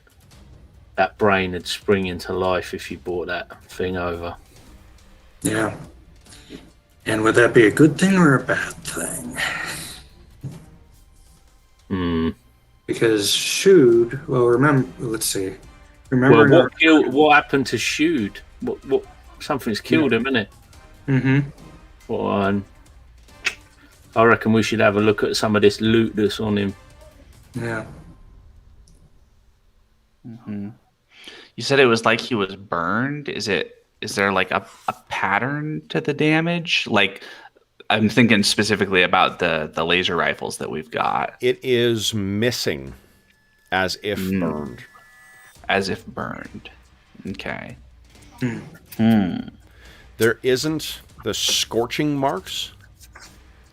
that brain would spring into life if you brought that thing over. Yeah. And would that be a good thing or a bad thing? Because Shude, well, remember, let's see. Remember What happened to Shude? What something's killed him, innit? Well, I reckon we should have a look at some of this loot that's on him. Yeah. You said it was like he was burned. Is there like a pattern to the damage? Like, I'm thinking specifically about the laser rifles that we've got. It is missing, as if burned. As if burned. Okay. There isn't the scorching marks.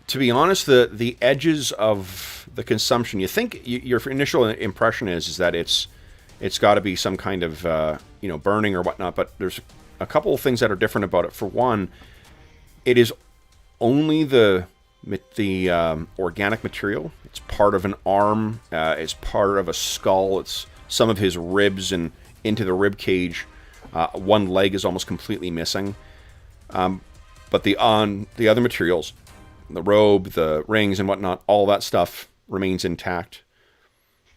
To be honest, the edges of the consumption, you think your initial impression is that it's got to be some kind of burning or whatnot, but there's a couple of things that are different about it. For one, it is only the organic material. It's part of an arm. It's part of a skull. It's some of his ribs and into the rib cage. One leg is almost completely missing. But the other materials, the robe, the rings and whatnot, all that stuff remains intact.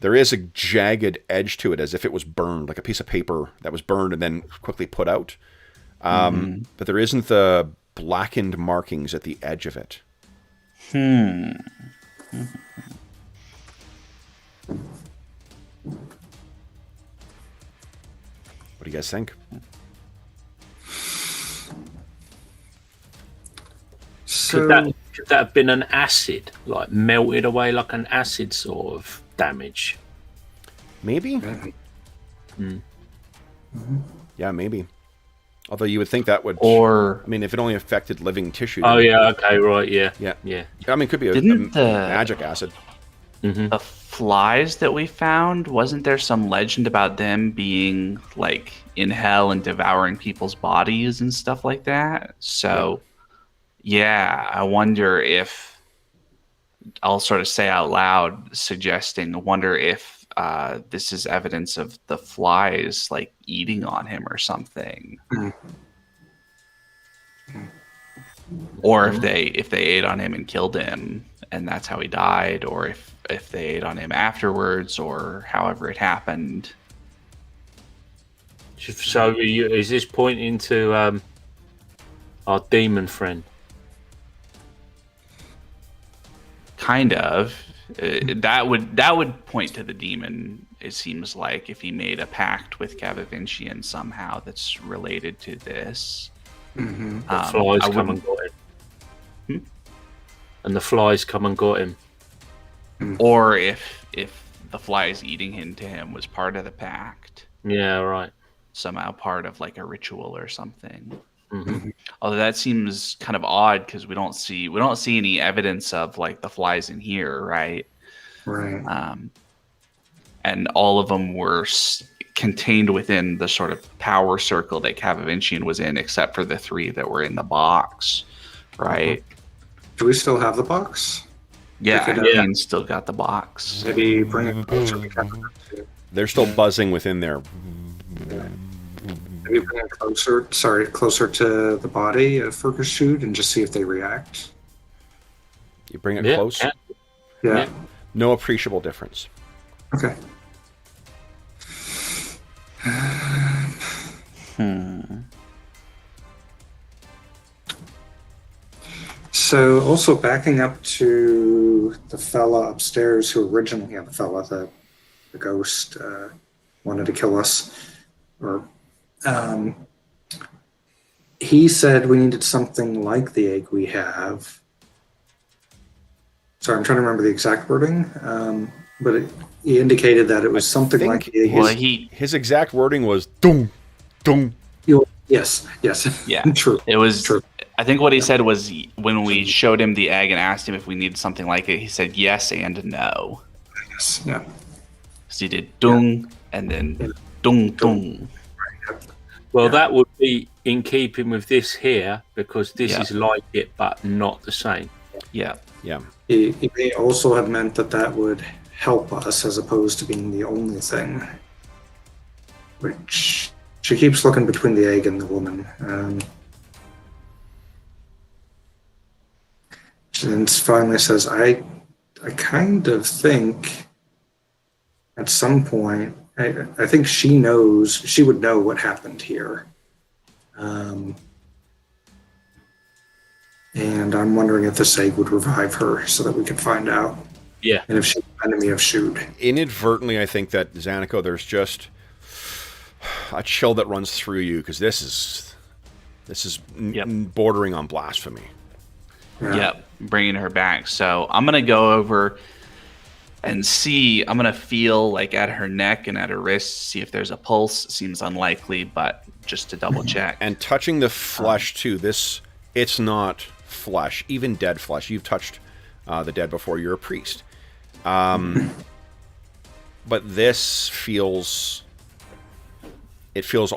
There is a jagged edge to it, as if it was burned, like a piece of paper that was burned and then quickly put out. But there isn't the blackened markings at the edge of it. What do you guys think? So, Could that have been an acid, like melted away like an acid sort of damage? Maybe? Yeah, maybe. Although you would think that would... Or... I mean, if it only affected living tissue... Oh, yeah, okay, right, yeah. Yeah. I mean, it could be a magic acid. The flies that we found, wasn't there some legend about them being, like, in hell and devouring people's bodies and stuff like that? So, yeah, I wonder if... I'll sort of say out loud, suggesting, I wonder if this is evidence of the flies, like, eating on him or something. Or if they ate on him and killed him, and that's how he died, or if if they ate on him afterwards or however it happened. So is this pointing to our demon friend? Kind of. That would point to the demon. It seems like if he made a pact with Cavavincian somehow that's related to this. Mm-hmm. The flies come and got him. And the flies come and got him. Or if the flies eating into him was part of the pact. Yeah, right. Somehow part of like a ritual or something. Mm-hmm. Although that seems kind of odd because we don't see any evidence of like the flies in here, right? Right. And all of them were contained within the sort of power circle that Cavavincian was in, except for the 3 that were in the box, right? Do we still have the box? Yeah, Okay, Ian's still got the box. Maybe bring it closer. They're still buzzing within there. Maybe bring it closer to the body of Fergus and just see if they react. You bring it close. Yeah. No appreciable difference. Okay. So, also backing up to the fella upstairs who originally, the ghost, wanted to kill us, or he said we needed something like the egg we have. Sorry, I'm trying to remember the exact wording, but he indicated that it was something like the egg. His exact wording was "dum, dum." Yes. Yeah. True. It was True. I think what he said was when we showed him the egg and asked him if we needed something like it, he said yes and no. Yes. Yeah. So he did dung and then dung dung. Well, that would be in keeping with this here because this is like it, but not the same. Yeah. Yeah. He may also have meant that would help us as opposed to being the only thing. Which she keeps looking between the egg and the woman. She then finally says, I kind of think at some point, I think she would know what happened here. And I'm wondering if this egg would revive her so that we could find out. Yeah. And if she's an enemy of Shude. Inadvertently, I think that, Zanico, there's just a chill that runs through you because this is bordering on blasphemy. Yep, bringing her back. So I'm going to go over and see. I'm going to feel like at her neck and at her wrists, see if there's a pulse. Seems unlikely, but just to double check. And touching the flesh, too. It's not flesh, even dead flesh. You've touched the dead before. You're a priest. But this feels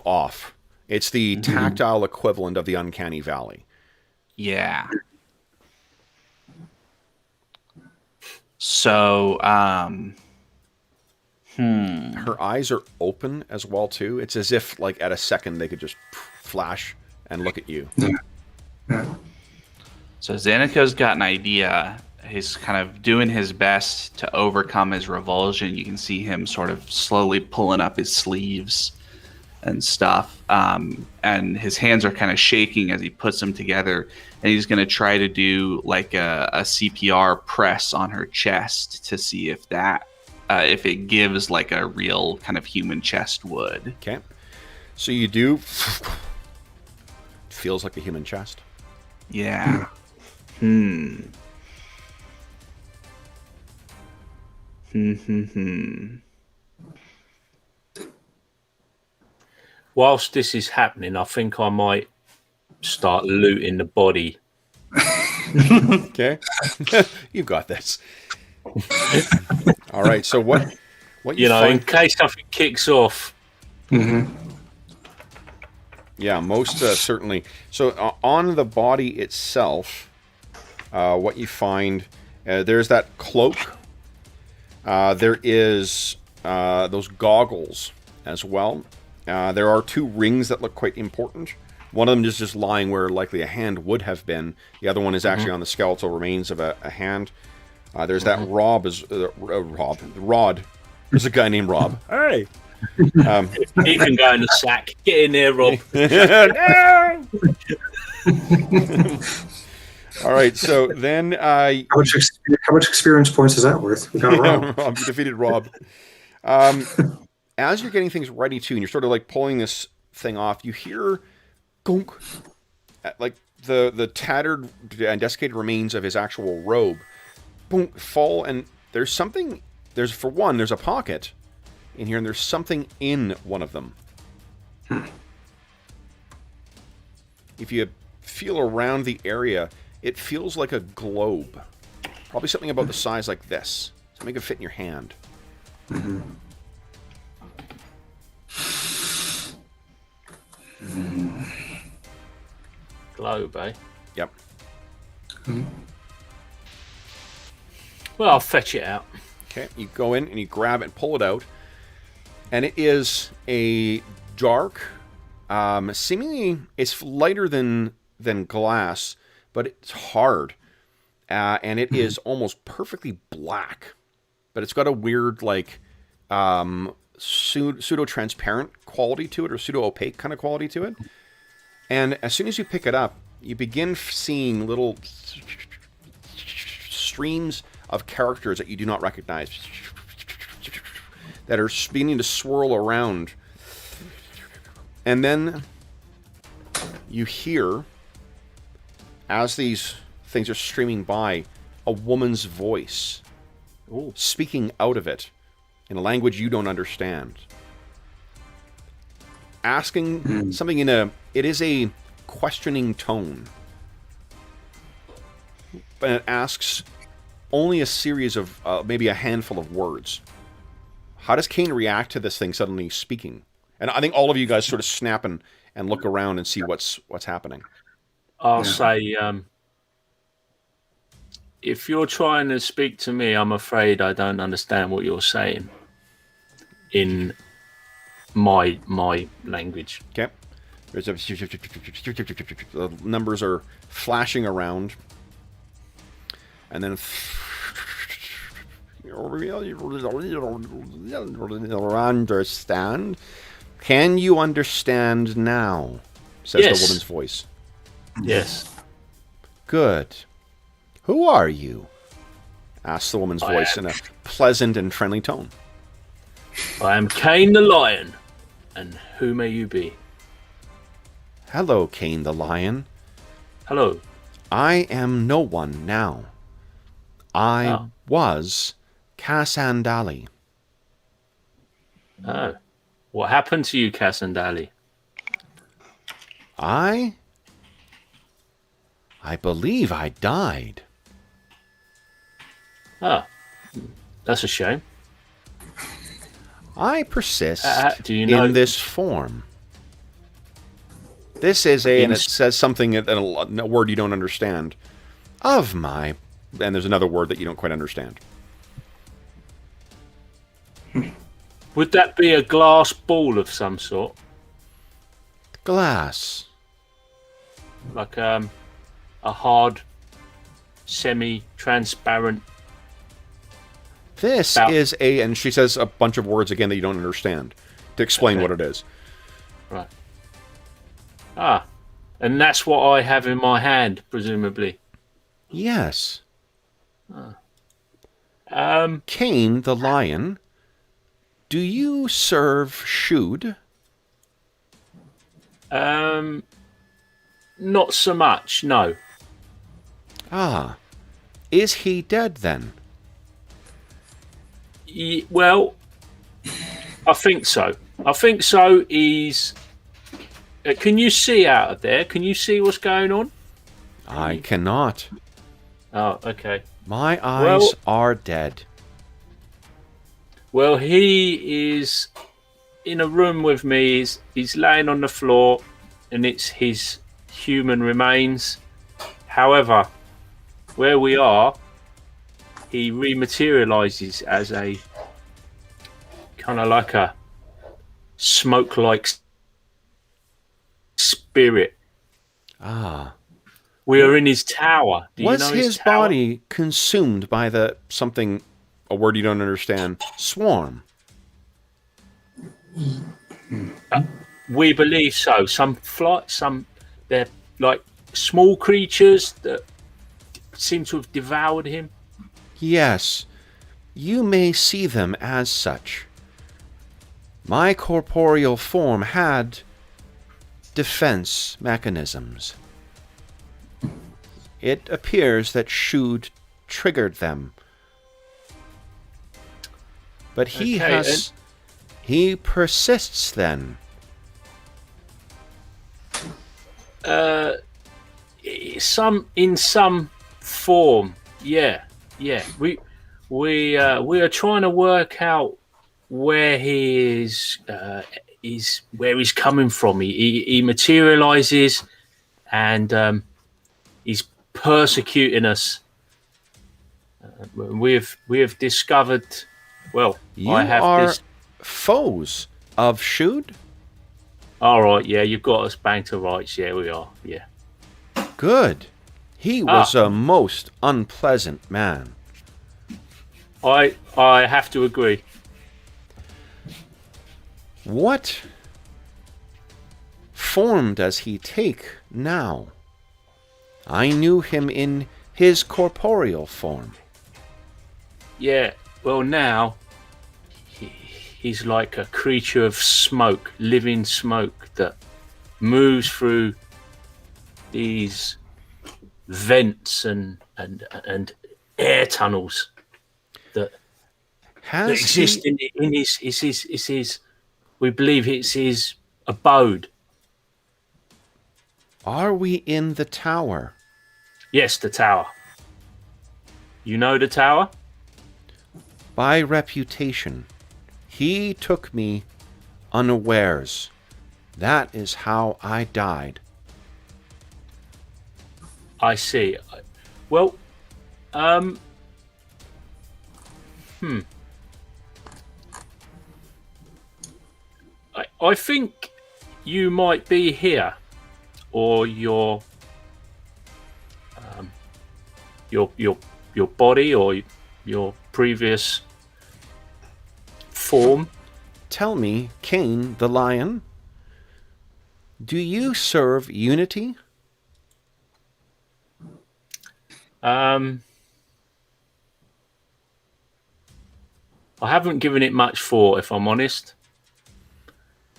off. It's the tactile equivalent of the uncanny valley. Yeah. So, Her eyes are open as well, too. It's as if, like, at a second, they could just flash and look at you. Yeah. So Zanico's got an idea. He's kind of doing his best to overcome his revulsion. You can see him sort of slowly pulling up his sleeves and stuff. And his hands are kind of shaking as he puts them together. And he's going to try to do like a CPR press on her chest to see if if it gives like a real kind of human chest would. Okay. So you do. Feels like a human chest. Yeah. Whilst this is happening, I think I might start looting the body. Okay. You've got this. All right. So what you know, in case something kicks off. Yeah, most certainly. So on the body itself, what you find, there's that cloak. There is those goggles as well. There are 2 rings that look quite important. One of them is just lying where likely a hand would have been. The other one is actually on the skeletal remains of a hand. There's that Rod. There's a guy named Rob. Hey. He can go in the sack. Get in there, Rob. All right, so then How much experience points is that worth? We got Rob. Rob, you defeated Rob. As you're getting things ready too, and you're sort of like pulling this thing off, you hear gunk, like the tattered and desiccated remains of his actual robe, boom, fall, and there's something. There's a pocket in here, and there's something in one of them. If you feel around the area, it feels like a globe. Probably something about the size like this. Something could fit in your hand. Globe, eh? Yep. Well, I'll fetch it out. Okay, you go in and you grab it and pull it out. And it is a dark, seemingly it's lighter than glass, but it's hard. And it is almost perfectly black. But it's got a weird, like, pseudo-transparent quality to it, or pseudo-opaque kind of quality to it. And as soon as you pick it up, you begin seeing little streams of characters that you do not recognize that are beginning to swirl around. And then you hear, as these things are streaming by, a woman's voice speaking out of it in a language you don't understand. Asking something it is a questioning tone. But it asks only a series of, maybe a handful of words. How does Kane react to this thing suddenly speaking? And I think all of you guys sort of snap and look around and see what's happening. I'll say, if you're trying to speak to me, I'm afraid I don't understand what you're saying in my language. Okay. There's the numbers are flashing around. And then understand? Can you understand now? Says Yes. the woman's voice. Yes. Good. Who are you? Asks the woman's voice in a pleasant and friendly tone. I am Kane the Lion. And who may you be? Hello, Kane the Lion. Hello. I am no one now. I was Cassandali. Oh. What happened to you, Cassandali? I believe I died. Ah. That's a shame. I persist do you know in this form. This is and it says something, a word you don't understand. Of my... And there's another word that you don't quite understand. Would that be a glass ball of some sort? Glass. Like a hard, semi-transparent... This is a... And she says a bunch of words again that you don't understand to explain what it is. Right. Ah. And that's what I have in my hand, presumably. Yes. Ah. Kane the Lion, do you serve Shood? Not so much, no. Ah. Is he dead then? Well, I think so. He's... can you see out of there? Can you see what's going on? I cannot. Oh, okay. My eyes are dead. Well, he is in a room with me. He's laying on the floor, and it's his human remains. However, where we are, he rematerializes as a kind of like a smoke-like spirit. Ah. We are in his tower. Do you Was know his tower? body consumed by the something, a word you don't understand, swarm? We believe so. They're like small creatures that seem to have devoured him. Yes, you may see them as such. My corporeal form had defense mechanisms. It appears that Shud triggered them. But he Okay, he persists then. In some form, yeah. We are trying to work out where he is where he's coming from. He materializes, and he's persecuting us. We have discovered. Well, You I have are this. foes of Shud? All right, yeah, you've got us bang to rights. Yeah, we are. Yeah. Good. He was a most unpleasant man. I have to agree. What form does he take now? I knew him in his corporeal form. Yeah. Well, now he's like a creature of smoke, living smoke that moves through these vents and air tunnels that Has exist he, in his. We believe it's his abode. are we in the tower? Yes, the tower. You know the tower? By reputation. He took me unawares. That is how I died. I see. Well, I think you might be here, or your body, or your previous form. Tell me, Cain the lion, do you serve unity? I haven't given it much thought, if I'm honest.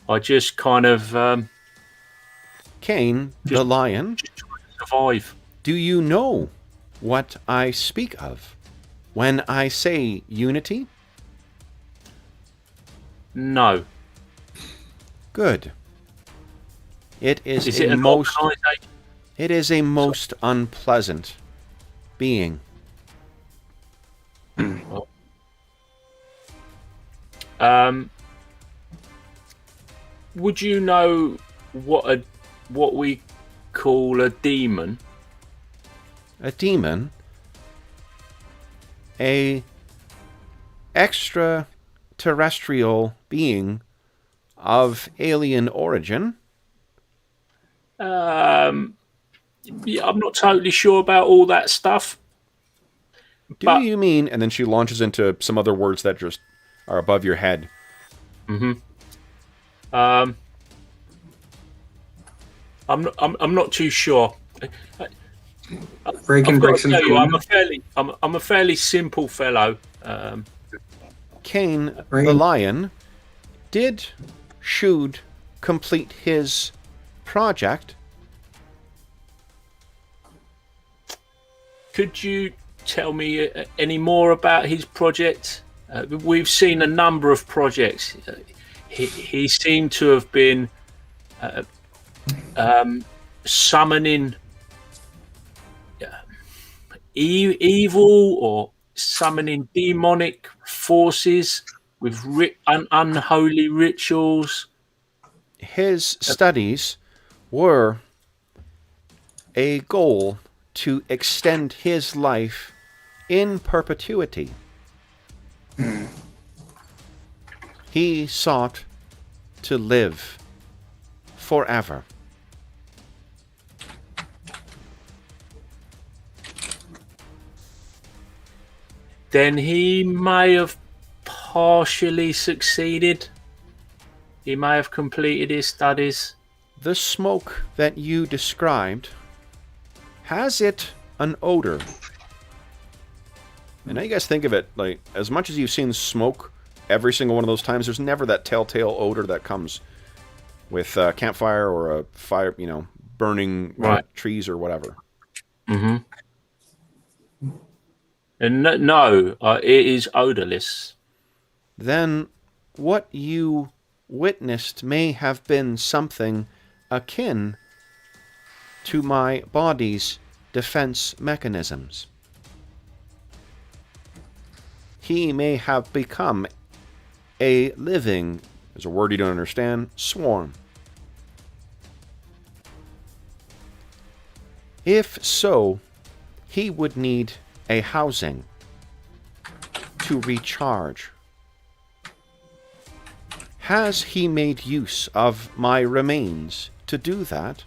I just kind of Cain the Just- lion, just try to survive. do you know what I speak of when I say unity? No. Good. It is, Is it an organisation? it is a most unpleasant being. Would you know what we call a demon? A demon, a extraterrestrial being of alien origin. Yeah, I'm not totally sure about all that stuff. Do But- you mean? And then she launches into some other words that just are above your head. I'm not too sure. Reagan I've got breaks to into tell you, room. I'm a fairly simple fellow. Cain the Right. lion, did Shud complete his project? Could you tell me any more about his project? We've seen a number of projects. He seemed to have been summoning evil or summoning demonic forces with unholy rituals. His studies were a goal to extend his life in perpetuity. He sought to live forever. then he may have partially succeeded. He may have completed his studies. The smoke that you described, has it an odor? And now you guys think of it, like, as much as you've seen smoke every single one of those times, there's never that telltale odor that comes with a campfire or a fire, burning trees or whatever. Mm-hmm. And no, it is odorless. Then what you witnessed may have been something akin to my body's defense mechanisms. He may have become a living, there's a word you don't understand, swarm. If so, he would need a housing to recharge. Has he made use of my remains to do that?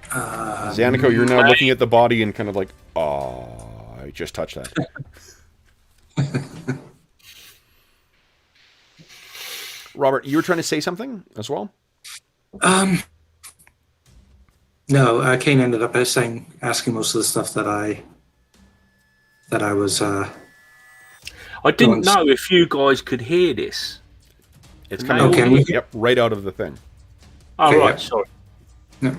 Xanico, you're now looking at the body and kind of like, oh, I just touched that. Robert, you were trying to say something as well? No, Kane ended up asking most of the stuff that I was. I didn't know if you guys could hear this. It's coming right out of the thing. Oh, Okay, right, yeah. sorry. No.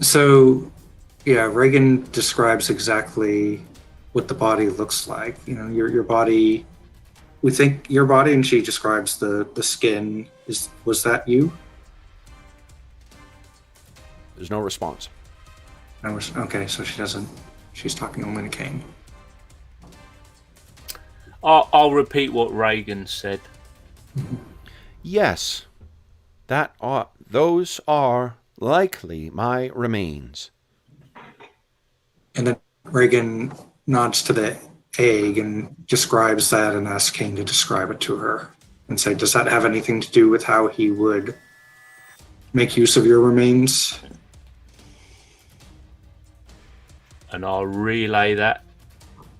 So, yeah, Reagan describes exactly what the body looks like. Your body. We think your body, and she describes the skin. Was that you? There's no response. Okay, so she doesn't. She's talking only to Kane. I'll repeat what Reagan said. Yes, those are likely my remains. And then Reagan nods to the egg and describes that and asks Kane to describe it to her and say, does that have anything to do with how he would make use of your remains? And I'll relay that,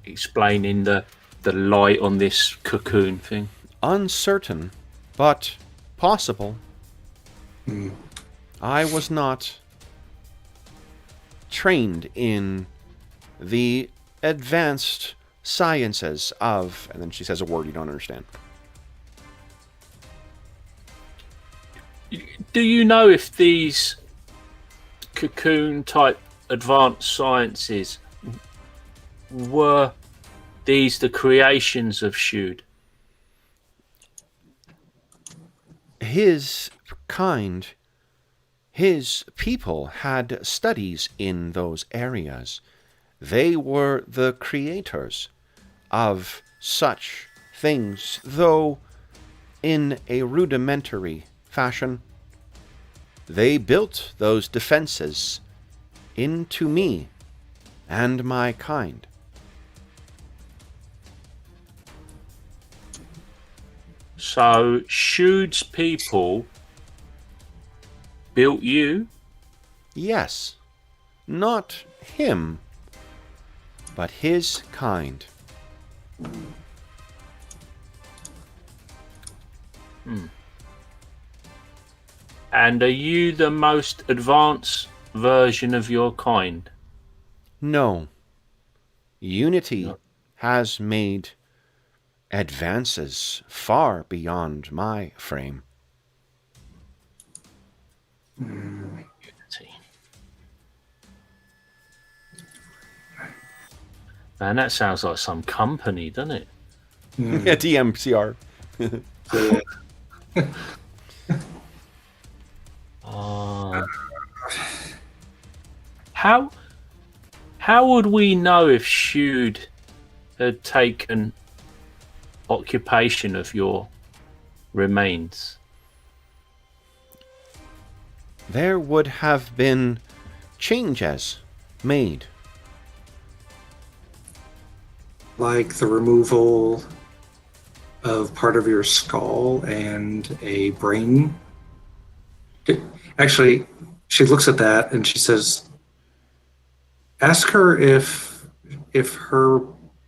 explaining the light on this cocoon thing. Uncertain, but possible. Hmm. I was not trained in the advanced sciences of... And then she says a word you don't understand. Do you know if these cocoon-type advanced sciences were these the creations of Shud? His kind, his people had studies in those areas. They were the creators of such things, though in a rudimentary fashion. They built those defenses into me and my kind. So Shud's people built you? Yes, not him, but his kind. And are you the most advanced version of your kind? No. Unity has made advances far beyond my frame. Unity. Man, that sounds like some company, doesn't it? Yeah, DMCR. How would we know if Shud had taken occupation of your remains? There would have been changes made. Like the removal of part of your skull and a brain Actually, she looks at that and she says, "Ask her if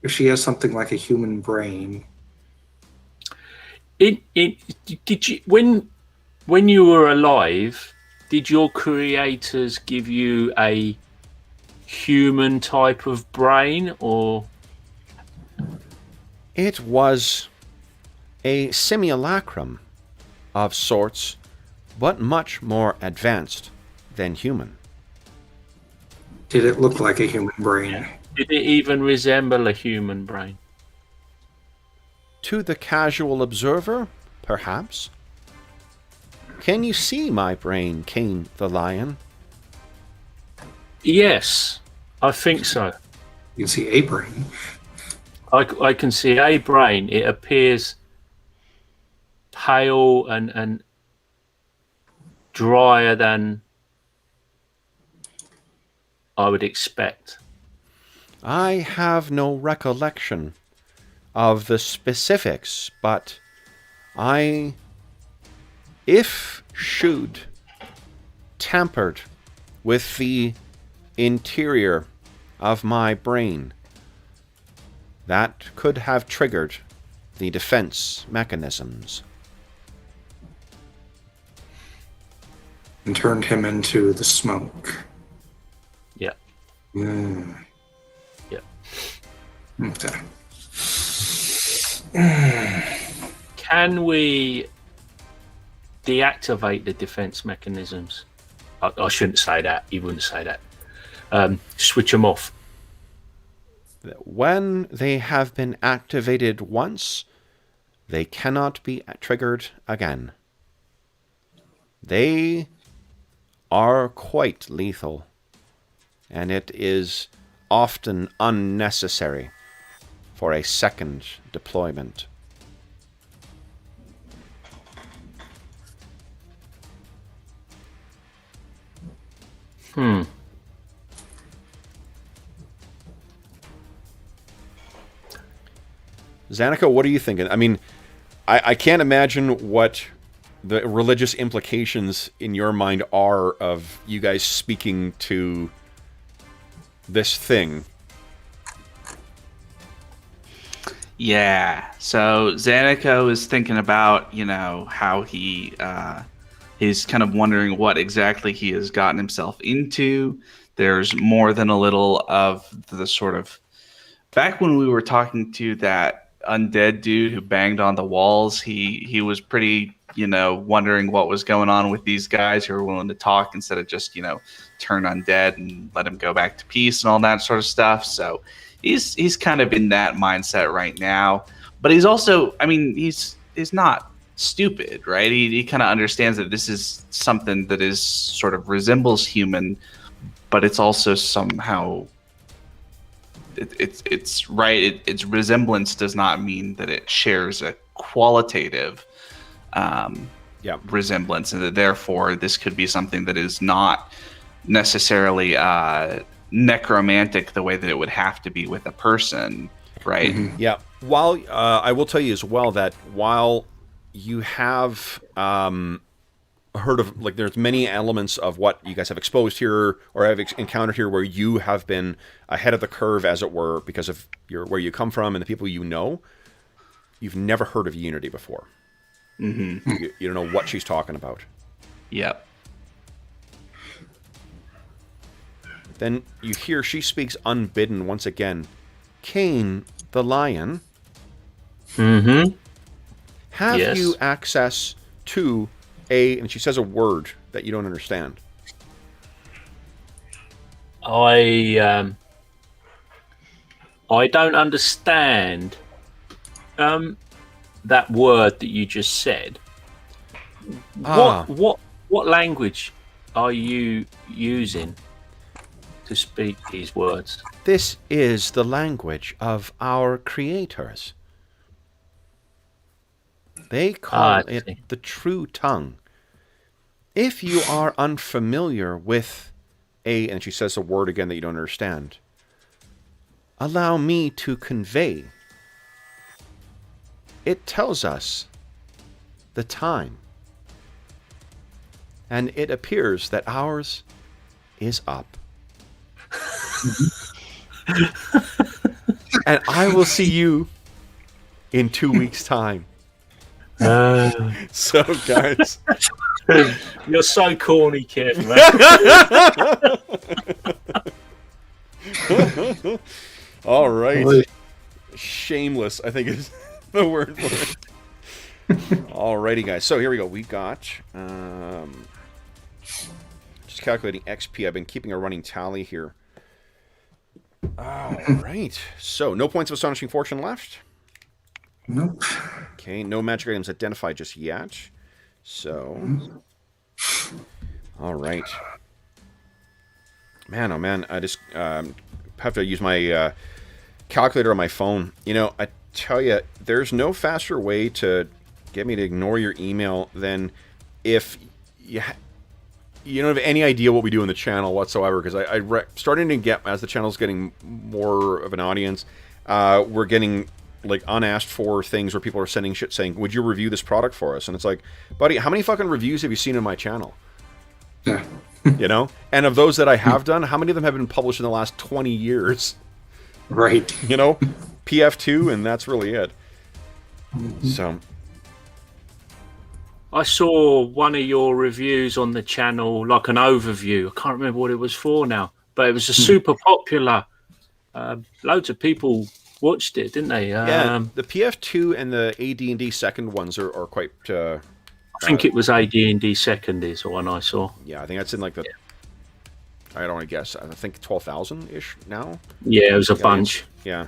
she has something like a human brain." Did you when you were alive? Did your creators give you a human type of brain, or It was a simulacrum of sorts, but much more advanced than human. Did it look like a human brain? did it even resemble a human brain? To the casual observer, perhaps. Can you see my brain, Cain the Lion? Yes, I think so. You can see a brain. I can see a brain. It appears pale and drier than I would expect. I have no recollection of the specifics, but if should tampered with the interior of my brain, that could have triggered the defense mechanisms. And turned him into the smoke. Yeah. Mm. Yeah. Okay. Can we deactivate the defense mechanisms? I shouldn't say that. You wouldn't say that. Switch them off. When they have been activated once, they cannot be triggered again. They are quite lethal, and it is often unnecessary for a second deployment. Zanika, what are you thinking? I mean, I can't imagine what the religious implications in your mind are of you guys speaking to this thing. Yeah. So Zanico is thinking about, how he's kind of wondering what exactly he has gotten himself into. There's more than a little of the sort of back when we were talking to that undead dude who banged on the walls, he was pretty, wondering what was going on with these guys who were willing to talk instead of just, turn undead and let him go back to peace and all that sort of stuff. So he's kind of in that mindset right now. But he's also, he's not stupid, right? He kind of understands that this is something that is sort of resembles human, but it's also somehow it's right. Its resemblance does not mean that it shares a qualitative resemblance, and that therefore this could be something that is not necessarily necromantic the way that it would have to be with a person, right? Mm-hmm. Yeah. While I will tell you as well that while you have heard of, like, there's many elements of what you guys have exposed here or have encountered here where you have been ahead of the curve, as it were, because of where you come from and the people you know, you've never heard of Unity before. Mm-hmm. You don't know what she's talking about. Yep. Then you hear she speaks unbidden once again. Cain the Lion. Mm-hmm. Have Yes. you access to and she says a word that you don't understand. I don't understand that word that you just said. What language are you using to speak these words? This is the language of our creators. They call it the true tongue. If you are unfamiliar with and she says a word again that you don't understand, allow me to convey. It tells us the time. and it appears that ours is up. And I will see you in 2 weeks' time. So, guys. You're so corny, Kev, man. All right. Shameless, I think is the word for it. Alrighty, guys. So here we go. We got just calculating XP. I've been keeping a running tally here. All right. So no points of Astonishing Fortune left. Nope. Okay. No magic items identified just yet. So. All right. Man, oh man. I just have to use my calculator on my phone. You know, I tell you, there's no faster way to get me to ignore your email than if you don't have any idea what we do in the channel whatsoever. Because starting to get, as the channel's getting more of an audience, we're getting like unasked for things where people are sending shit saying, would you review this product for us? And it's like, buddy, how many fucking reviews have you seen on my channel? Yeah. You know? And of those that I have done, how many of them have been published in the last 20 years? Right. You know? PF2, and that's really it. So... I saw one of your reviews on the channel, like an overview. I can't remember what it was for now, but it was a super popular. Loads of people watched it, didn't they? Yeah, the PF2 and the AD&D second ones are quite... I think it was AD&D second is the one I saw. Yeah, I think that's in like the... I don't want to guess. I think 12,000-ish now? Yeah, it was a bunch. Yeah.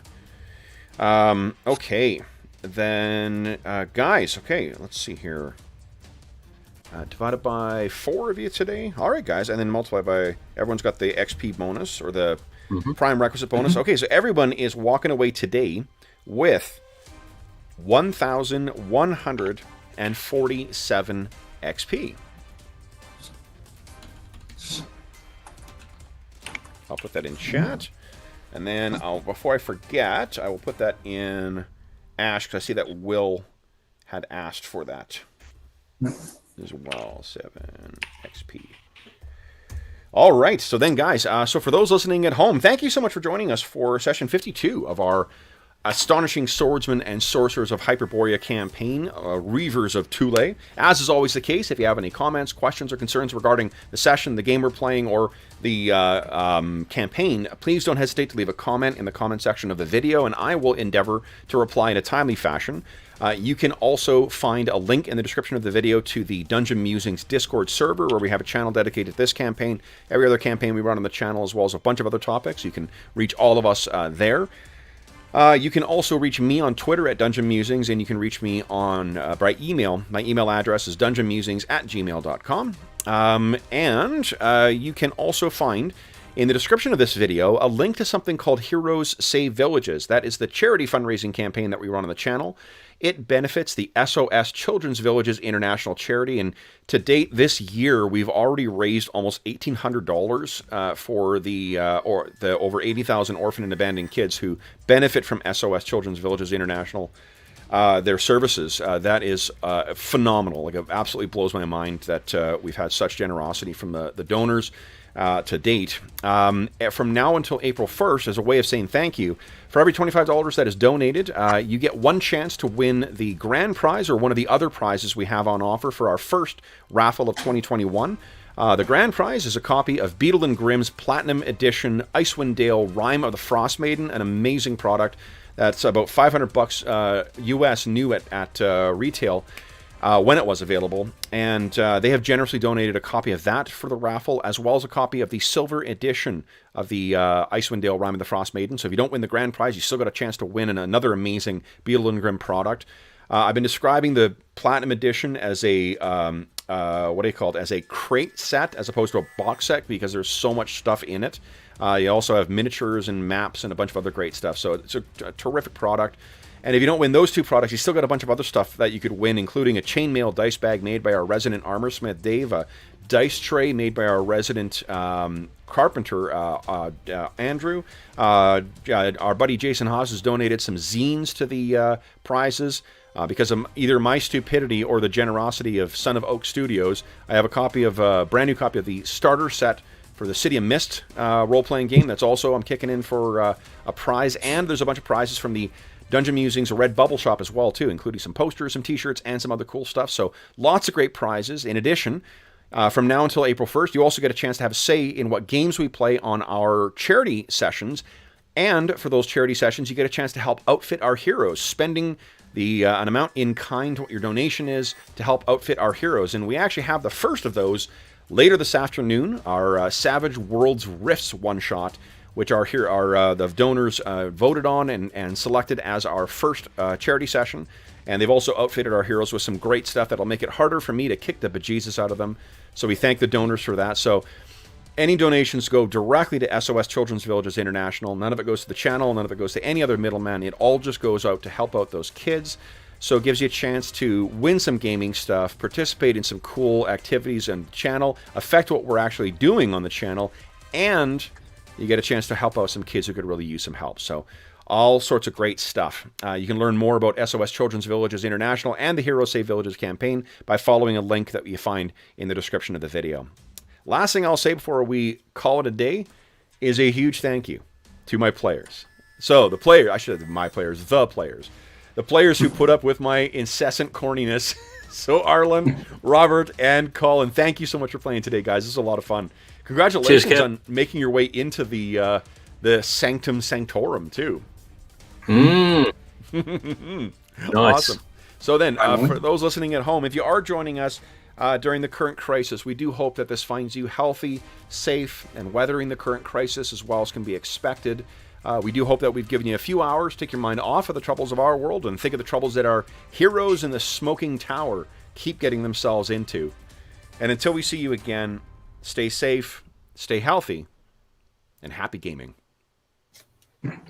Okay. Then, guys, okay, let's see here. Divided by 4 of you today. All right, guys. And then multiply by... Everyone's got the XP bonus or the prime requisite bonus. Okay, so everyone is walking away today with 1,147 XP. I'll put that in chat. And then, before I forget, I will put that in Ash, because I see that Will had asked for that as well. 7 XP. All right. So then, guys, so for those listening at home, thank you so much for joining us for session 52 of our Astonishing Swordsmen and Sorcerers of Hyperborea campaign, Reavers of Thule. As is always the case, if you have any comments, questions, or concerns regarding the session, the game we're playing, or the campaign, please don't hesitate to leave a comment in the comment section of the video, and I will endeavor to reply in a timely fashion. You can also find a link in the description of the video to the Dungeon Musings Discord server, where we have a channel dedicated to this campaign, every other campaign we run on the channel, as well as a bunch of other topics. You can reach all of us there. You can also reach me on Twitter at Dungeon Musings, and you can reach me on by email. My email address is dungeonmusings@gmail.com. And you can also find in the description of this video a link to something called Heroes Save Villages. That is the charity fundraising campaign that we run on the channel. It benefits the SOS Children's Villages International Charity, and to date this year we've already raised almost $1,800 for the over 80,000 orphan and abandoned kids who benefit from SOS Children's Villages International. Their services. That is phenomenal. Like, it absolutely blows my mind that we've had such generosity from the donors to date. From now until April 1st, as a way of saying thank you, for every $25 that is donated, you get one chance to win the grand prize or one of the other prizes we have on offer for our first raffle of 2021. The grand prize is a copy of Beadle and Grimm's Platinum Edition Icewind Dale Rime of the Frost Maiden, an amazing product. That's about $500 US new at retail when it was available. And they have generously donated a copy of that for the raffle, as well as a copy of the silver edition of the Icewind Dale Rime of the Frost Maiden. So if you don't win the grand prize, you still got a chance to win another amazing Beadle and Grimm product. I've been describing the Platinum Edition as a as a crate set as opposed to a box set, because there's so much stuff in it. You also have miniatures and maps and a bunch of other great stuff. So it's a terrific product. And if you don't win those two products, you still got a bunch of other stuff that you could win, including a chainmail dice bag made by our resident armorsmith Dave, a dice tray made by our resident carpenter Andrew. Our buddy Jason Haas has donated some zines to the prizes. Because of either my stupidity or the generosity of Son of Oak Studios, I have a brand new copy of the starter set for the City of Mist role-playing game. That's also, I'm kicking in for a prize, and there's a bunch of prizes from the Dungeon Musings Red Bubble Shop as well, too, including some posters, some t-shirts, and some other cool stuff. So lots of great prizes. In addition, from now until April 1st, you also get a chance to have a say in what games we play on our charity sessions. And for those charity sessions, you get a chance to help outfit our heroes, spending an amount in kind, what your donation is, to help outfit our heroes. And we actually have the first of those later this afternoon, our Savage Worlds Rifts one-shot, which the donors voted on and selected as our first charity session. And they've also outfitted our heroes with some great stuff that'll make it harder for me to kick the bejesus out of them. So we thank the donors for that. So any donations go directly to SOS Children's Villages International. None of it goes to the channel. None of it goes to any other middleman. It all just goes out to help out those kids. So it gives you a chance to win some gaming stuff, participate in some cool activities on the channel, affect what we're actually doing on the channel, and you get a chance to help out some kids who could really use some help. So all sorts of great stuff. You can learn more about SOS Children's Villages International and the Hero Save Villages campaign by following a link that you find in the description of the video. Last thing I'll say before we call it a day is a huge thank you to my players. So the players who put up with my incessant corniness. So Arlen, Robert, and Colin, thank you so much for playing today, guys. This is a lot of fun. Congratulations Cheers, on making your way into the Sanctum Sanctorum too. Nice. Awesome. So then, for those listening at home, if you are joining us during the current crisis, we do hope that this finds you healthy, safe, and weathering the current crisis as well as can be expected. We do hope that we've given you a few hours to take your mind off of the troubles of our world and think of the troubles that our heroes in the smoking tower keep getting themselves into. And until we see you again, stay safe, stay healthy, and happy gaming.